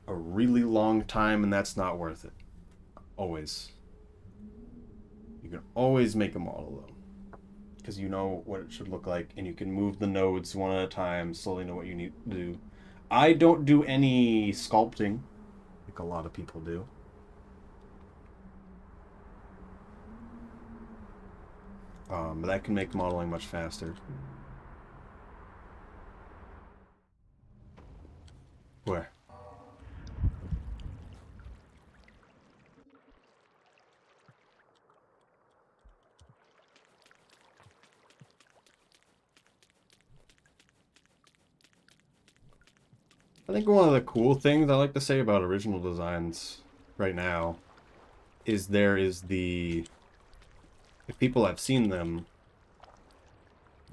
a really long time, and that's not worth it. Always. You can always make a model, though. Because you know what it should look like, and you can move the nodes one at a time, slowly know what you need to do. I don't do any sculpting, like a lot of people do. But that can make modeling much faster. Where? I think one of the cool things I like to say about original designs right now is there is the, if people have seen them,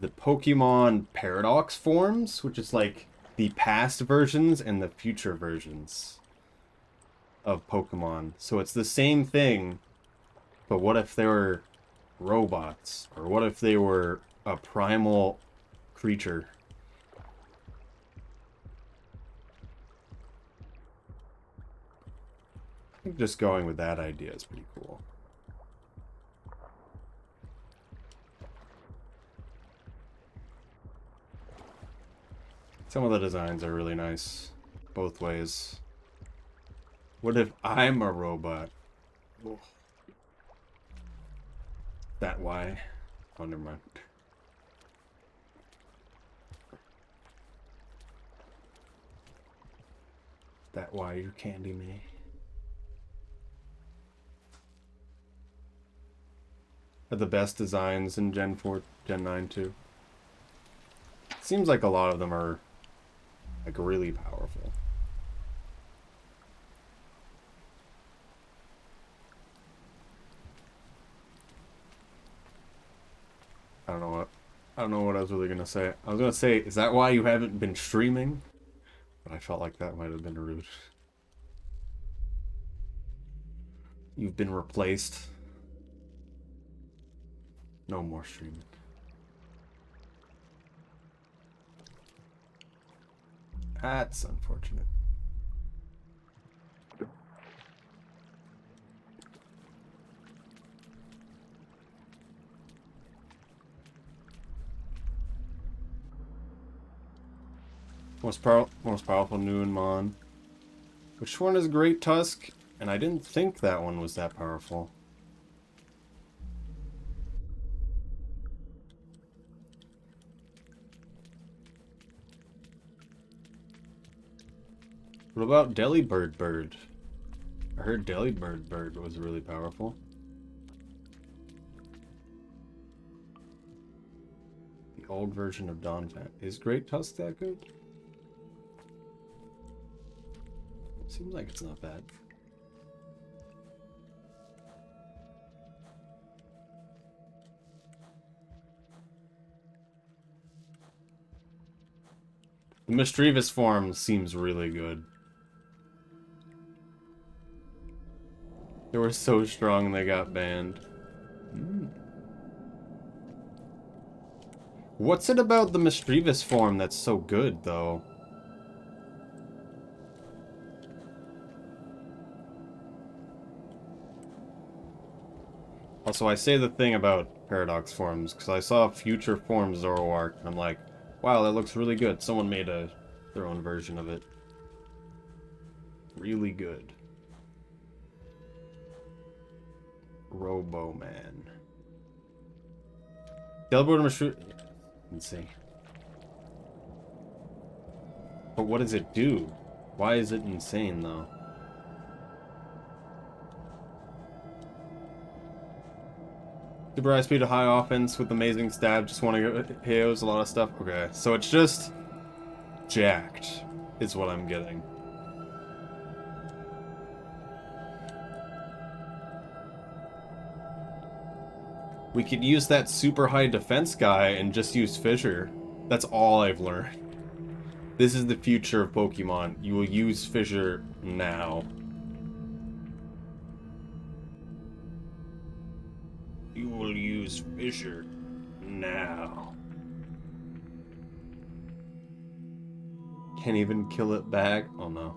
the Pokemon Paradox forms, which is like the past versions and the future versions of Pokemon. So it's the same thing, but what if they were robots? Or what if they were a primal creature? I think just going with that idea is pretty cool. Some of the designs are really nice, both ways. What if I'm a robot? Oh. That why? Oh, never mind. That why you're Candy Me? Are the best designs in Gen 4, Gen 9 too. Seems like a lot of them are like really powerful. I don't know what I was really gonna say. I was gonna say, is that why you haven't been streaming? But I felt like that might have been rude. You've been replaced. No more streaming. That's unfortunate. Most powerful new in Mon. Which one is Great Tusk? And I didn't think that one was that powerful. What about Delibird Bird? I heard Delibird Bird was really powerful. The old version of Donphan. Is Great Tusk that good? Seems like it's not bad. The Mischievous form seems really good. They were so strong they got banned. What's it about the Mischievous form that's so good, though? Also, I say the thing about Paradox forms, because I saw Future Form Zoroark, and I'm like, wow, that looks really good. Someone made their own version of it. Really good. Robo-Man. Delibird Mushroom. Insane. But what does it do? Why is it insane, though? Super high speed to high offense with amazing stab, just want to get KOs, a lot of stuff. Okay, so it's just jacked, is what I'm getting. We could use that super high defense guy and just use Fissure. That's all I've learned. This is the future of Pokemon. You will use Fissure now. You will use Fissure now. Can't even kill it back. Oh no.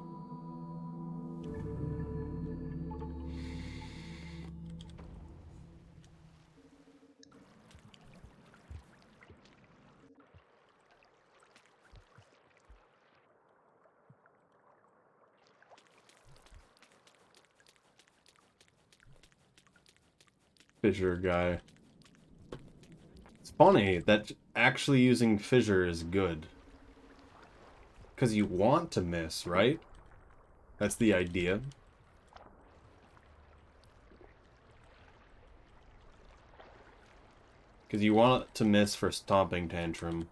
Fissure guy. It's funny that actually using Fissure is good. Because you want to miss, right? That's the idea. Because you want to miss for Stomping Tantrum.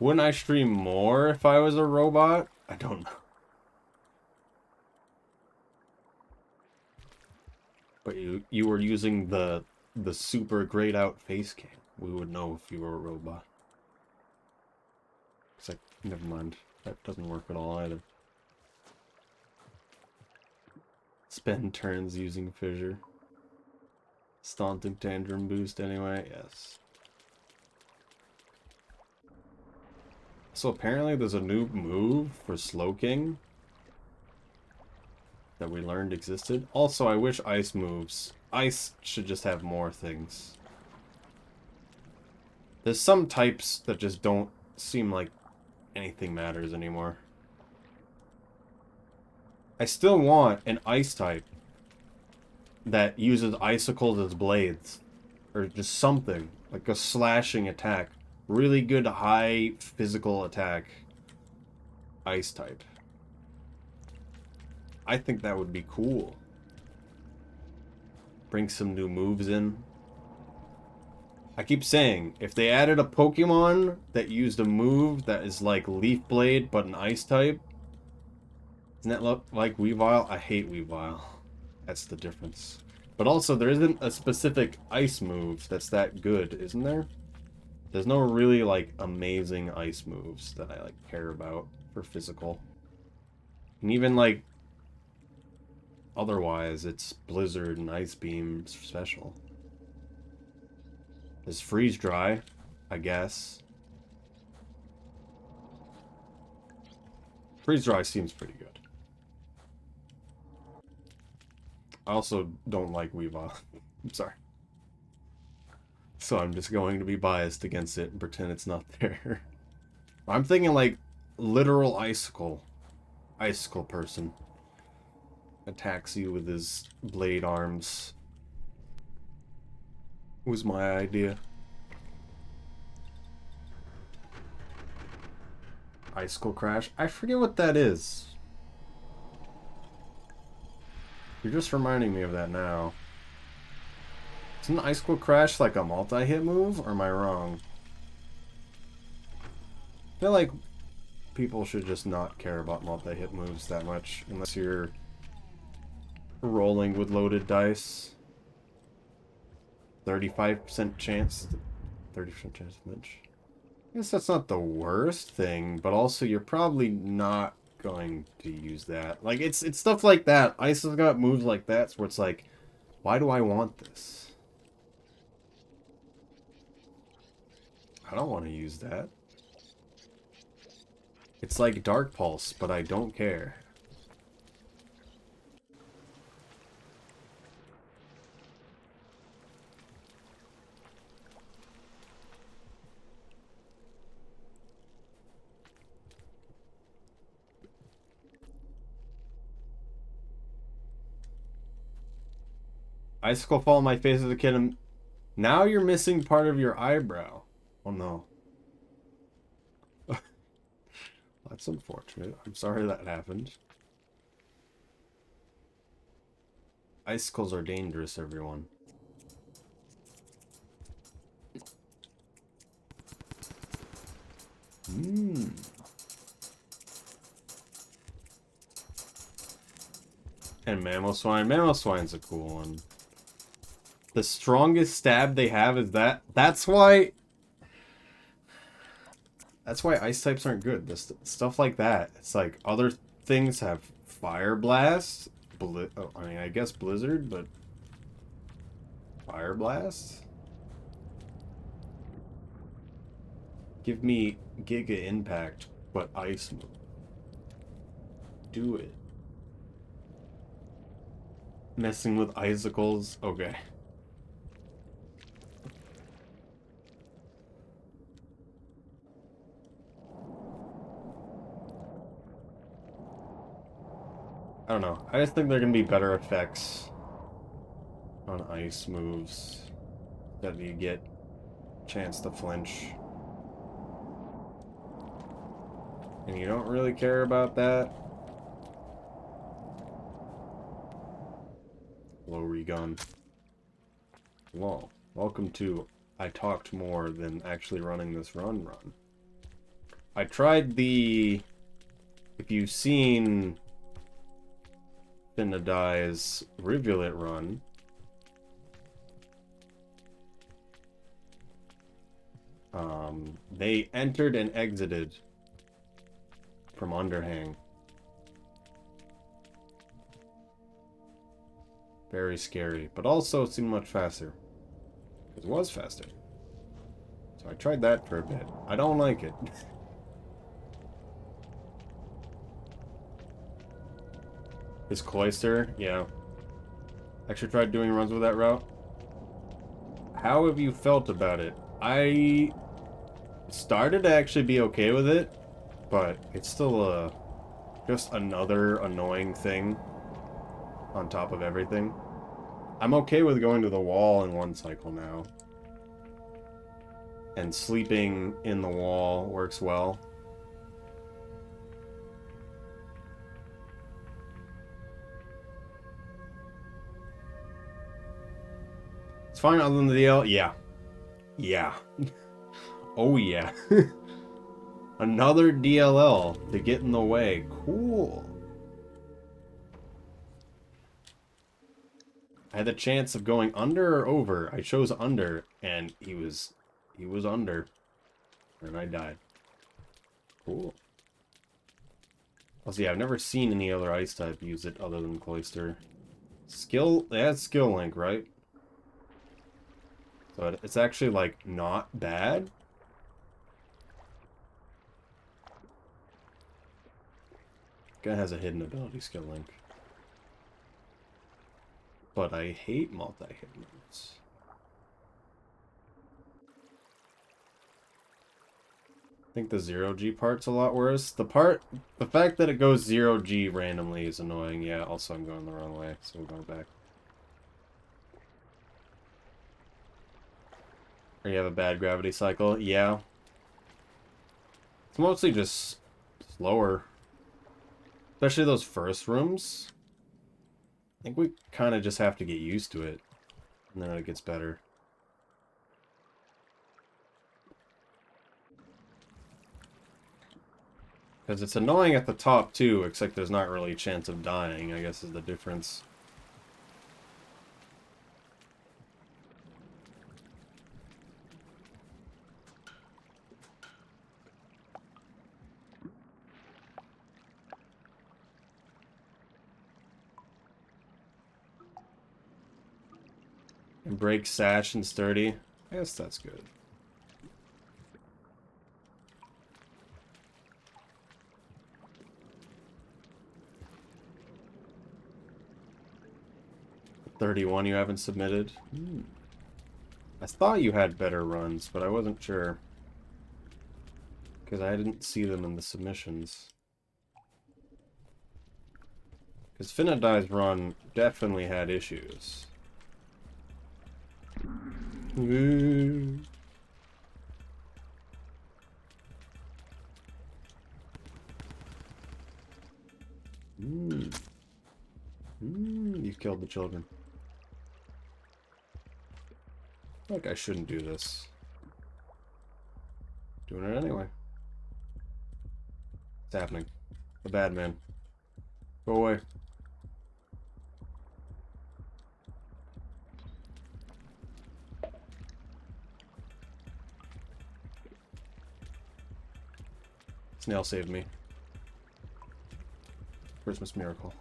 Wouldn't I stream more if I was a robot? I don't know. But you were using the super grayed out face cam. We would know if you were a robot. It's like, never mind. That doesn't work at all either. Spend turns using Fissure. Stomping Tantrum boost anyway, yes. So apparently there's a new move for Slowking that we learned existed. Also, I wish Ice moves. Ice should just have more things. There's some types that just don't seem like anything matters anymore. I still want an Ice type that uses icicles as blades. Or just something. Like a slashing attack. Really good high physical attack. Ice type. I think that would be cool. Bring some new moves in. I keep saying, if they added a Pokemon that used a move that is like Leaf Blade but an Ice type, doesn't that look like Weavile? I hate Weavile. That's the difference. But also, there isn't a specific Ice move that's that good, isn't there? There's no really, like, amazing Ice moves that I, like, care about for physical. And even, like, otherwise, it's Blizzard and Ice Beam special. There's Freeze Dry, I guess. Freeze Dry seems pretty good. I also don't like Weavile. I'm sorry. So I'm just going to be biased against it and pretend it's not there. I'm thinking like literal icicle. Icicle person. Attacks you with his blade arms. Was my idea. Icicle crash? I forget what that is. You're just reminding me of that now. Isn't Icicle Crash like a multi-hit move, or am I wrong? I feel like people should just not care about multi-hit moves that much, unless you're rolling with loaded dice. 35% chance... 30% chance of mitch. I guess that's not the worst thing, but also you're probably not going to use that. Like, it's stuff like that. Ice has got moves like that, where it's like, why do I want this? I don't want to use that. It's like Dark Pulse, but I don't care. Icicle fall on my face as a kid, and now you're missing part of your eyebrow. Oh no. That's unfortunate. I'm sorry that happened. Icicles are dangerous, everyone. And Mammal Swine. Mammal Swine's a cool one. The strongest stab they have is that. That's why ice types aren't good. This stuff like that. It's like other things have Fire Blast. I mean, I guess Blizzard, but Fire Blast? Give me Giga Impact, but Ice move. Do it. Messing with icicles? Okay. I don't know. I just think there are gonna be better effects on ice moves that you get a chance to flinch. And you don't really care about that. Low regun. Well, welcome to I talked more than actually running this run. I tried the... If you've seen Finna Die's Rivulet run, they entered and exited from Underhang. Very scary, but also seemed much faster. It was faster. So I tried that for a bit. I don't like it. His Cloister, yeah. Actually tried doing runs with that route. How have you felt about it? I started to actually be okay with it, but it's still just another annoying thing on top of everything. I'm okay with going to the wall in one cycle now. And sleeping in the wall works well. It's fine other than the DL. Yeah. Yeah. Oh yeah. Another DLL to get in the way. Cool. I had the chance of going under or over. I chose under, and he was under. And I died. Cool. Also, yeah, I've never seen any other ice type use it other than Cloister. Skill, that's skill link, right? So it's actually, like, not bad. Guy has a hidden ability, skill link. but I hate multi-hit modes. I think the 0G part's a lot worse. The fact that it goes 0G randomly is annoying. Yeah, also I'm going the wrong way, so we'll go back. Or you have a bad gravity cycle? Yeah. It's mostly just slower. Especially those first rooms. I think we kind of just have to get used to it. And then it gets better. Because it's annoying at the top too, except there's not really a chance of dying, I guess is the difference. And break sash and sturdy. I guess that's good. $31 you haven't submitted? I thought you had better runs, but I wasn't sure. Because I didn't see them in the submissions. Because Finadai's run definitely had issues. You killed the children. Like I shouldn't do this. Doing it anyway. It's happening. The bad man. Go away. Snail saved me. Christmas miracle.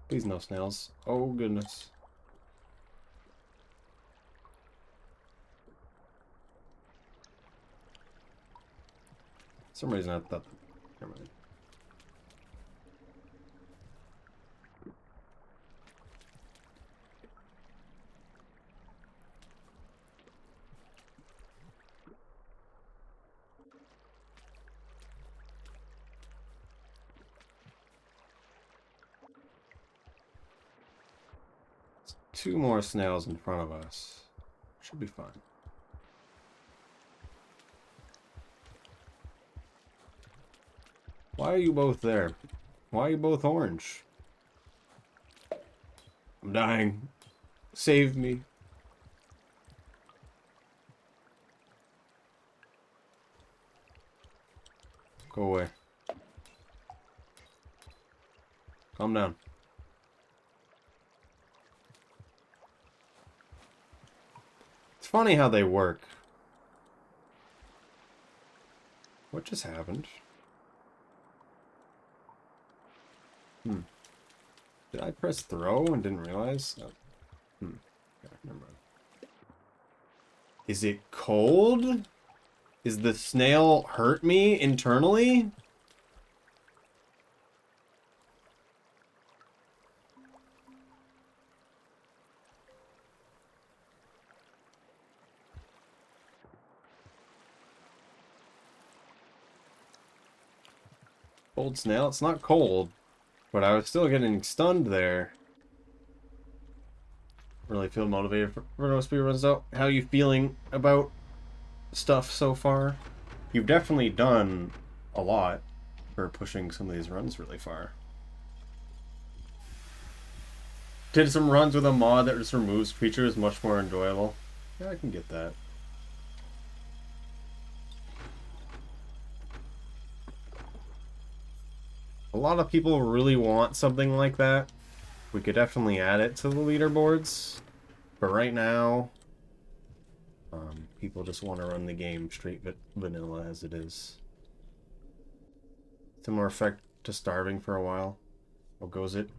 Please no snails. Oh goodness. For some reason I thought... Never mind. Two more snails in front of us. Should be fine. Why are you both there? Why are you both orange? I'm dying. Save me. Go away. Calm down. It's funny how they work. What just happened? Did I press throw and didn't realize? Oh. Okay, never mind. Is it cold? Is the snail hurt me internally? Cold snail? It's not cold. But I was still getting stunned there. Really feel motivated for no speedruns out. How are you feeling about stuff so far? You've definitely done a lot for pushing some of these runs really far. Did some runs with a mod that just removes creatures much more enjoyable. Yeah, I can get that. A lot of people really want something like that. We could definitely add it to the leaderboards. But right now, people just want to run the game straight vanilla as it is. Similar effect to starving for a while. What goes it?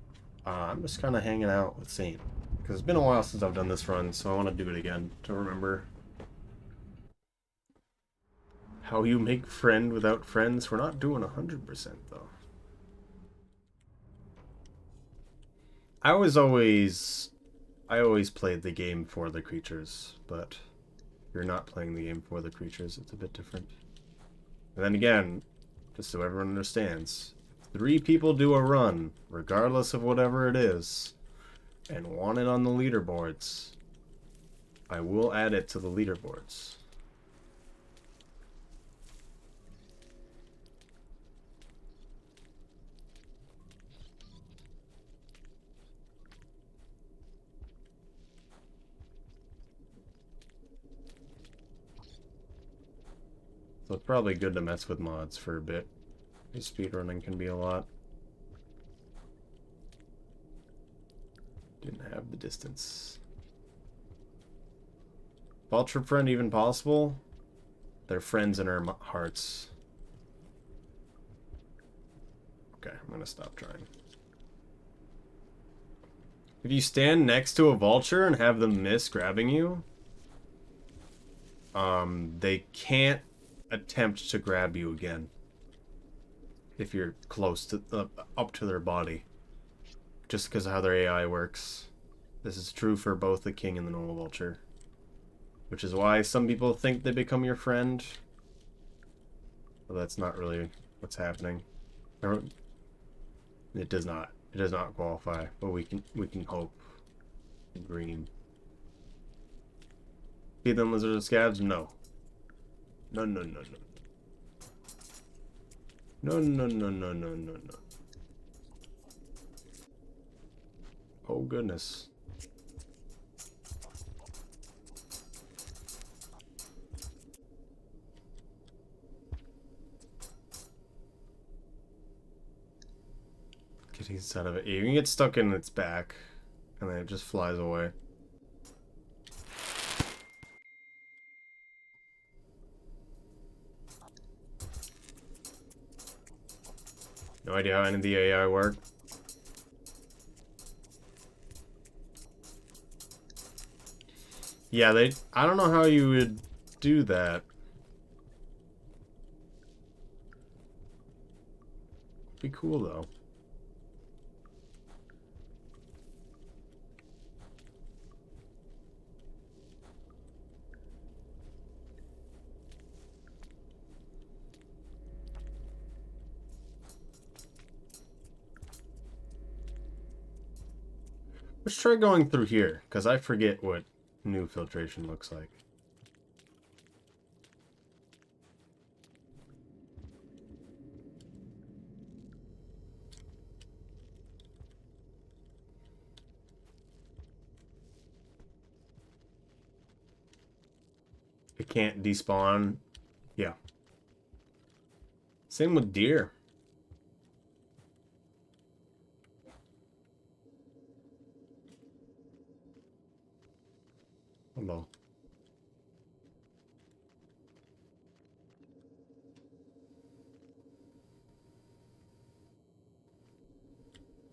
I'm just kind of hanging out with Saint. Because it's been a while since I've done this run, so I want to do it again to remember. How you make friend without friends. We're not doing 100% though. I always played the game for the creatures, but you're not playing the game for the creatures. It's a bit different. And then again, just so everyone understands, 3 people do a run, regardless of whatever it is, and want it on the leaderboards, I will add it to the leaderboards. So it's probably good to mess with mods for a bit. Speedrunning can be a lot. Didn't have the distance. Vulture friend even possible? They're friends in our hearts. Okay, I'm gonna stop trying. If you stand next to a vulture and have them miss grabbing you, they can't attempt to grab you again if you're close to up to their body, just because of how their AI works. This is true for both the king and the normal vulture, which is why some people think they become your friend, but that's not really what's happening. It does not qualify, but we can hope. Green. Feed them lizards and scabs? No. No, no, no, no. No, no, no, no, no, no, no. Oh, goodness. Getting inside of it. You can get stuck in its back, and then it just flies away. No idea how any of the AI work. Yeah, I don't know how you would do that. Be cool though. Let's try going through here, because I forget what new filtration looks like. It can't despawn. Yeah. Same with deer. Hello.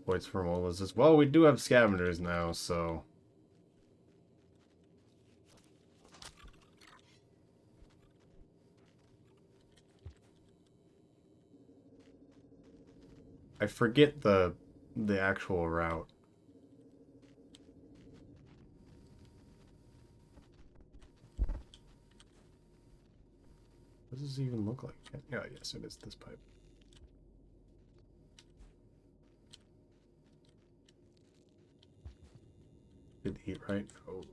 Voids for molas as well. We do have scavengers now, so I forget the actual route. What does this even look like? Yeah, yes, it is this pipe. Did eat right? Oh.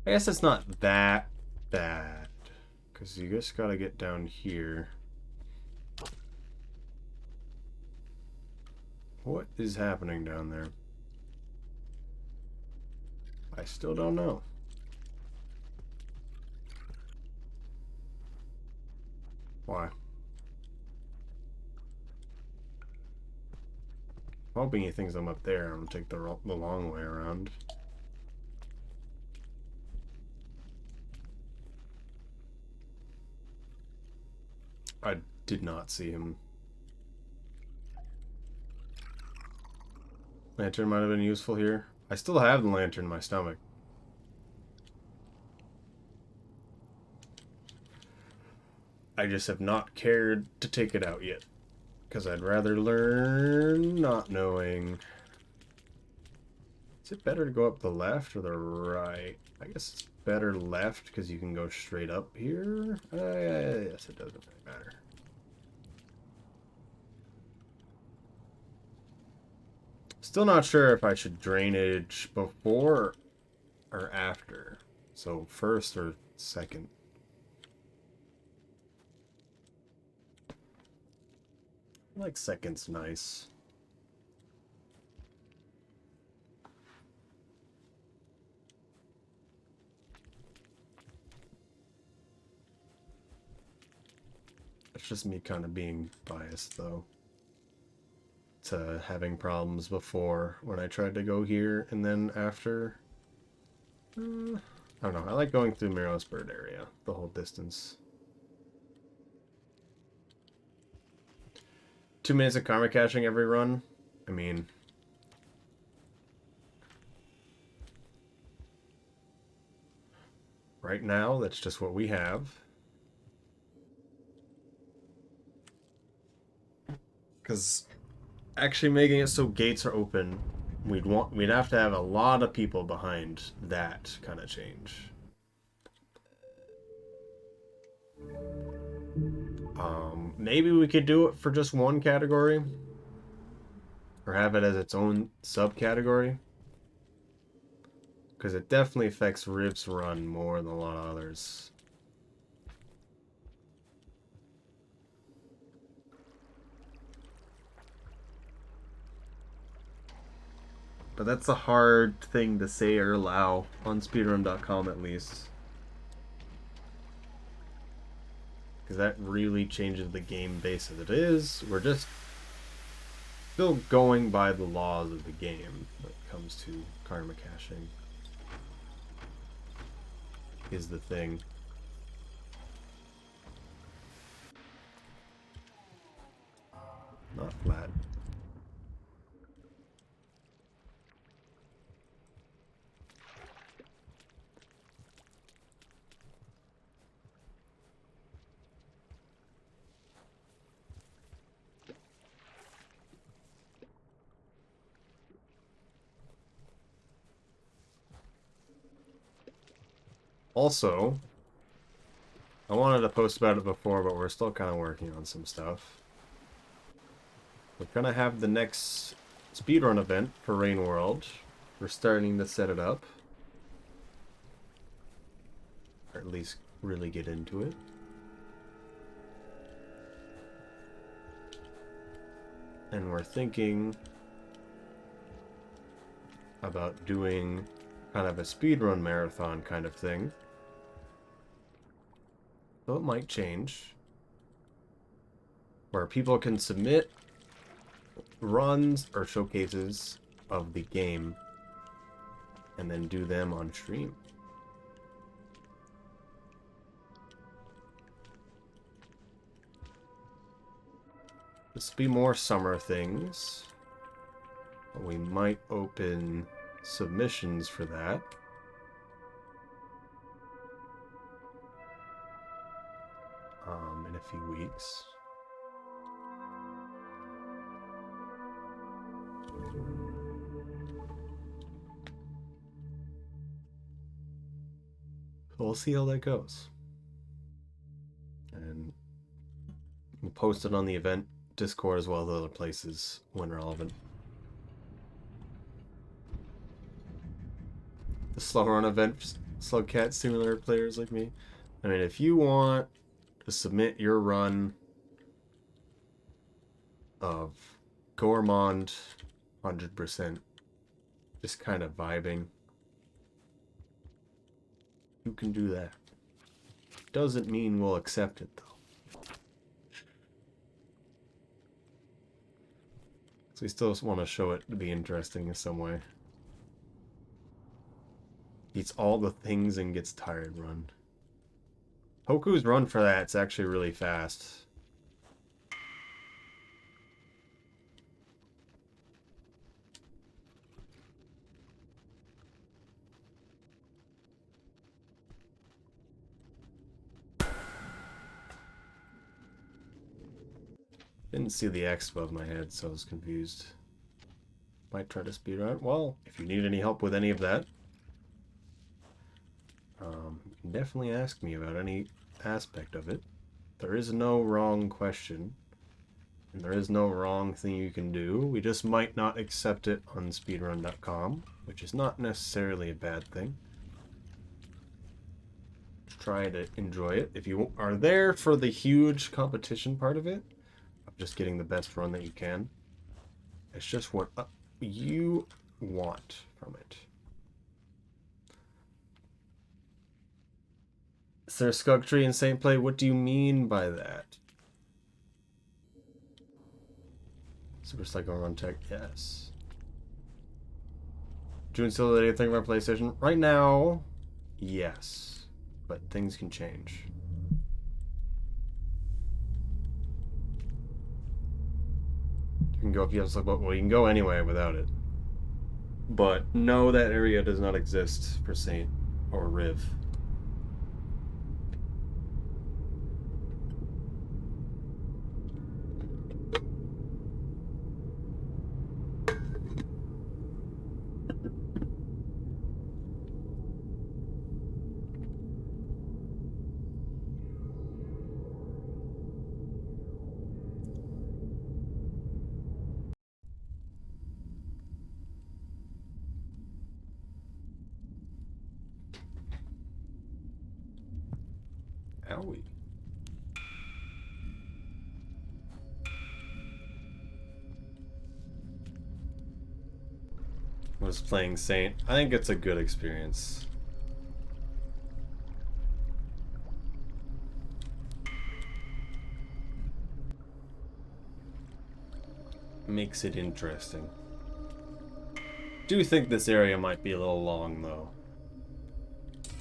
I guess it's not that bad, because you just gotta get down here. What is happening down there? I still don't know. Why? Hoping he thinks I'm up there. I'm gonna take the long way around. I did not see him. Lantern might have been useful here. I still have the lantern in my stomach. I just have not cared to take it out yet. Because I'd rather learn not knowing. Is it better to go up the left or the right? I guess it's better left because you can go straight up here. Yes, it doesn't really matter. Still not sure if I should drainage before or after. So first or second. I like second's nice. It's just me kind of being biased though. To having problems before when I tried to go here and then after. I don't know. I like going through Mirrowsburg area the whole distance. 2 minutes of karma caching every run. I mean, right now that's just what we have. Because actually making it so gates are open, we'd have to have a lot of people behind that kind of change. Maybe we could do it for just one category, or have it as its own subcategory, because it definitely affects Riv's run more than a lot of others. But that's a hard thing to say or allow on speedrun.com at least. Because that really changes the game base as it is. We're just still going by the laws of the game when it comes to karma caching. Is the thing. Not flat. Also, I wanted to post about it before, but we're still kind of working on some stuff. We're gonna have the next speedrun event for Rain World. We're starting to set it up. Or at least really get into it. And we're thinking about doing kind of a speedrun marathon kind of thing. So it might change. Where people can submit runs or showcases of the game and then do them on stream. This will be more summer things. But we might open submissions for that. In a few weeks. We'll see how that goes. And we'll post it on the event Discord as well as other places when relevant. The slow run event, Slugcat Simulator players like me. I mean, if you want to submit your run of Gourmand 100%, just kind of vibing, you can do that. Doesn't mean we'll accept it though. So we still want to show it to be interesting in some way. Eats all the things and gets tired run. Hoku's run for that, it's actually really fast. Didn't see the X above my head, so I was confused. Might try to speedrun. Well, if you need any help with any of that, you can definitely ask me about any aspect of it. There is no wrong question, and there is no wrong thing you can do. We just might not accept it on speedrun.com, which is not necessarily a bad thing. Try to enjoy it. If you are there for the huge competition part of it, of just getting the best run that you can, it's just what you want from it. Is there a Skug Tree in Saint Play? What do you mean by that? Super Cycle Run Tech, yes. June still the thing about PlayStation? Right now, yes. But things can change. You can go if you have to look, well, you can go anyway without it. But no, that area does not exist for Saint or Riv. Owie. Was playing Saint. I think it's a good experience. Makes it interesting. Do think this area might be a little long though.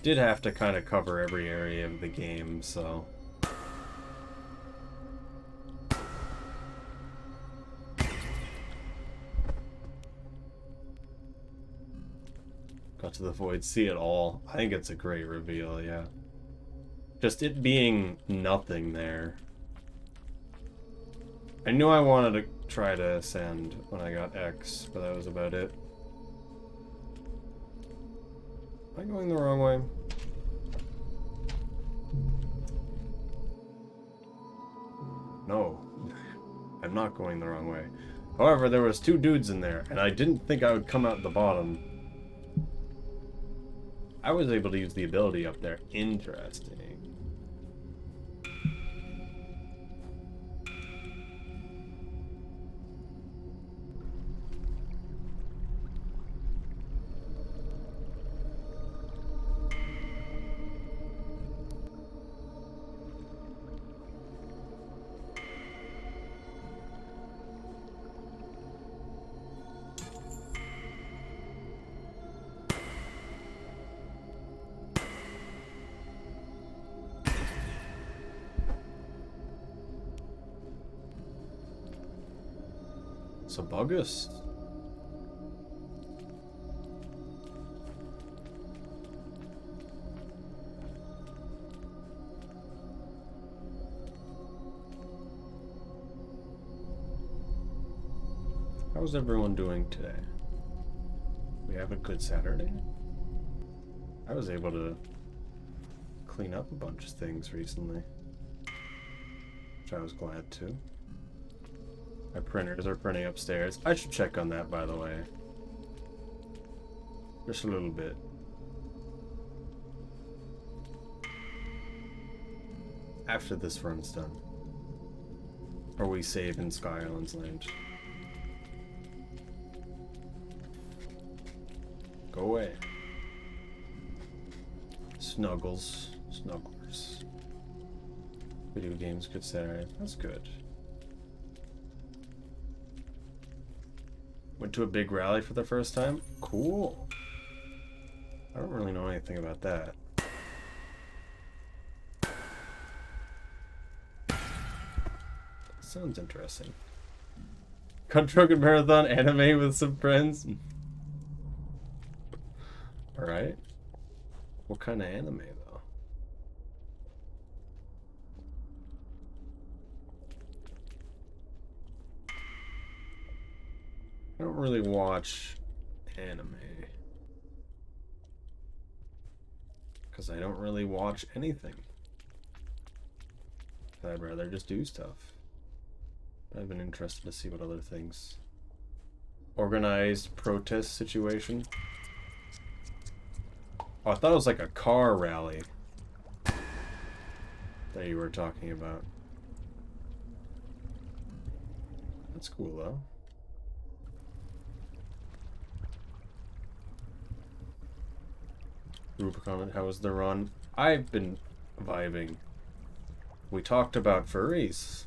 Did have to kind of cover every area of the game, so. Got to the Void, see it all. I think it's a great reveal, yeah. Just it being nothing there. I knew I wanted to try to ascend when I got X, but that was about it. Am I going the wrong way? No, I'm not going the wrong way. However, there was two dudes in there, and I didn't think I would come out the bottom. I was able to use the ability up there. Interesting. August. How's everyone doing today? We have a good Saturday? I was able to clean up a bunch of things recently, which I was glad to. My printers are printing upstairs. I should check on that, by the way. Just a little bit. After this run's done. Or we save in Sky Islands Land. Go away. Snuggles. Snugglers. Video games, good Saturday. That's good. Went to a big rally for the first time. Cool. I don't really know anything about that. Sounds interesting. Cut Drunken Marathon anime with some friends. Alright. What kind of anime, though? I don't really watch anime. Because I don't really watch anything. I'd rather just do stuff. I've been interested to see what other things. Organized protest situation. Oh, I thought it was like a car rally that you were talking about. That's cool, though. Rubicon, how was the run? I've been vibing. We talked about furries.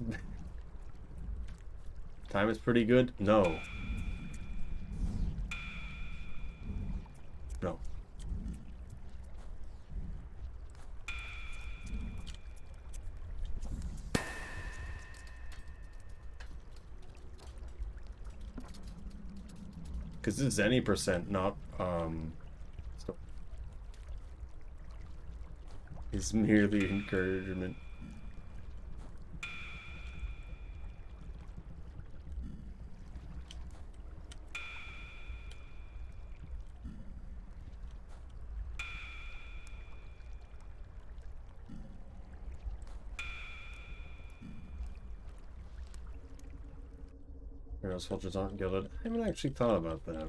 Time is pretty good? No. No. Because this is any percent, not, so it's merely encouragement. Hero soldiers aren't gilded. I haven't actually thought about that.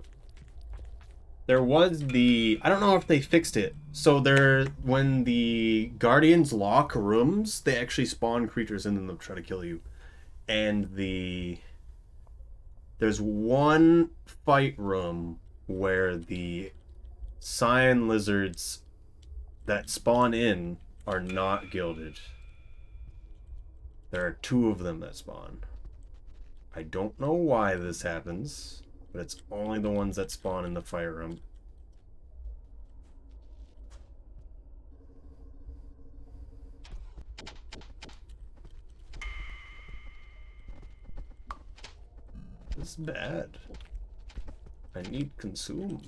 There was the... I don't know if they fixed it. So there, when the Guardians lock rooms, they actually spawn creatures in them that try to kill you. And there's one fight room where the cyan lizards that spawn in are not gilded. There are 2 of them that spawn. I don't know why this happens, but it's only the ones that spawn in the fire room. This is bad. I need consume.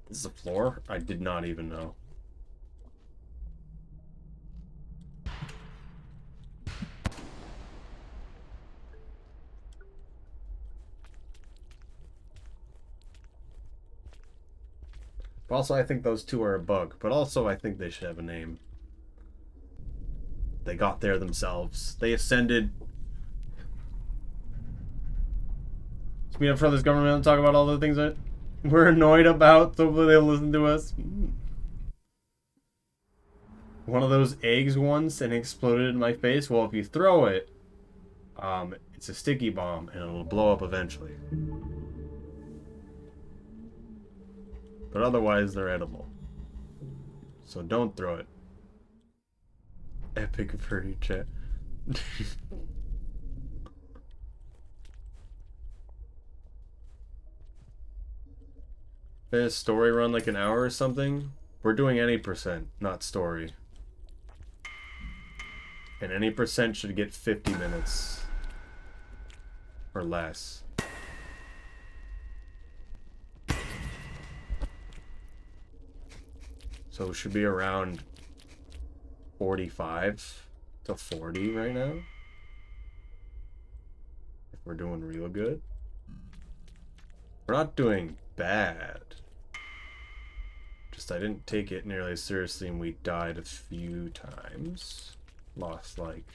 This is a floor? I did not even know. But also, I think those 2 are a bug. But also, I think they should have a name. They got there themselves. They ascended. Let's meet up for this government and talk about all the things that we're annoyed about. Hopefully they'll listen to us. One of those eggs once and exploded in my face. Well, if you throw it, it's a sticky bomb and it'll blow up eventually. But otherwise, they're edible. So don't throw it. Epic furry chat. This story run like an hour or something? We're doing any percent, not story. And any percent should get 50 minutes. Or less. So it should be around 45 to 40 right now. If we're doing real good. We're not doing bad. Just I didn't take it nearly as seriously and we died a few times. Lost like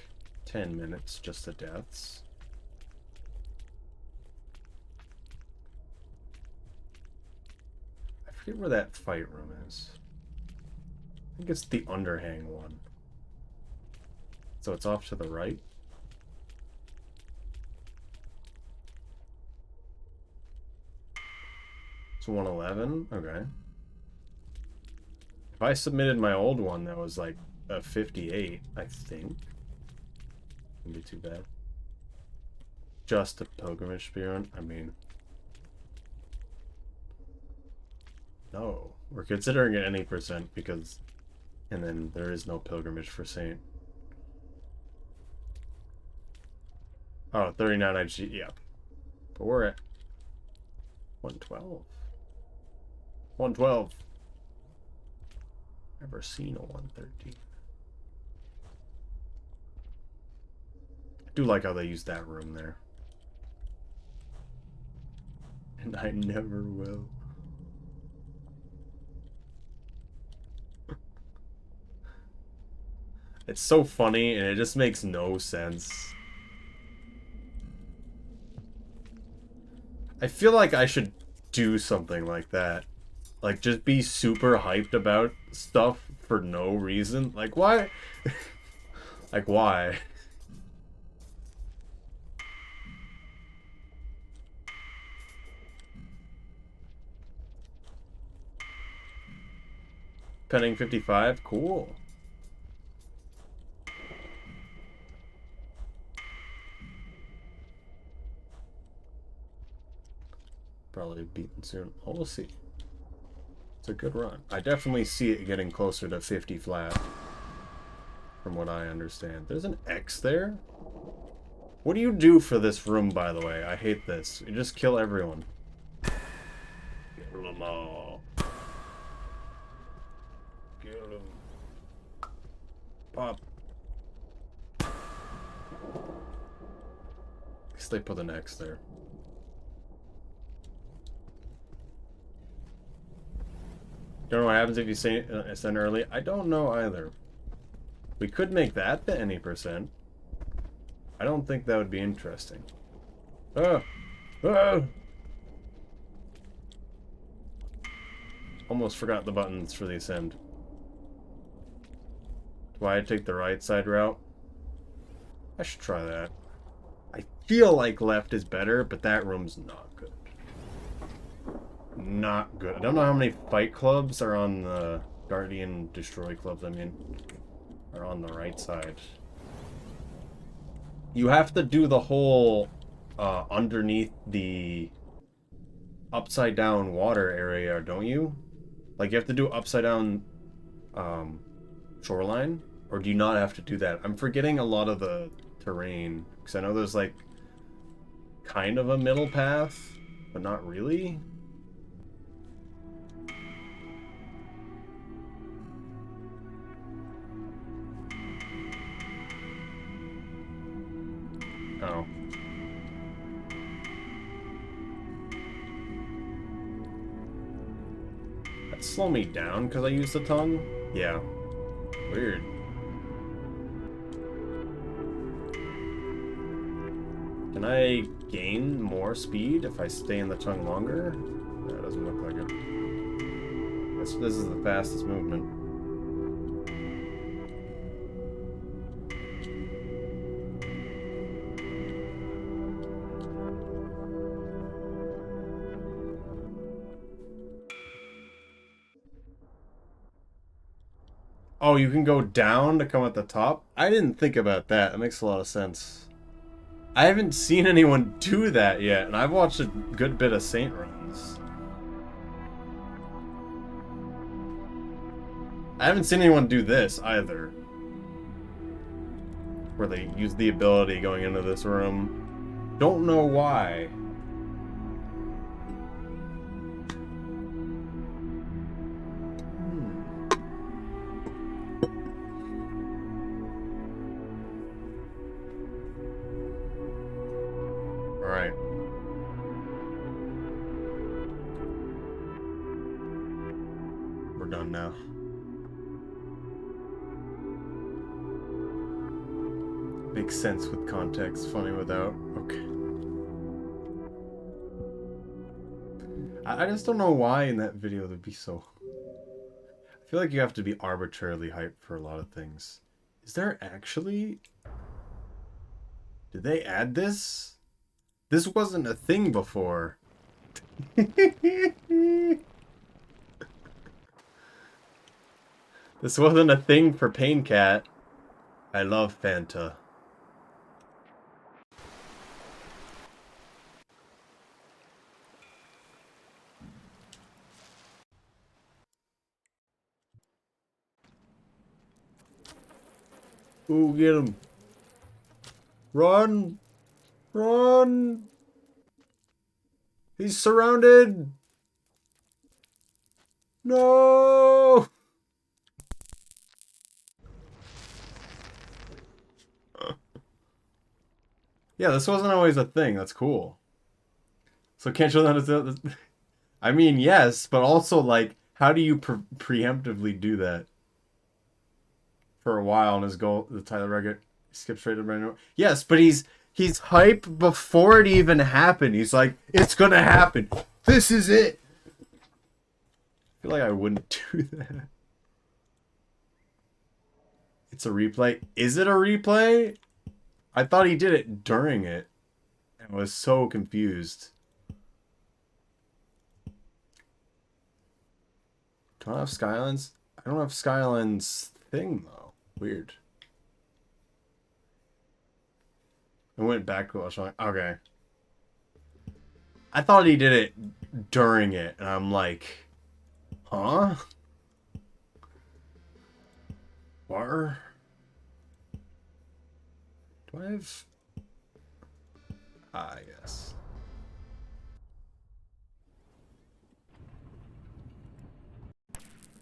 10 minutes just to deaths. I forget where that fight room is. I think it's the underhang one. So it's off to the right. It's 111? Okay. If I submitted my old one, that was like a 58, I think. Wouldn't be too bad. Just a pilgrimage speedrun? I mean... No. We're considering it any percent because... And then there is no pilgrimage for Saint. Oh, 39 IG, yeah. But we're at 112. 112. Never seen a 113. I do like how they use that room there. And I never will. It's so funny and it just makes no sense. I feel like I should do something like that. Like, just be super hyped about stuff for no reason. Like, why? Like, why? Pending 55? Cool. Probably beaten soon. Oh, we'll see. It's a good run. I definitely see it getting closer to 50 flat. From what I understand. There's an X there? What do you do for this room, by the way? I hate this. You just kill everyone. Kill them all. Kill them. Pop. At least they put an X there. Don't know what happens if you send early. I don't know either. We could make that the any percent. I don't think that would be interesting. Oh! Oh! Almost forgot the buttons for the ascend. Do I take the right side route? I should try that. I feel like left is better, but that room's not good. Not good. I don't know how many fight clubs are on the Guardian Destroy clubs, I mean, are on the right side. You have to do the whole underneath the upside down water area, don't you? Like, you have to do upside down shoreline? Or do you not have to do that? I'm forgetting a lot of the terrain, because I know there's like kind of a middle path, but not really. Oh. That slow me down because I used the tongue? Yeah. Weird. Can I gain more speed if I stay in the tongue longer? That doesn't look like it. This is the fastest movement. Oh, you can go down to come at the top? I didn't think about that. That makes a lot of sense. I haven't seen anyone do that yet, and I've watched a good bit of Saint runs. I haven't seen anyone do this either. Where they use the ability going into this room. Don't know why. Alright. We're done now. Makes sense with context, funny without. Okay. I just don't know why in that video there'd be so... I feel like you have to be arbitrarily hyped for a lot of things. Is there actually... Did they add this? This wasn't a thing before. This wasn't a thing for Pain Cat. I love Fanta. Ooh, get him. Run! Run! He's surrounded! No! Yeah, this wasn't always a thing. That's cool. So can't you that? I mean, yes, but also, like, how do you preemptively do that? For a while on his goal, the Tyler Reggett skips straight to Brandon. Yes, but he's hype before it even happened. He's like, it's gonna happen. This is it. I feel like I wouldn't do that. It's a replay. Is it a replay? I thought he did it during it. I was so confused. Do I have Skylands? I don't have Skylands thing though. Weird. I went back to it. Okay. I thought he did it during it, and I'm like, huh? Bar? Do I have? Ah, yes.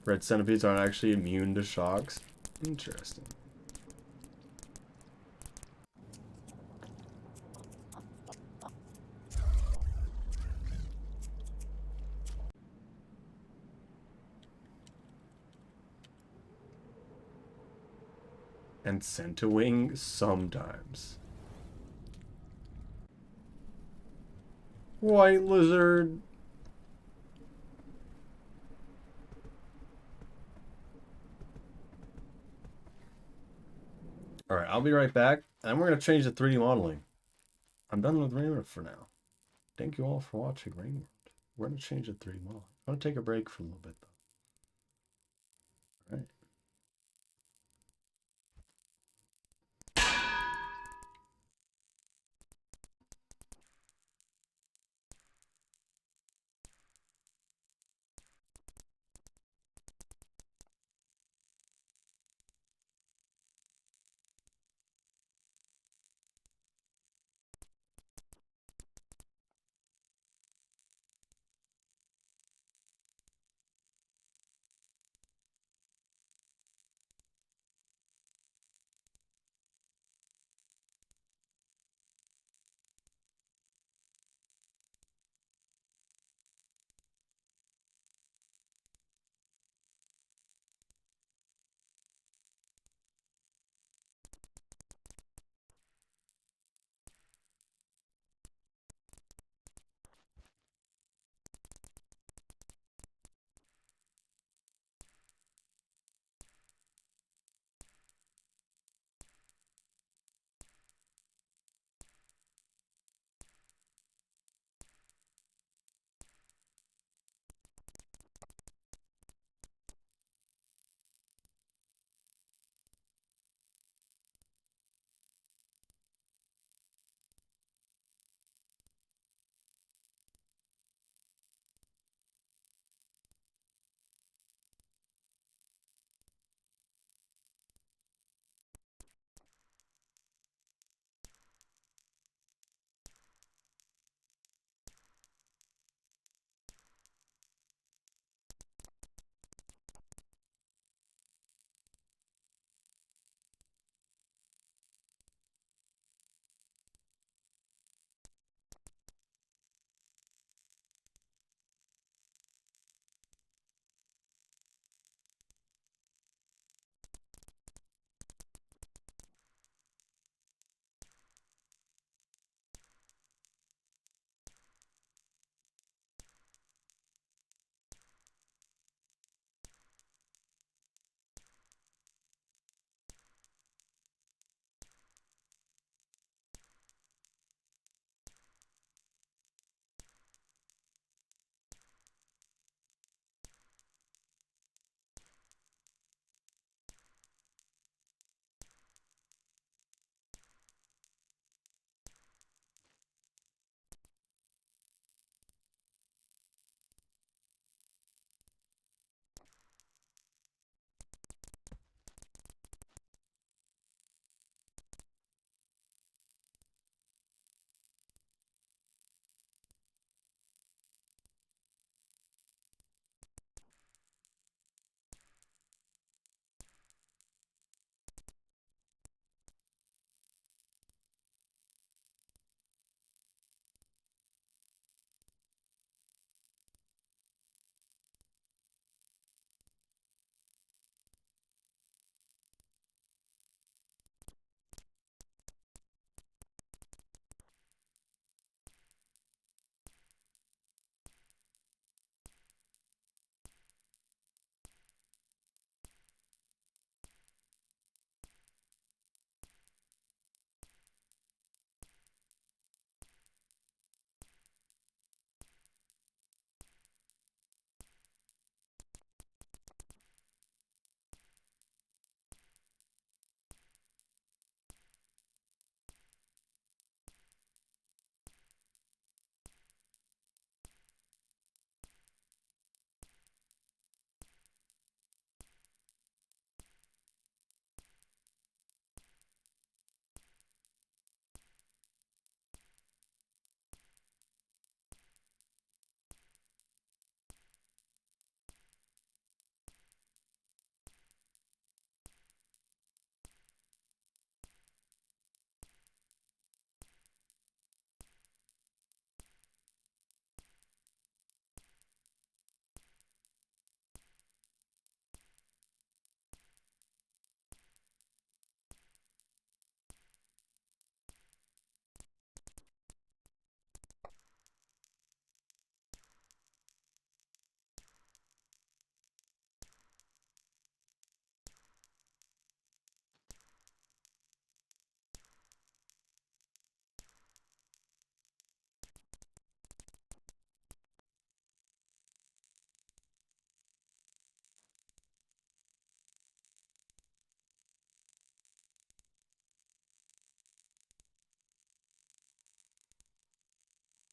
Red centipedes aren't actually immune to shocks. Interesting. And Centowing sometimes. White lizard. Alright, I'll be right back. And we're going to change the 3D modeling. I'm done with Raymond for now. Thank you all for watching Raymond. We're going to change the 3D modeling. I'm going to take a break for a little bit though. Alright.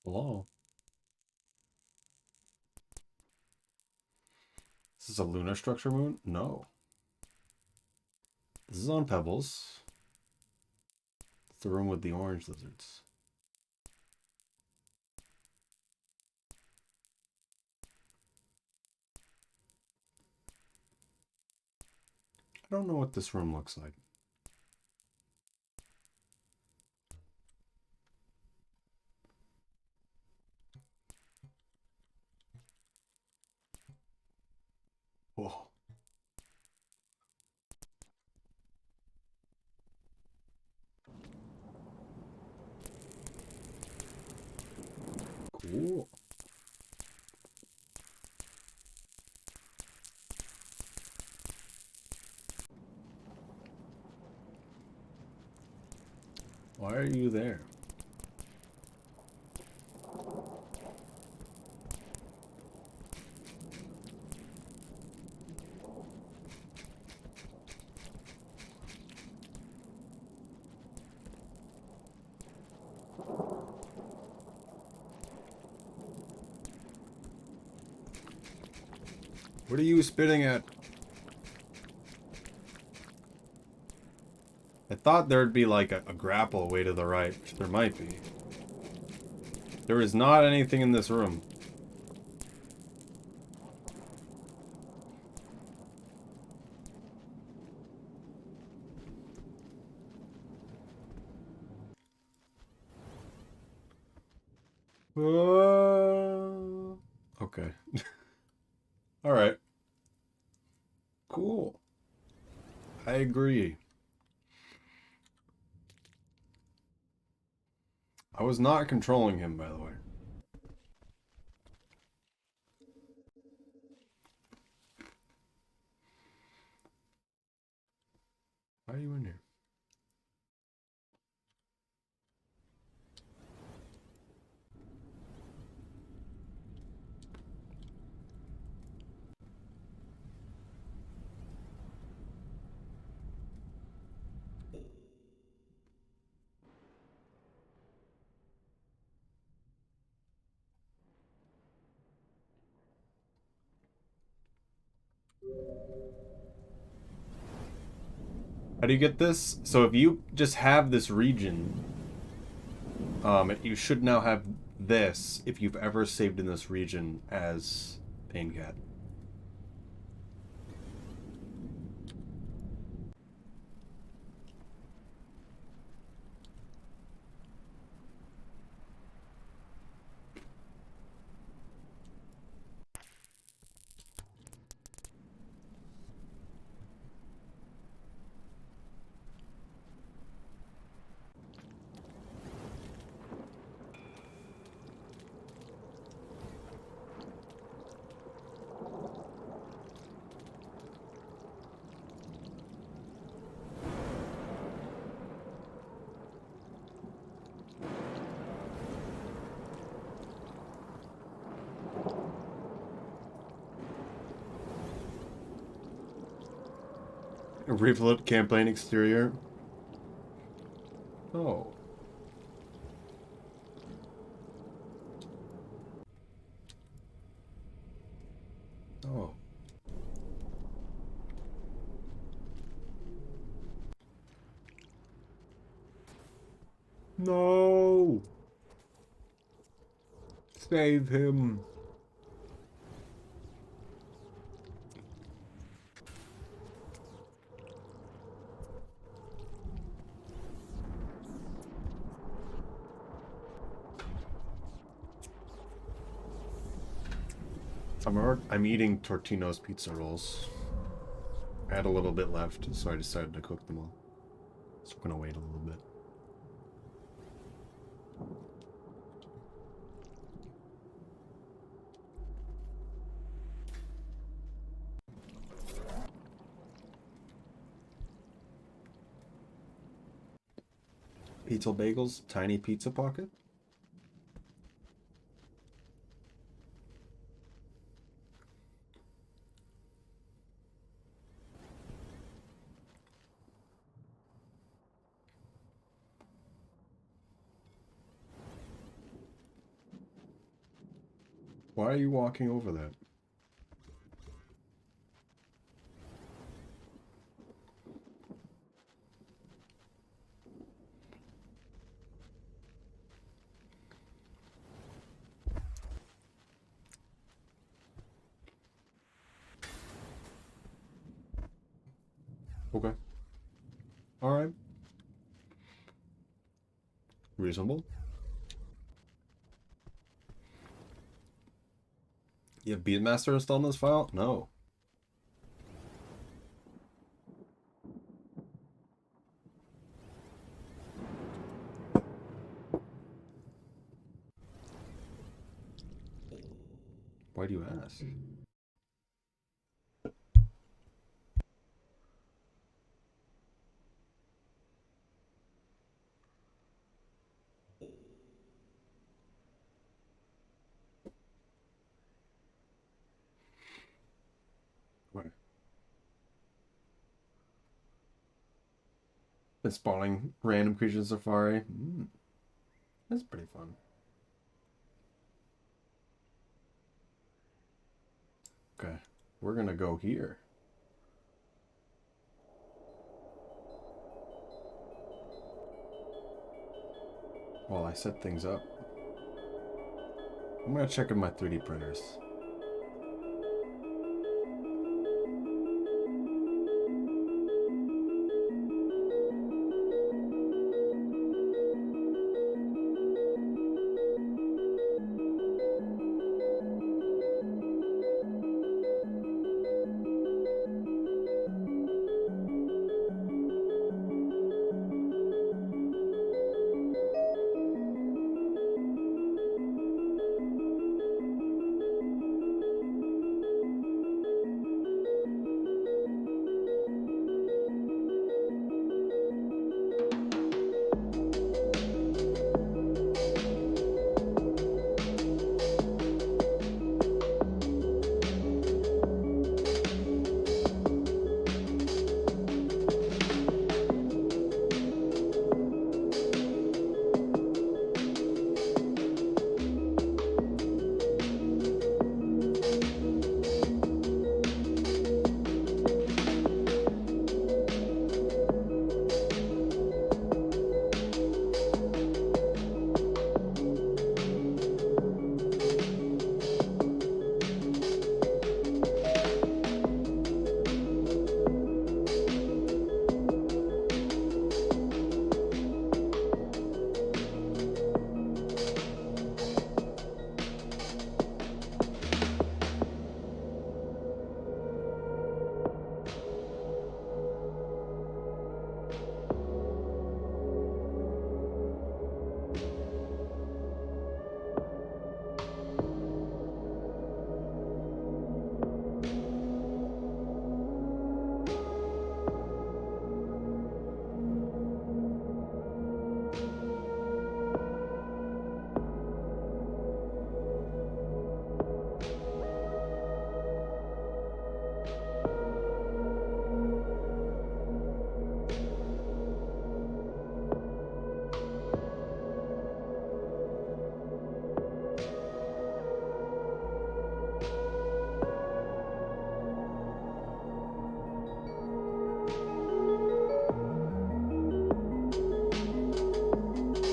Hello? Is this a lunar structure moon? No. This is on Pebbles. It's the room with the orange lizards. I don't know what this room looks like. Whoa. Cool. Why are you there? What are you spitting at? I thought there'd be like a grapple way to the right, which there might be. There is not anything in this room. Okay. All right. Cool. I agree. I was not controlling him, by the way. Why are you in here? How do you get this? So if you just have this region, you should now have this if you've ever saved in this region as Pain Cat. Rivulet campaign exterior. Oh. Oh. No. Save him. I'm eating Tortino's pizza rolls. I had a little bit left, so I decided to cook them all. So we're gonna wait a little bit. Pizza bagels, tiny pizza pocket. Why are you walking over that? Okay. Alright. Reasonable. You have Beatmaster installed in this file? No. Why do you ask? Why? Been spawning random creatures in Safari. That's pretty fun. Okay, we're gonna go here. While I set things up, I'm gonna check in my 3D printers.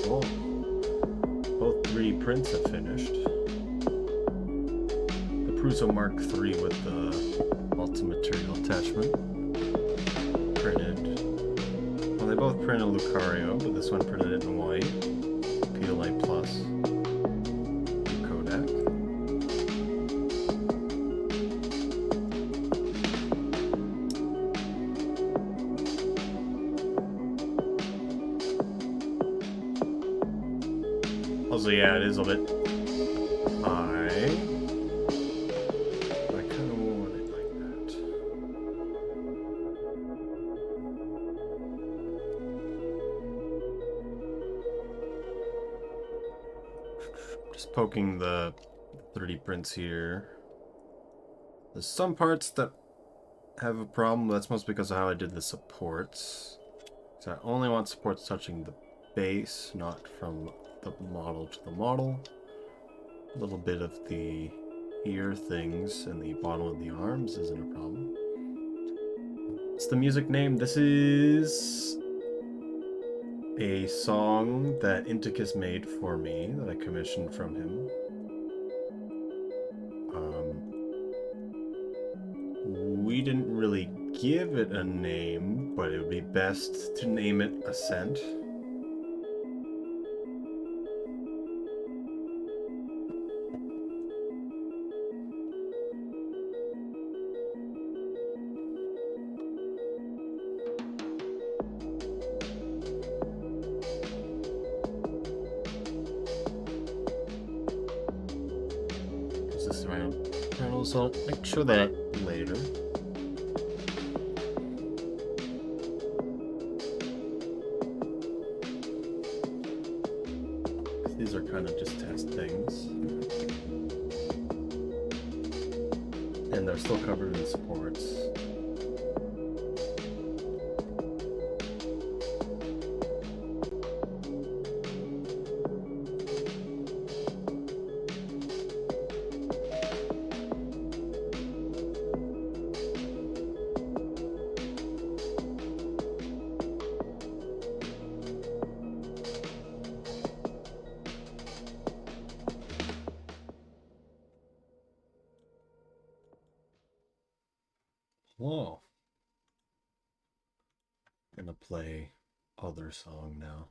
Well, both 3D prints have finished. The Pruso Mark III with the multi-material attachment printed. Well, they both printed Lucario, but this one printed it in white. PLA Plus. Kodak. Also, yeah, it is a bit high. I kind of want it like that. Just poking the 3D prints here. There's some parts that have a problem, but that's mostly because of how I did the supports. So I only want supports touching the base, not from the model to the model. A little bit of the ear things in the bottom of the arms isn't a problem. It's the music name. This is a song that Inticus made for me that I commissioned from him. We didn't really give it a name, but it would be best to name it Ascent. Is this final? So I'll make sure that later. These are kind of just test things. And they're still covered in supports. Whoa. Gonna play other song now.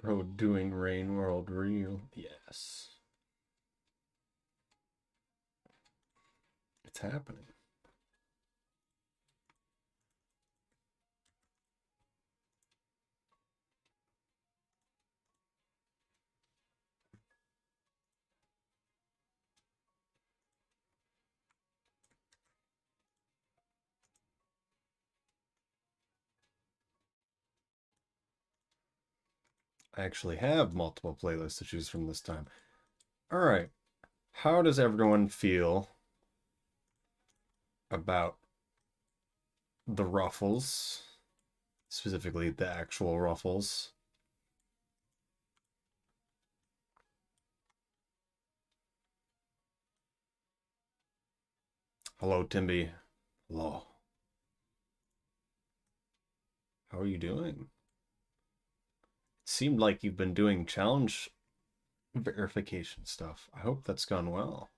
Bro, doing Rain World real? Yes. It's happening. I actually have multiple playlists to choose from this time. All right. How does everyone feel about the ruffles? Specifically, the actual ruffles. Hello, Timby. Hello. How are you doing? It seemed like you've been doing challenge verification stuff. I hope that's gone well.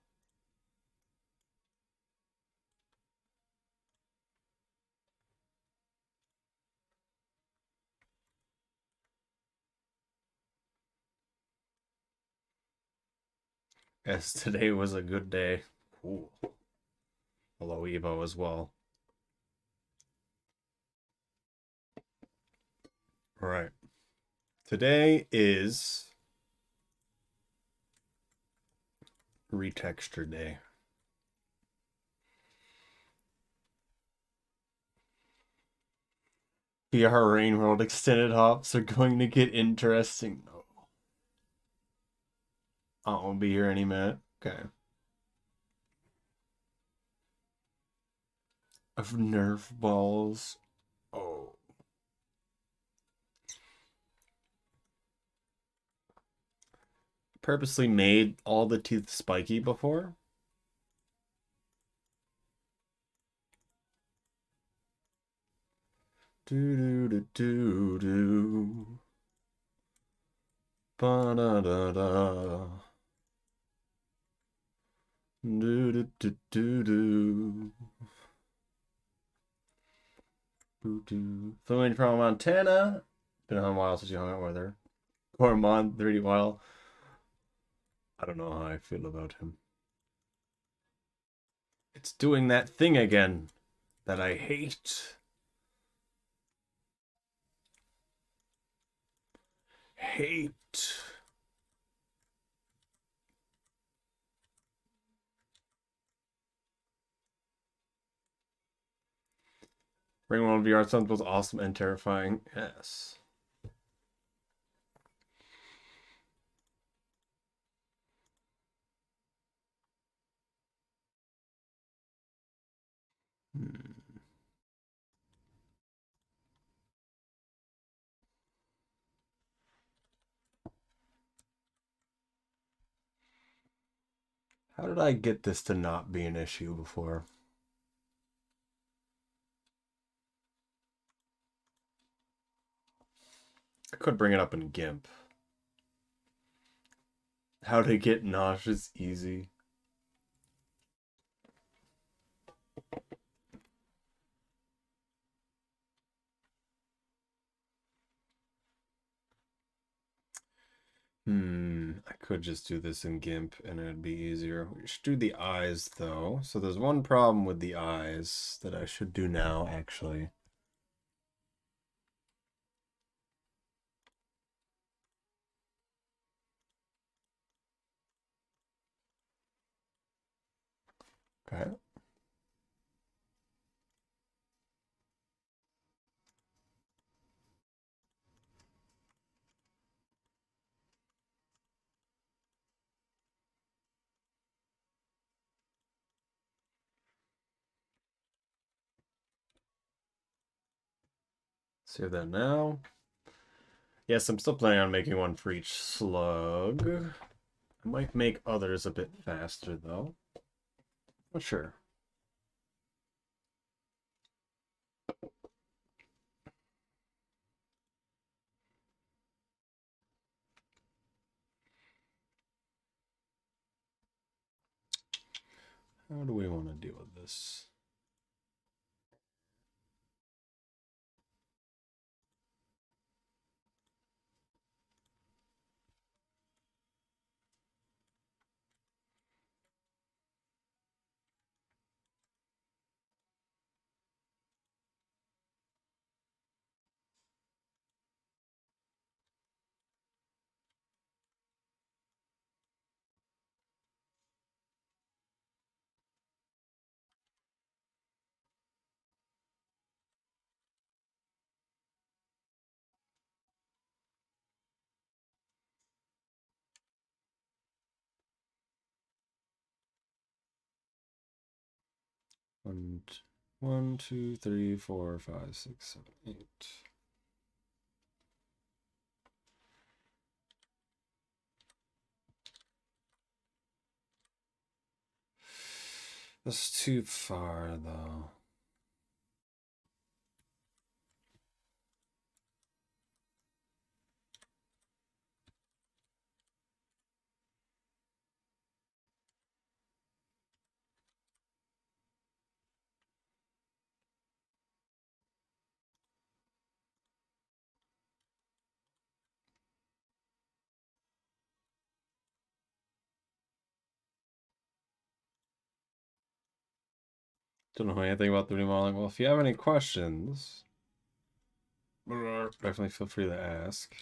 As today was a good day. Cool. Hello, Evo, as well. All right. Today is retexture day. VR Rain World extended hops are going to get interesting. No. I won't be here any minute. Okay. Of Nerf balls. Oh. Purposely made all the teeth spiky before. Do do do do do. Ba da da da. Do do do do do. Boo doo. Fluent from Montana. Been on a while since you hung out with her. Cormon 3D while. I don't know how I feel about him. It's doing that thing again that I hate. Hate. Ring World VR sounds both awesome and terrifying. Yes. How did I get this to not be an issue before? I could bring it up in GIMP. How to get nauseous easy. I could just do this in GIMP and it'd be easier. We should do the eyes though. So there's one problem with the eyes that I should do now actually. Okay. Save that now. Yes, I'm still planning on making one for each slug. I might make others a bit faster though. Not sure. How do we want to deal with this? One, two, three, four, five, six, seven, eight. That's too far though. Don't know anything about 3D modeling. Well, if you have any questions, definitely feel free to ask.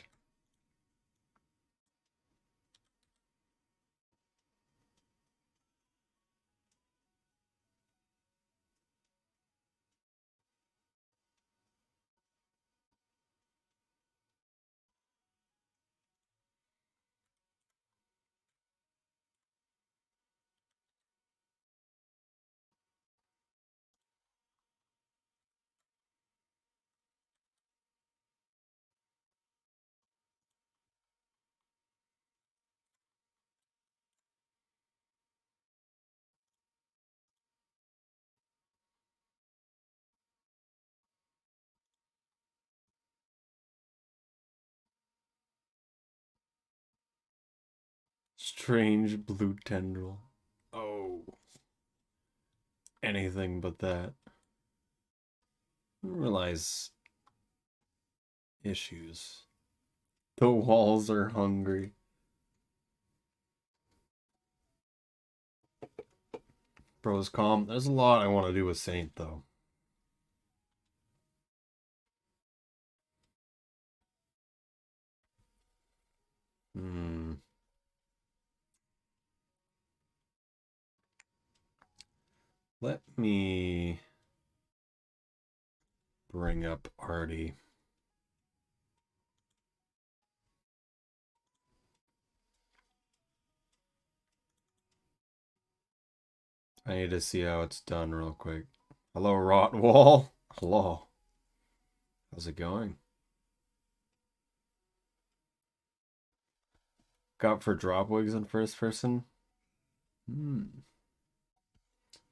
Strange blue tendril. Oh. Anything but that. I didn't realize issues. The walls are hungry. Bro's calm. There's a lot I want to do with Saint though. Let me bring up Artie. I need to see how it's done real quick. Hello, Rotwall. Hello. How's it going? Got for drop wigs in first person? I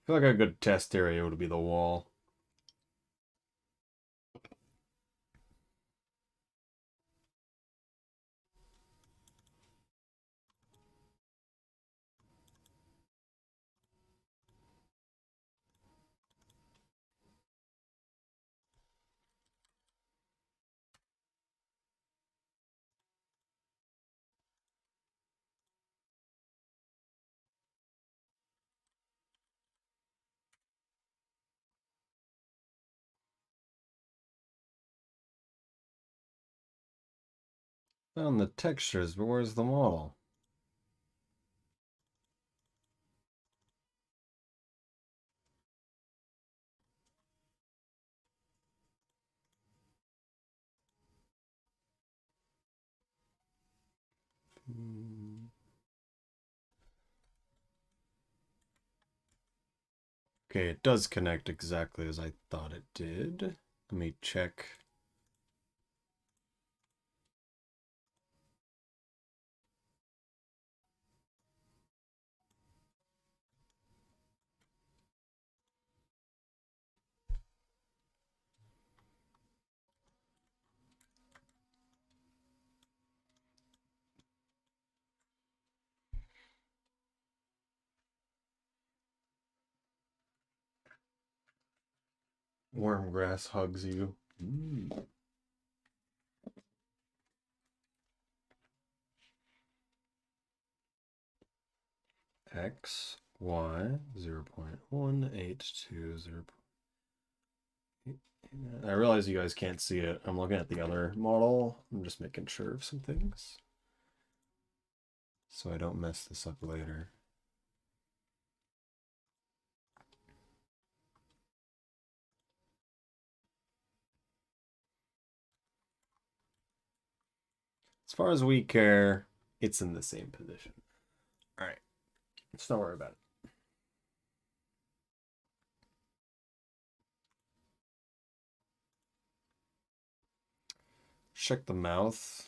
feel like a good test area would be the wall. Found the textures, but where's the model? Okay, it does connect exactly as I thought it did. Let me check. Warm grass hugs you. X, Y, 0.1820. I realize you guys can't see it. I'm looking at the other model. I'm just making sure of some things, so I don't mess this up later. As far as we care, it's in the same position. All right, let's not worry about it. Check the mouth.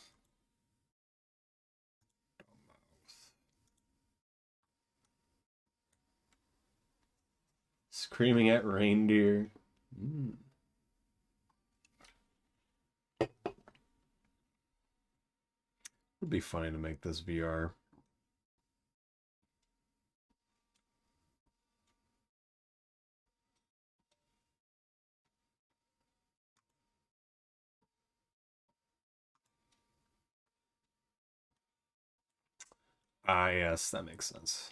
Screaming at reindeer. Would be funny to make this VR. Ah, yes, that makes sense.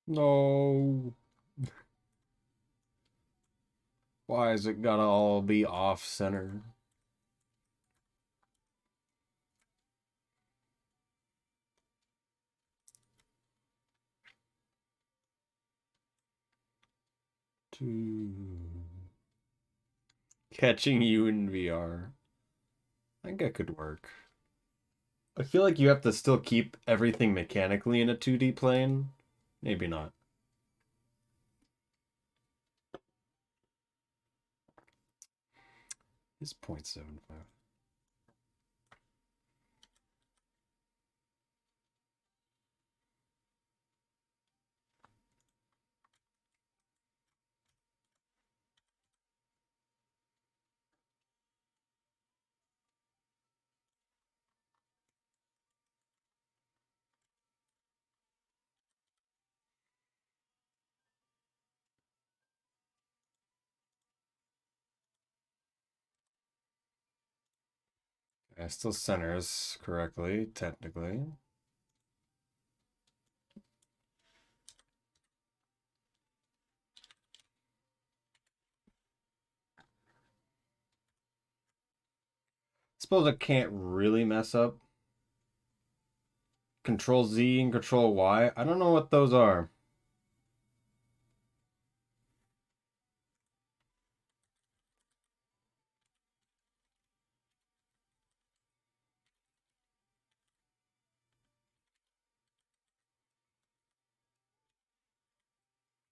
No. Why is it gotta all be off center? Catching you in VR. I think that could work. I feel like you have to still keep everything mechanically in a 2D plane. Maybe not. It's 0.75. It still centers correctly, technically. Suppose it can't really mess up. Control Z and Control Y. I don't know what those are.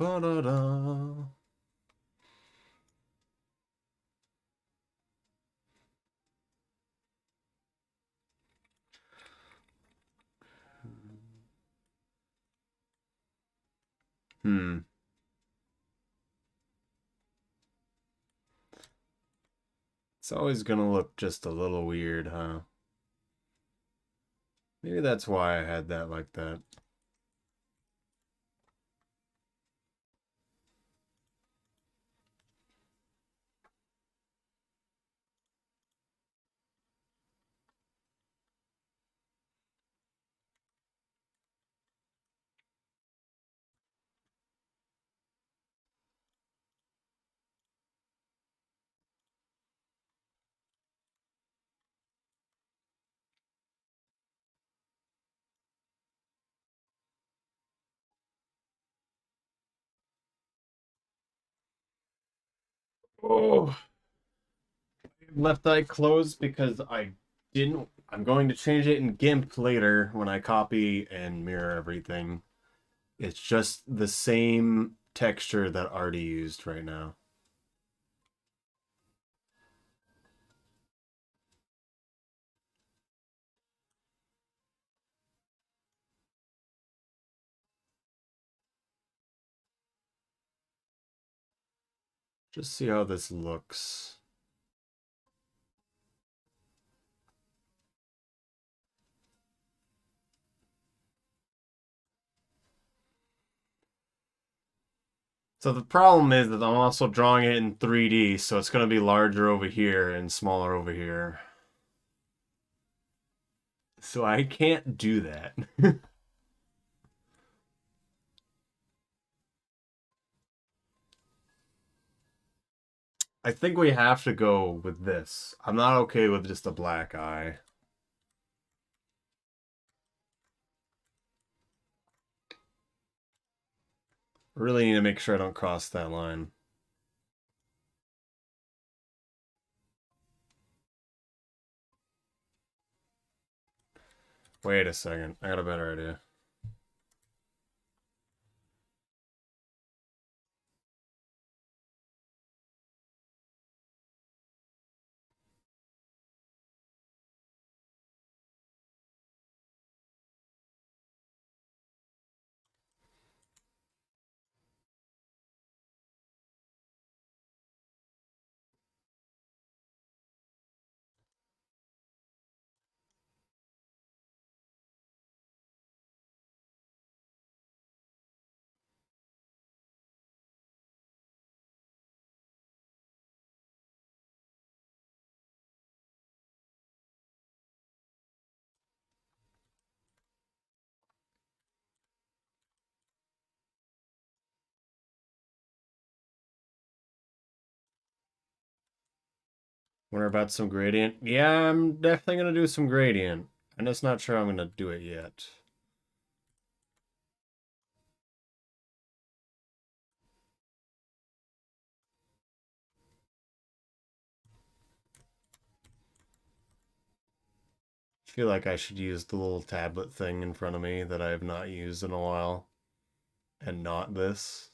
Ba-da-da. Hmm. It's always gonna look just a little weird, huh? Maybe that's why I had that like that. Oh, left eye closed because I didn't. I'm going to change it in GIMP later when I copy and mirror everything. It's just the same texture that Artie used right now. Just see how this looks. So the problem is that I'm also drawing it in 3D, so it's going to be larger over here and smaller over here. So I can't do that. I think we have to go with this. I'm not okay with just a black eye. Really need to make sure I don't cross that line. Wait a second. I got a better idea. Wonder about some gradient? Yeah, I'm definitely going to do some gradient. I'm just not sure I'm going to do it yet. I feel like I should use the little tablet thing in front of me that I have not used in a while. And not this.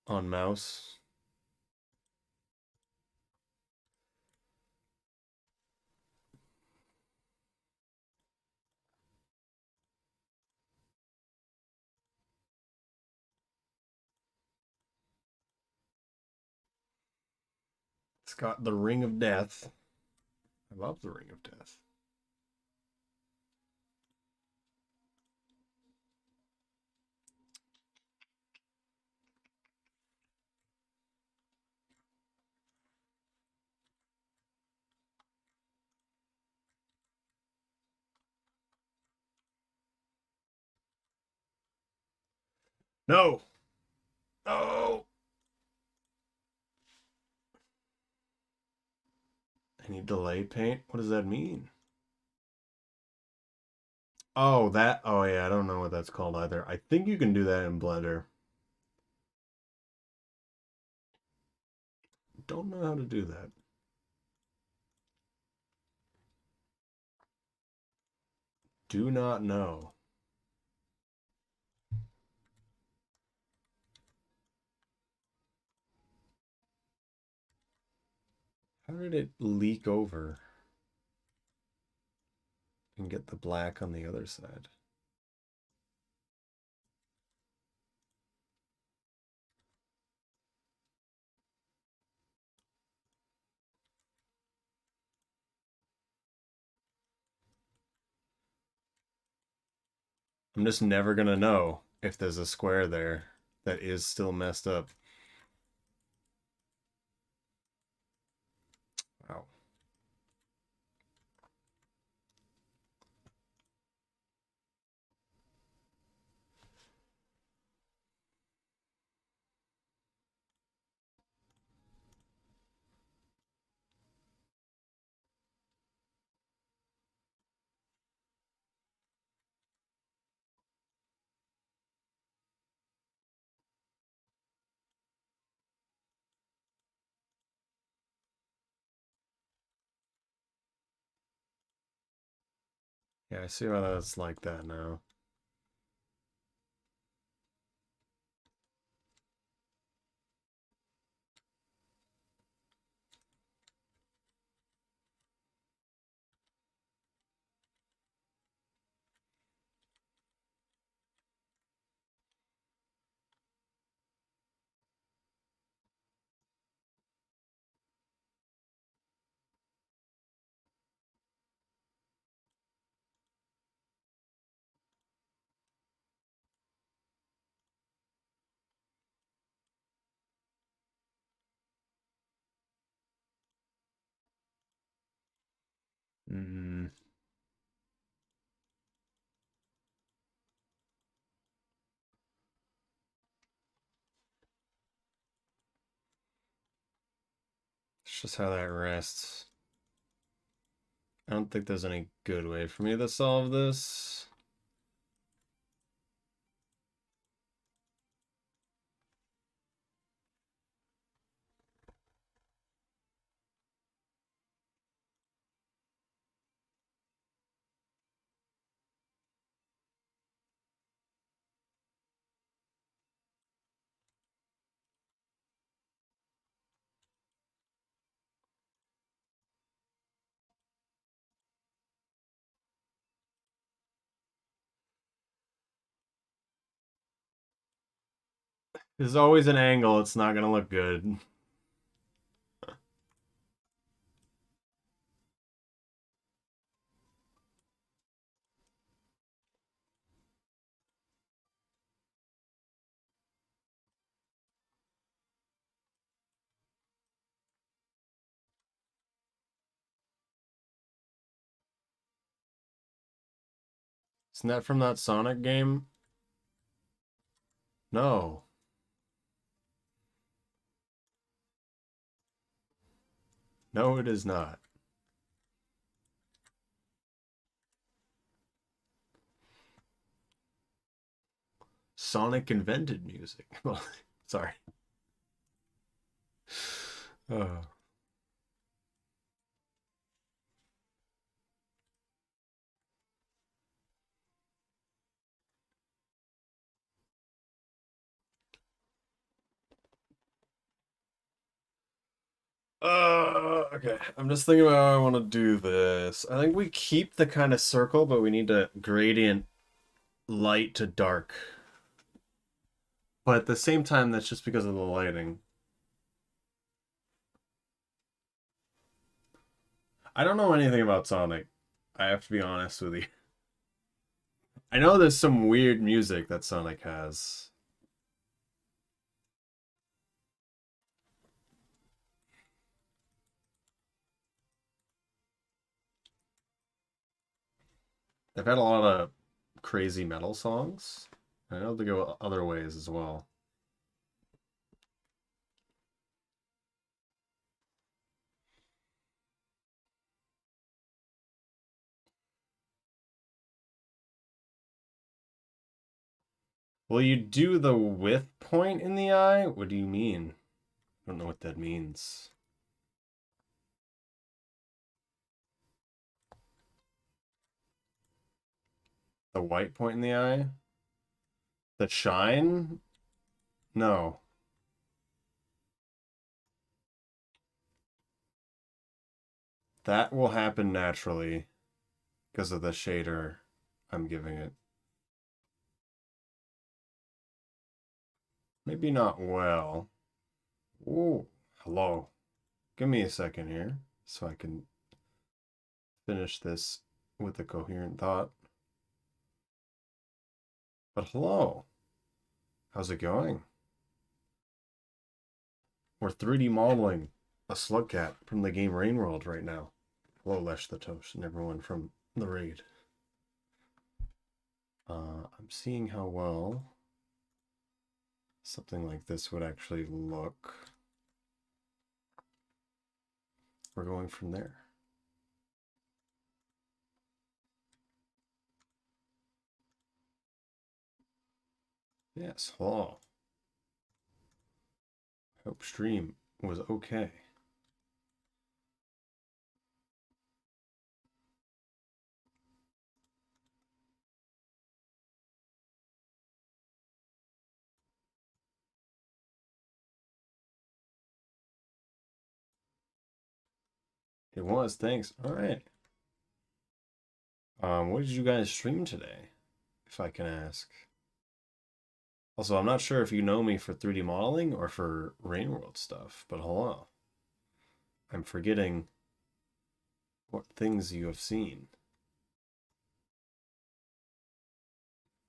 On mouse. It's got the Ring of Death. I love the Ring of Death. No! No! I need delay paint? What does that mean? Oh, that. Oh, yeah, I don't know what that's called either. I think you can do that in Blender. Don't know how to do that. Do not know. How did it leak over and get the black on the other side? I'm just never gonna know if there's a square there that is still messed up. Wow. Yeah, I see why that's like that now. Mm. It's just how that rests. I don't think there's any good way for me to solve this. There's always an angle, it's not gonna look good. Isn't that from that Sonic game? No. No, it is not. Sonic invented music. Sorry. Oh. Okay. I'm just thinking about how I want to do this. I think we keep the kind of circle, but we need to gradient light to dark. But at the same time, that's just because of the lighting. I don't know anything about Sonic. I have to be honest with you. I know there's some weird music that Sonic has. They've had a lot of crazy metal songs. I know they go other ways as well. Will you do the width point in the eye? What do you mean? I don't know what that means. The white point in the eye? The shine? No. That will happen naturally because of the shader I'm giving it. Maybe not well. Ooh, hello. Give me a second here so I can finish this with a coherent thought. But hello. How's it going? We're 3D modeling a slug cat from the game Rain World right now. Hello, Lesh the Toast and everyone from the raid. I'm seeing how well something like this would actually look. We're going from there. Yes, hello. Hope stream was okay. It was, thanks. All right. What did you guys stream today, if I can ask? Also, I'm not sure if you know me for 3D modeling or for Rain World stuff, but hello. I'm forgetting what things you have seen.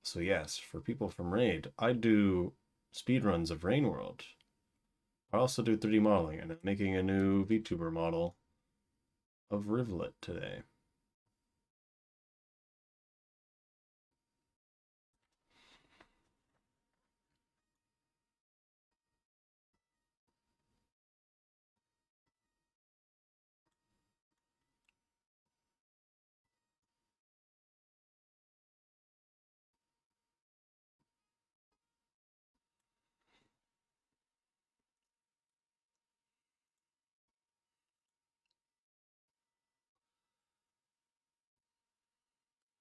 So yes, for people from Raid, I do speedruns of Rain World. I also do 3D modeling, and I'm making a new VTuber model of Rivulet today.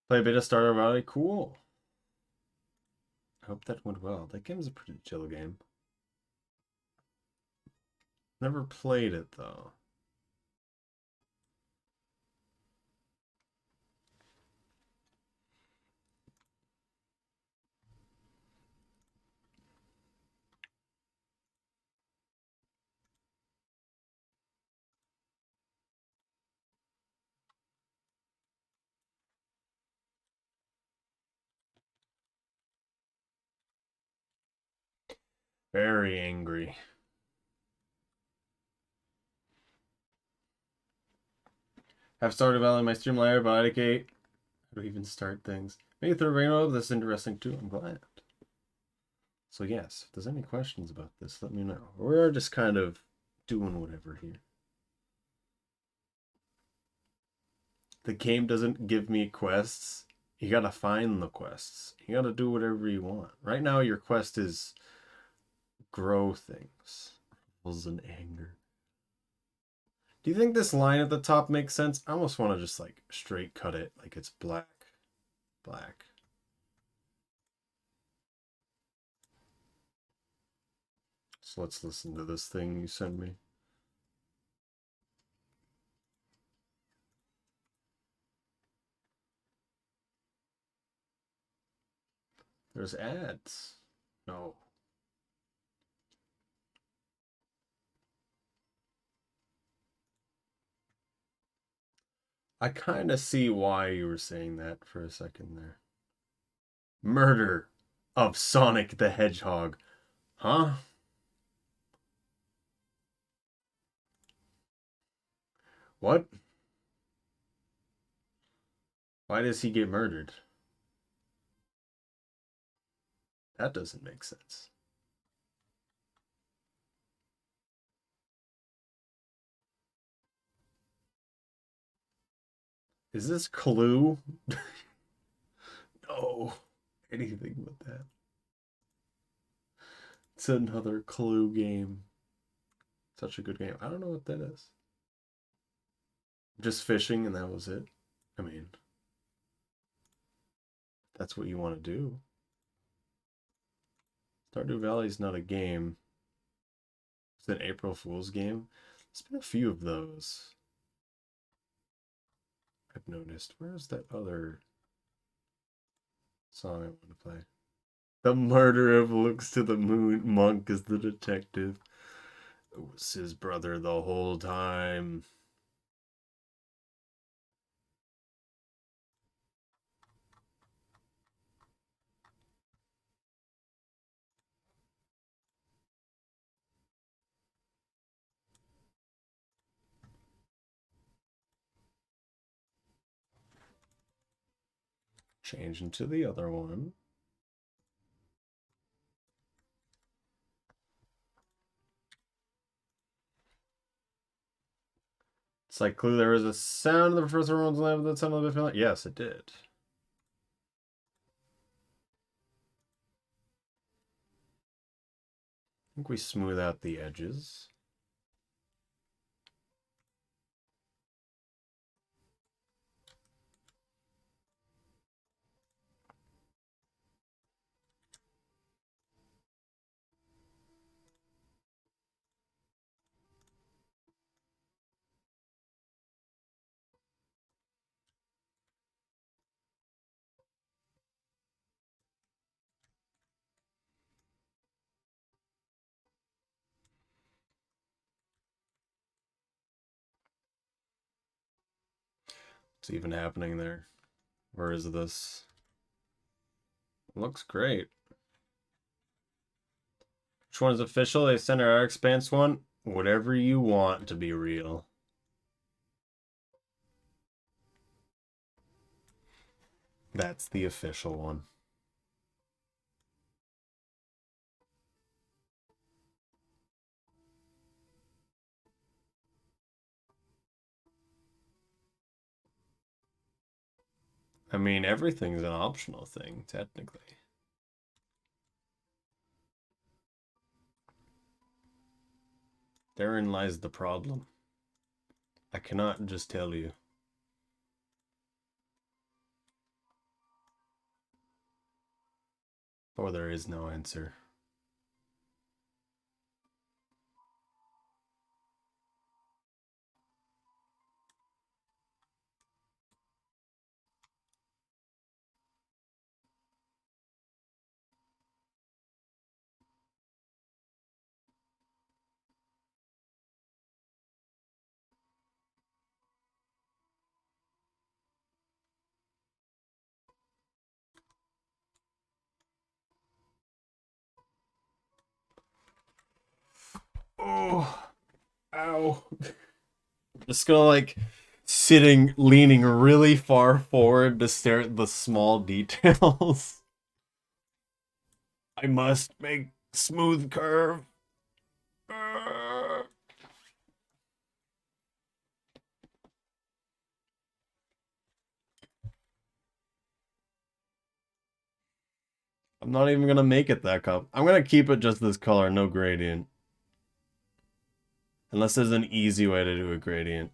Play a bit of Stardew Valley, cool. I hope that went well. That game's a pretty chill game. Never played it though. Very angry. Have started valuing my stream layer, but I can't. How do I even start things? Maybe through Rainbow, this is interesting too. I'm glad. So yes, if there's any questions about this, let me know. We're just kind of doing whatever here. The game doesn't give me quests. You gotta find the quests. You gotta do whatever you want. Right now, your quest is grow things. Rules and anger. Do you think this line at the top makes sense? I almost want to just like straight cut it like it's black. Black. So let's listen to this thing you sent me. There's ads. No. I kind of see why you were saying that for a second there. Murder of Sonic the Hedgehog. Huh? What? Why does he get murdered? That doesn't make sense. Is this Clue? No. Anything but that. It's another Clue game. Such a good game. I don't know what that is. Just fishing and that was it. I mean, that's what you want to do. Stardew Valley's not a game. It's an April Fool's game. There's been a few of those. I've noticed. Where's that other song I want to play? The murderer looks to the moon. Monk is the detective. It was his brother the whole time. Change into the other one. It's like clue. There was a sound of the first one's lamp that sounded a bit familiar. Yes, it did. I think we smooth out the edges. What's even happening there? Where is this? Looks great. Which one is official? They sent our Expanse one. Whatever you want to be real. That's the official one. I mean, everything's an optional thing, technically. Therein lies the problem. I cannot just tell you. Or there is no answer. Oh, ow. Just gonna like leaning really far forward to stare at the small details. I must make smooth curve. I'm not even gonna make it that color. I'm gonna keep it just this color, no gradient. Unless there's an easy way to do a gradient.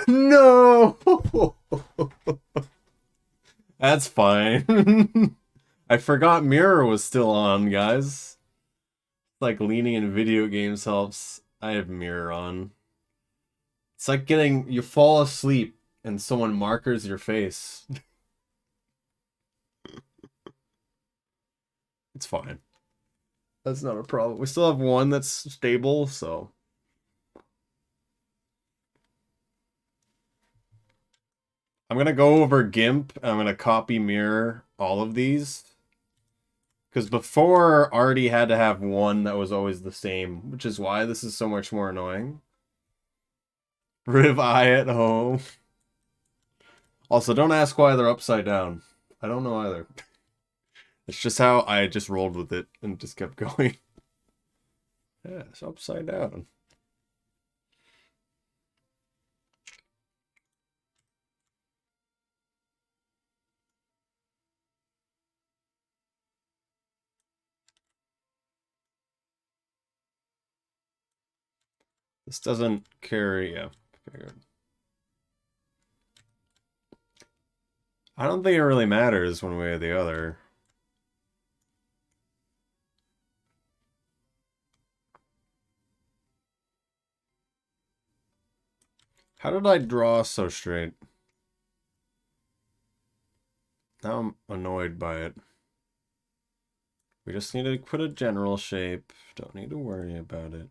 No! That's fine. I forgot mirror was still on, guys. Like leaning in video games helps. I have mirror on. It's like you fall asleep and someone markers your face. It's fine. That's not a problem. We still have one that's stable, so. I'm gonna go over GIMP, and I'm gonna copy mirror all of these. Because before, already had to have one that was always the same, which is why this is so much more annoying. Riv eye at home. Also, don't ask why they're upside down. I don't know either. It's just how I just rolled with it and just kept going. Yeah, it's upside down. This doesn't carry, yeah, figured. I don't think it really matters one way or the other. How did I draw so straight? Now I'm annoyed by it. We just need to put a general shape. Don't need to worry about it.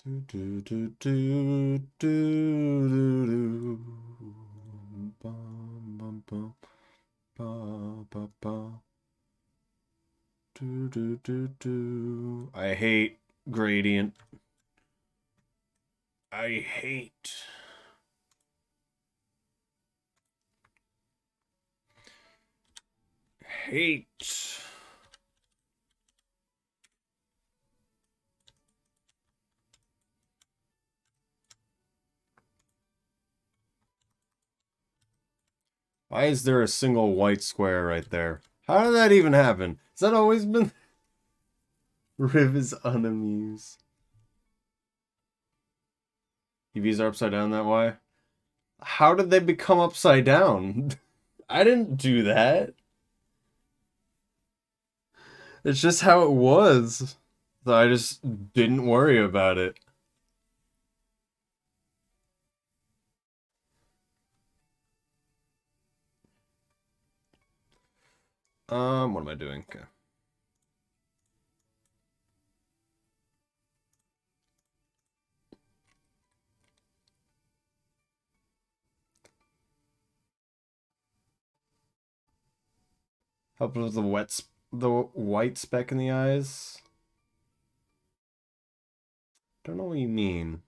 Do do do do do do do. Bum bum bum ba ba ba. Do do do do. I hate gradient. I hate. Hate. Why is there a single white square right there? How did that even happen? Has that always been? Riv is unamused. EVs are upside down that way? How did they become upside down? I didn't do that. It's just how it was. So I just didn't worry about it. What am I doing? Okay. Help with the white speck in the eyes. Don't know what you mean.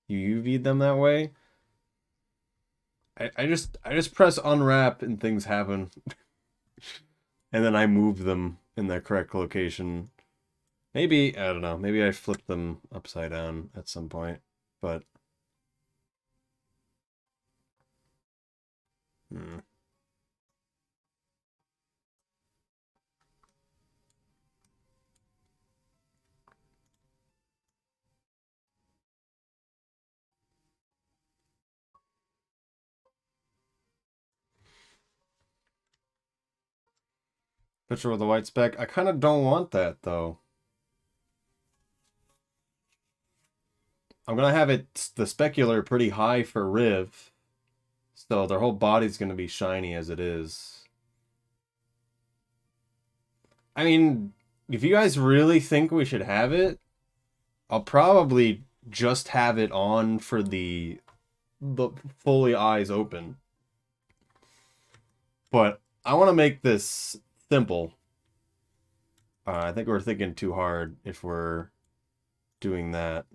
You UV'd them that way? I just press unwrap and things happen. And then I move them in their correct location. Maybe, I don't know, maybe I flipped them upside down at some point, but... Picture with a white speck. I kind of don't want that, though. I'm going to have the specular pretty high for Riv. So their whole body's going to be shiny as it is. I mean, if you guys really think we should have it, I'll probably just have it on for the fully eyes open. But I want to make this simple. I think we're thinking too hard if we're doing that.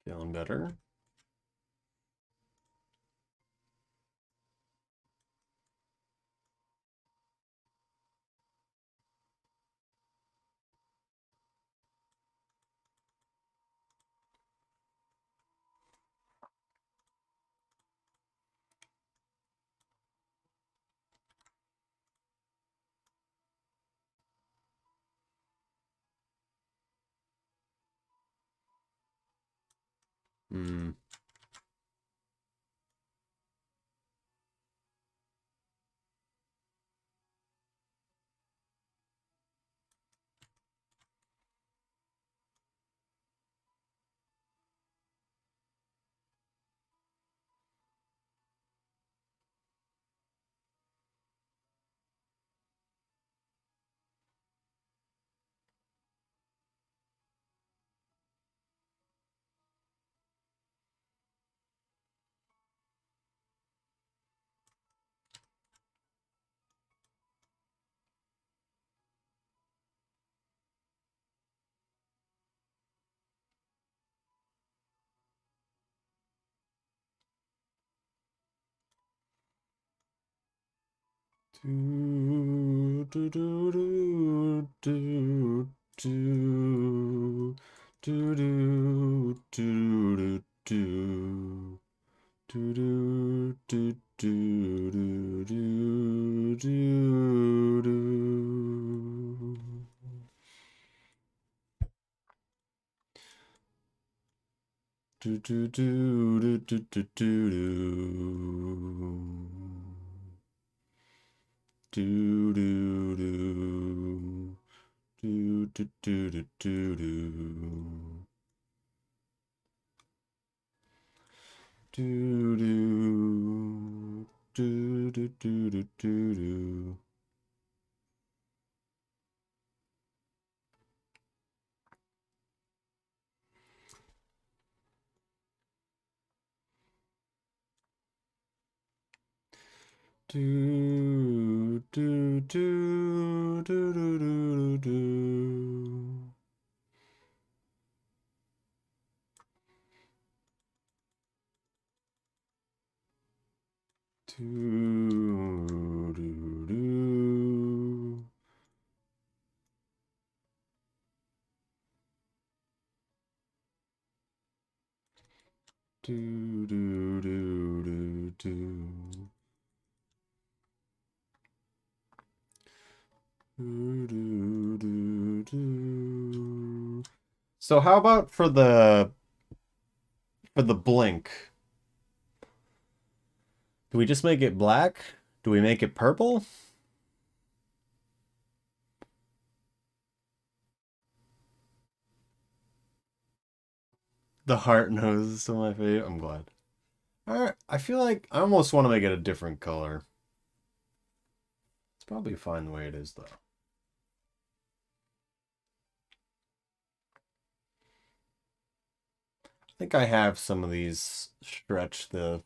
Feeling better? Hmm. Do, do, do, do, do, do, do, do, do, do. Do do do do do do do do. Do do do do do do do. Do do do. Do do do do do do. Do do do do do do do. Do do do do do do do. Do do do. Do do do do do. Do do do do. So how about for the blink? Do we just make it black? Do we make it purple? The heart nose is still my favorite. I'm glad. Alright, I feel like I almost want to make it a different color. It's probably fine the way it is, though. I think I have some of these stretch the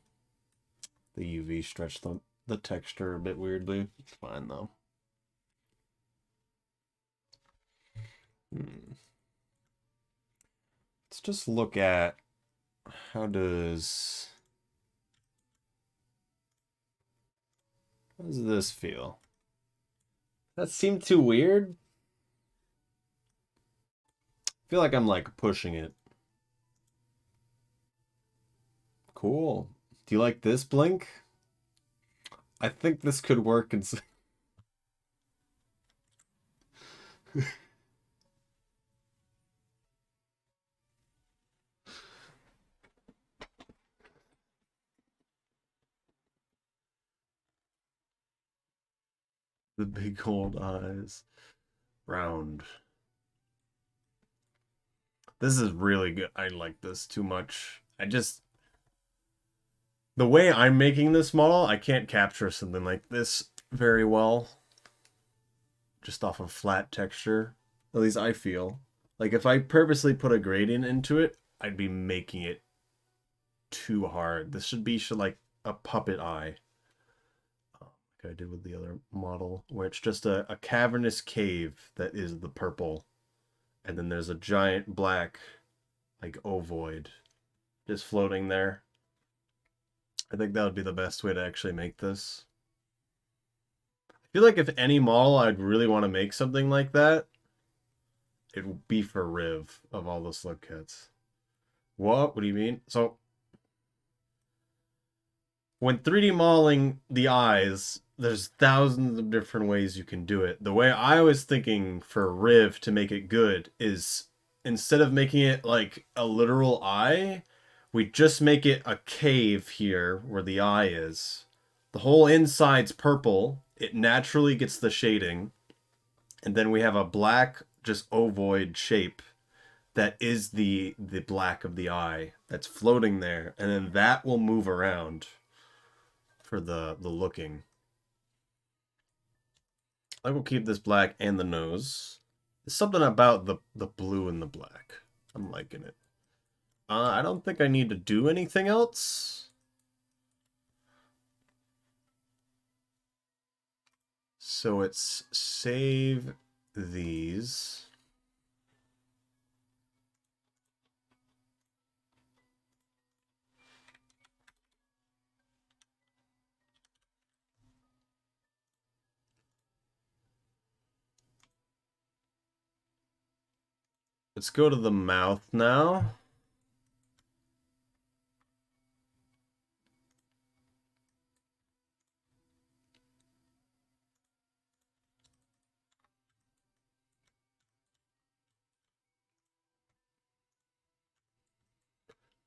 UV stretch the texture a bit weirdly. It's fine though. Let's just look at how does this feel? That seem too weird? I feel like I'm like pushing it. Cool. Do you like this blink? I think this could work in the big old eyes. Round. This is really good. I like this too much. The way I'm making this model, I can't capture something like this very well. Just off of flat texture. At least I feel. Like if I purposely put a gradient into it, I'd be making it too hard. This should be like a puppet eye. Like I did with the other model, where it's just a cavernous cave that is the purple. And then there's a giant black, like, ovoid just floating there. I think that would be the best way to actually make this. I feel like if any model I'd really want to make something like that, it would be for Riv of all the slug kits. What? What do you mean? So, when 3D modeling the eyes, there's thousands of different ways you can do it. The way I was thinking for Riv to make it good is instead of making it like a literal eye, we just make it a cave here where the eye is. The whole inside's purple. It naturally gets the shading. And then we have a black, just ovoid shape that is the black of the eye that's floating there. And then that will move around for the looking. I will keep this black and the nose. There's something about the blue and the black. I'm liking it. I don't think I need to do anything else. So it's save these. Let's go to the mouth now.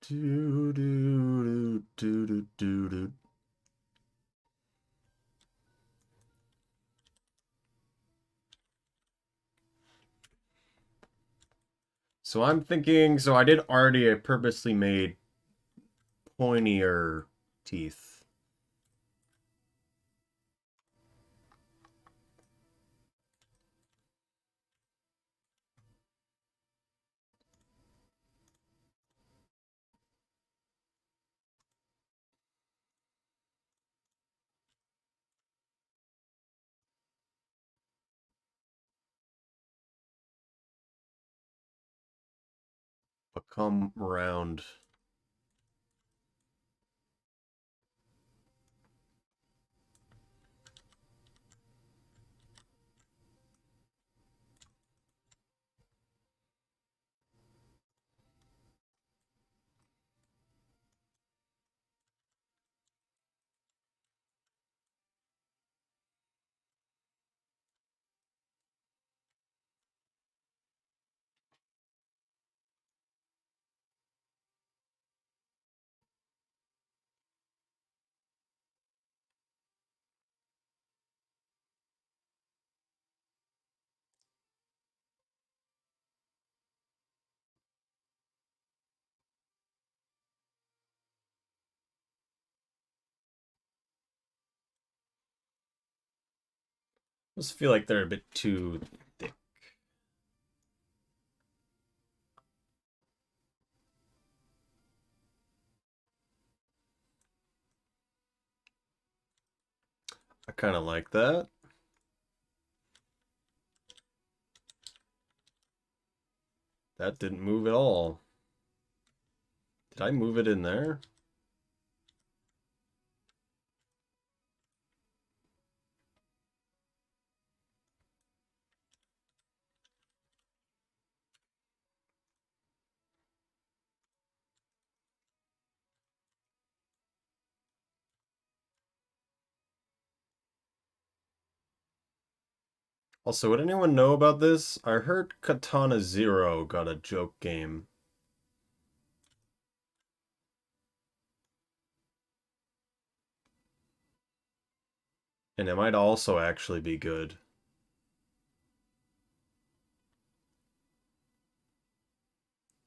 Do, do, do, do, do, do. So I'm thinking, so I did already, I purposely made pointier teeth. Become round. I just feel like they're a bit too thick. I kind of like that. That didn't move at all. Did I move it in there? Also, would anyone know about this? I heard Katana Zero got a joke game. And it might also actually be good.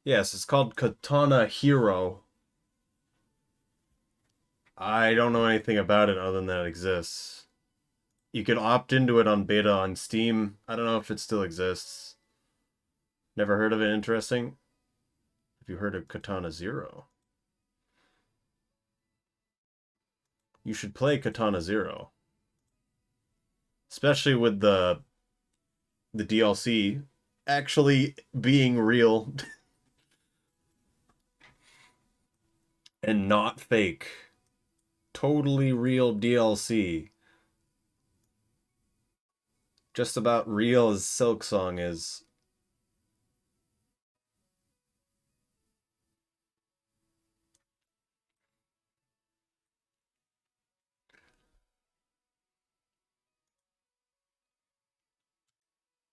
Yes, it's called Katana Hero. I don't know anything about it other than that it exists. You could opt into it on beta on Steam. I don't know if it still exists. Never heard of it. Interesting. Have you heard of Katana Zero? You should play Katana Zero. Especially with the DLC actually being real and not fake. Totally real DLC. Just about real as Silksong is.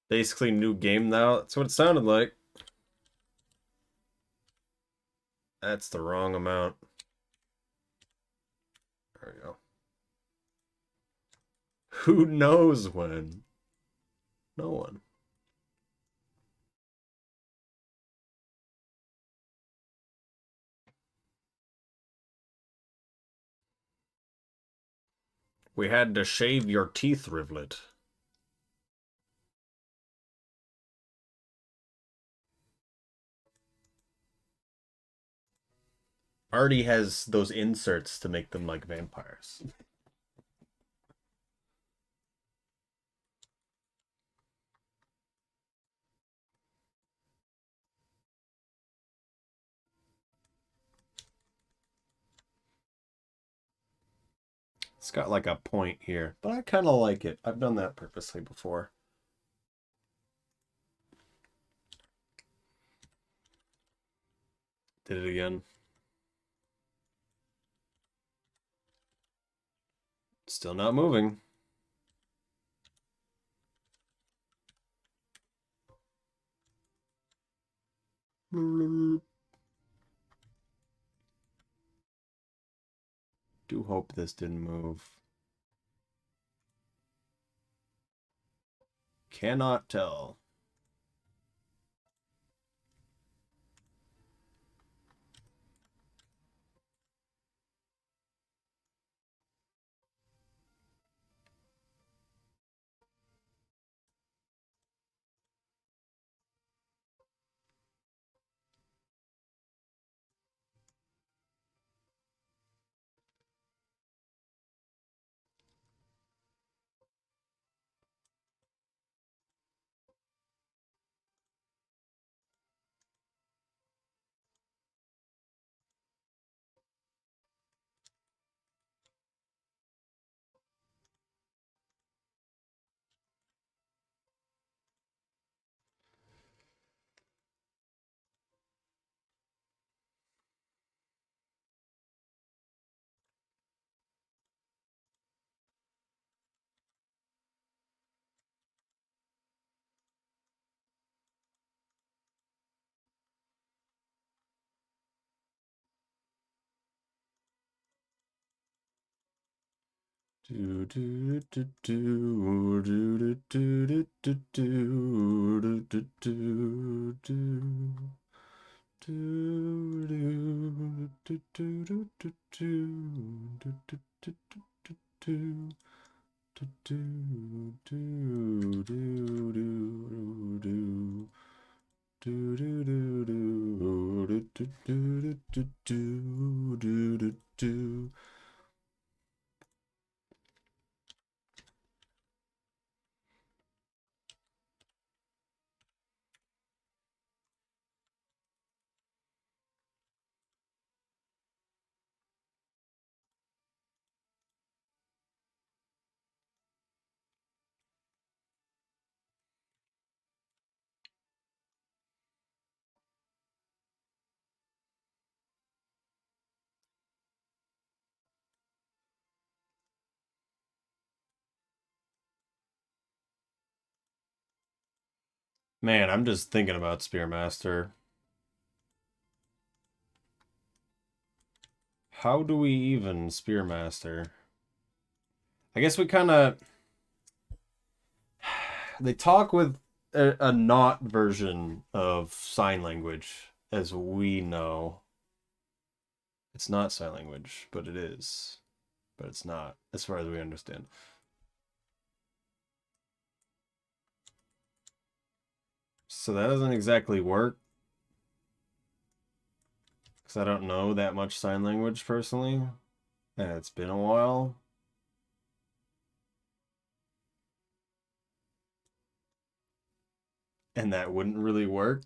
Basically new game now. That's what it sounded like. That's the wrong amount. There we go. Who knows when? No one. We had to shave your teeth, Rivulet. Artie has those inserts to make them like vampires. It's got like a point here, but I kind of like it. I've done that purposely before. Did it again. Still not moving. Do hope this didn't move. Cannot tell. Do do do do do do do do do do do do. Man, I'm just thinking about Spearmaster. How do we even Spearmaster? I guess we kind of... They talk with a not version of sign language, as we know. It's not sign language, but it is. But it's not, as far as we understand. So that doesn't exactly work. Because I don't know that much sign language personally. And it's been a while. And that wouldn't really work.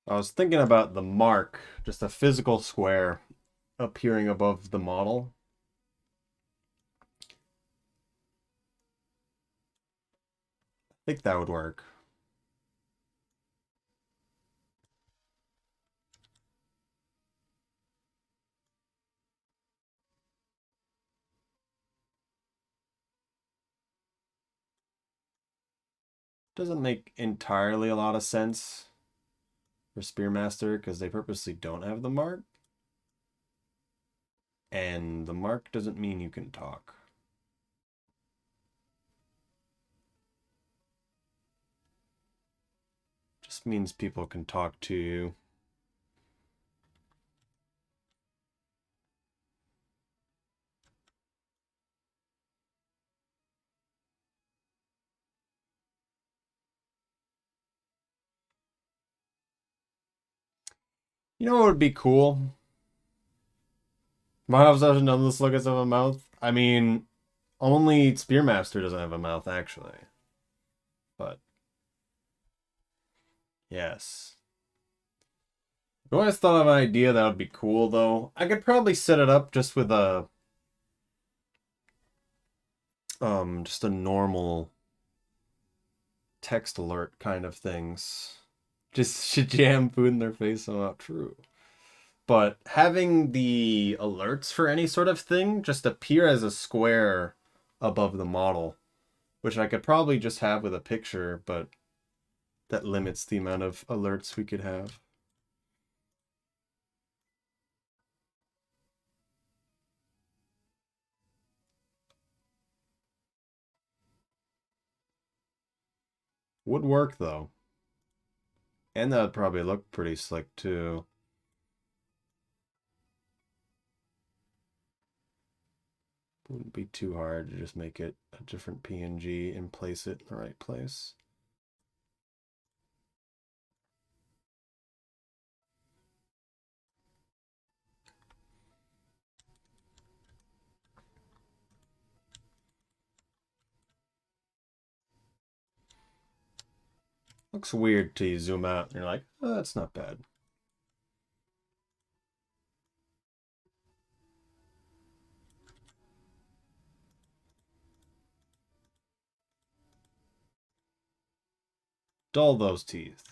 I was thinking about the mark, just a physical square appearing above the model. I think that would work. Doesn't make entirely a lot of sense for Spearmaster because they purposely don't have the mark. And the mark doesn't mean you can talk. Just means people can talk to you. You know what would be cool? My obsession doesn't this look at have a mouth. I mean, only Spearmaster doesn't have a mouth, actually. But yes. I always thought of an idea that would be cool, though. I could probably set it up just with just a normal text alert kind of things. Just should jam food in their face, so not true. But having the alerts for any sort of thing just appear as a square above the model, which I could probably just have with a picture, but that limits the amount of alerts we could have. Would work though. And that would probably look pretty slick too. Wouldn't be too hard to just make it a different PNG and place it in the right place. Looks weird till you zoom out and you're like, oh, that's not bad. Dull those teeth.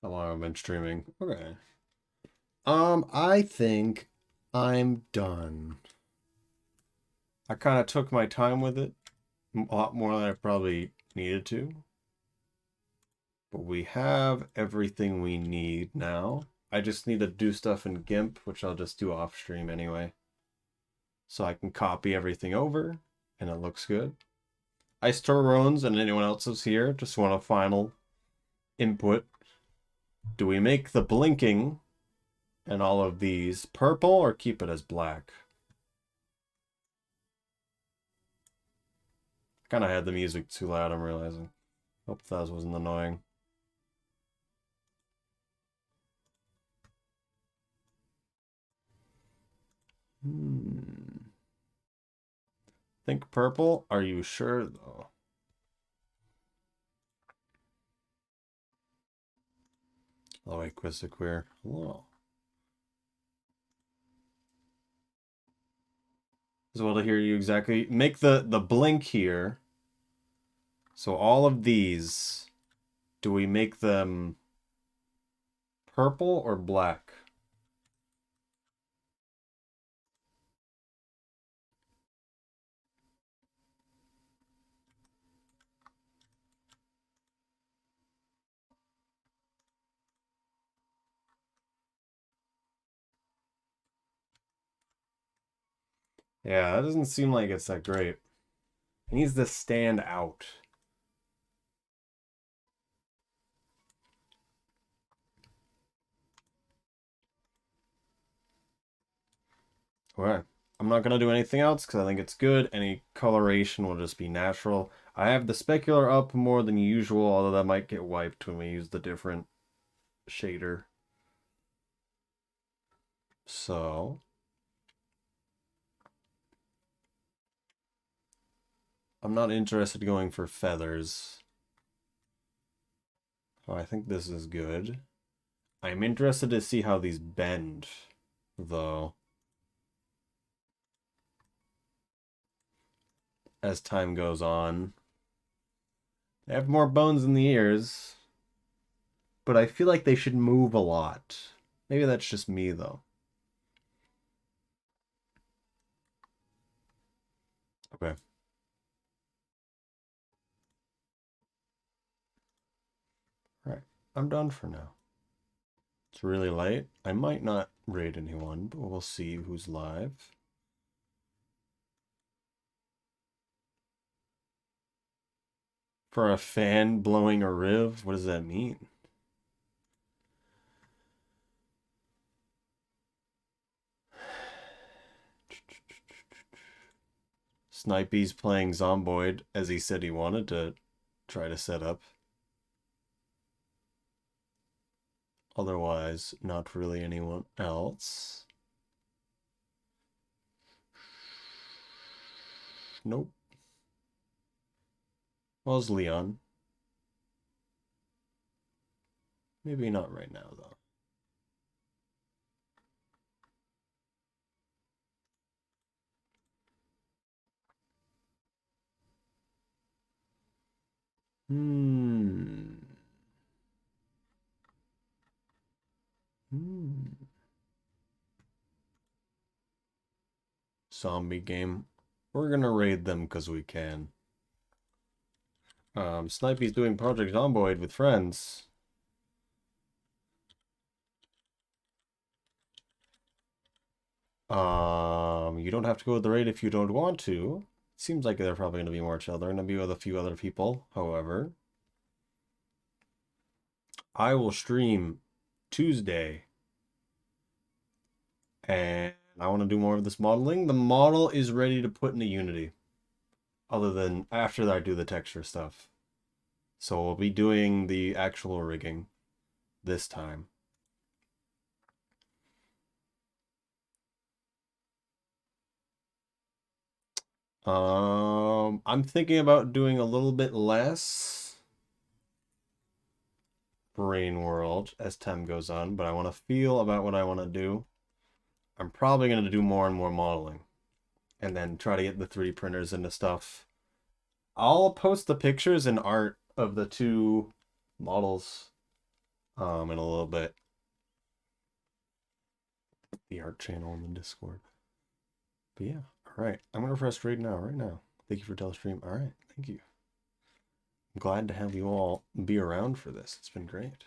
How long have I been streaming? Okay. I think I'm done. I kind of took my time with it, a lot more than I probably needed to. But we have everything we need now. I just need to do stuff in GIMP, which I'll just do off stream anyway. So I can copy everything over, and it looks good. I store Rones and anyone else is here. Just want a final input. Do we make the blinking and all of these purple or keep it as black? Kind of had the music too loud, I'm realizing. Hope that wasn't annoying. Think purple? Are you sure, though? Oh, wait, Quizziqueer. Hello. As well to hear you exactly. Make the blink here. So all of these, do we make them purple or black? Yeah, that doesn't seem like it's that great. It needs to stand out. Okay. I'm not going to do anything else because I think it's good. Any coloration will just be natural. I have the specular up more than usual, although that might get wiped when we use the different shader. So I'm not interested in going for feathers. Oh, I think this is good. I'm interested to see how these bend, though, as time goes on. They have more bones in the ears, but I feel like they should move a lot. Maybe that's just me, though. Okay. All right. I'm done for now. It's really late. I might not raid anyone, but we'll see who's live. For a fan blowing a riv, what does that mean? Snipey's playing Zomboid as he said he wanted to try to set up. Otherwise, not really anyone else. Nope. Where's Leon? Maybe not right now, though. Zombie game. We're gonna raid them because we can. Snipey's doing Project Zomboid with friends. You don't have to go with the raid if you don't want to. Seems like they're probably gonna be more chill. They're gonna be with a few other people, however. I will stream Tuesday. And I want to do more of this modeling. The model is ready to put into Unity. Other than after I do the texture stuff. So we'll be doing the actual rigging this time. I'm thinking about doing a little bit less Brain World as time goes on, but I want to feel about what I want to do. I'm probably going to do more and more modeling and then try to get the 3D printers into stuff. I'll post the pictures and art of the two models in a little bit. The art channel in the Discord. But yeah, all right. I'm going to press raid now, right now. Thank you for telestream. All right, thank you. I'm glad to have you all be around for this. It's been great.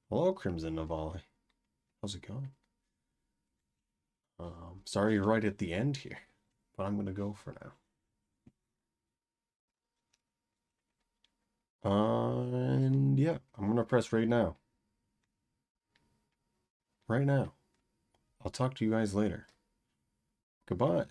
Hello, Crimson Navali. How's it going? Sorry you're right at the end here, but I'm going to go for now. And yeah, I'm going to press raid now. Right now. I'll talk to you guys later. Goodbye.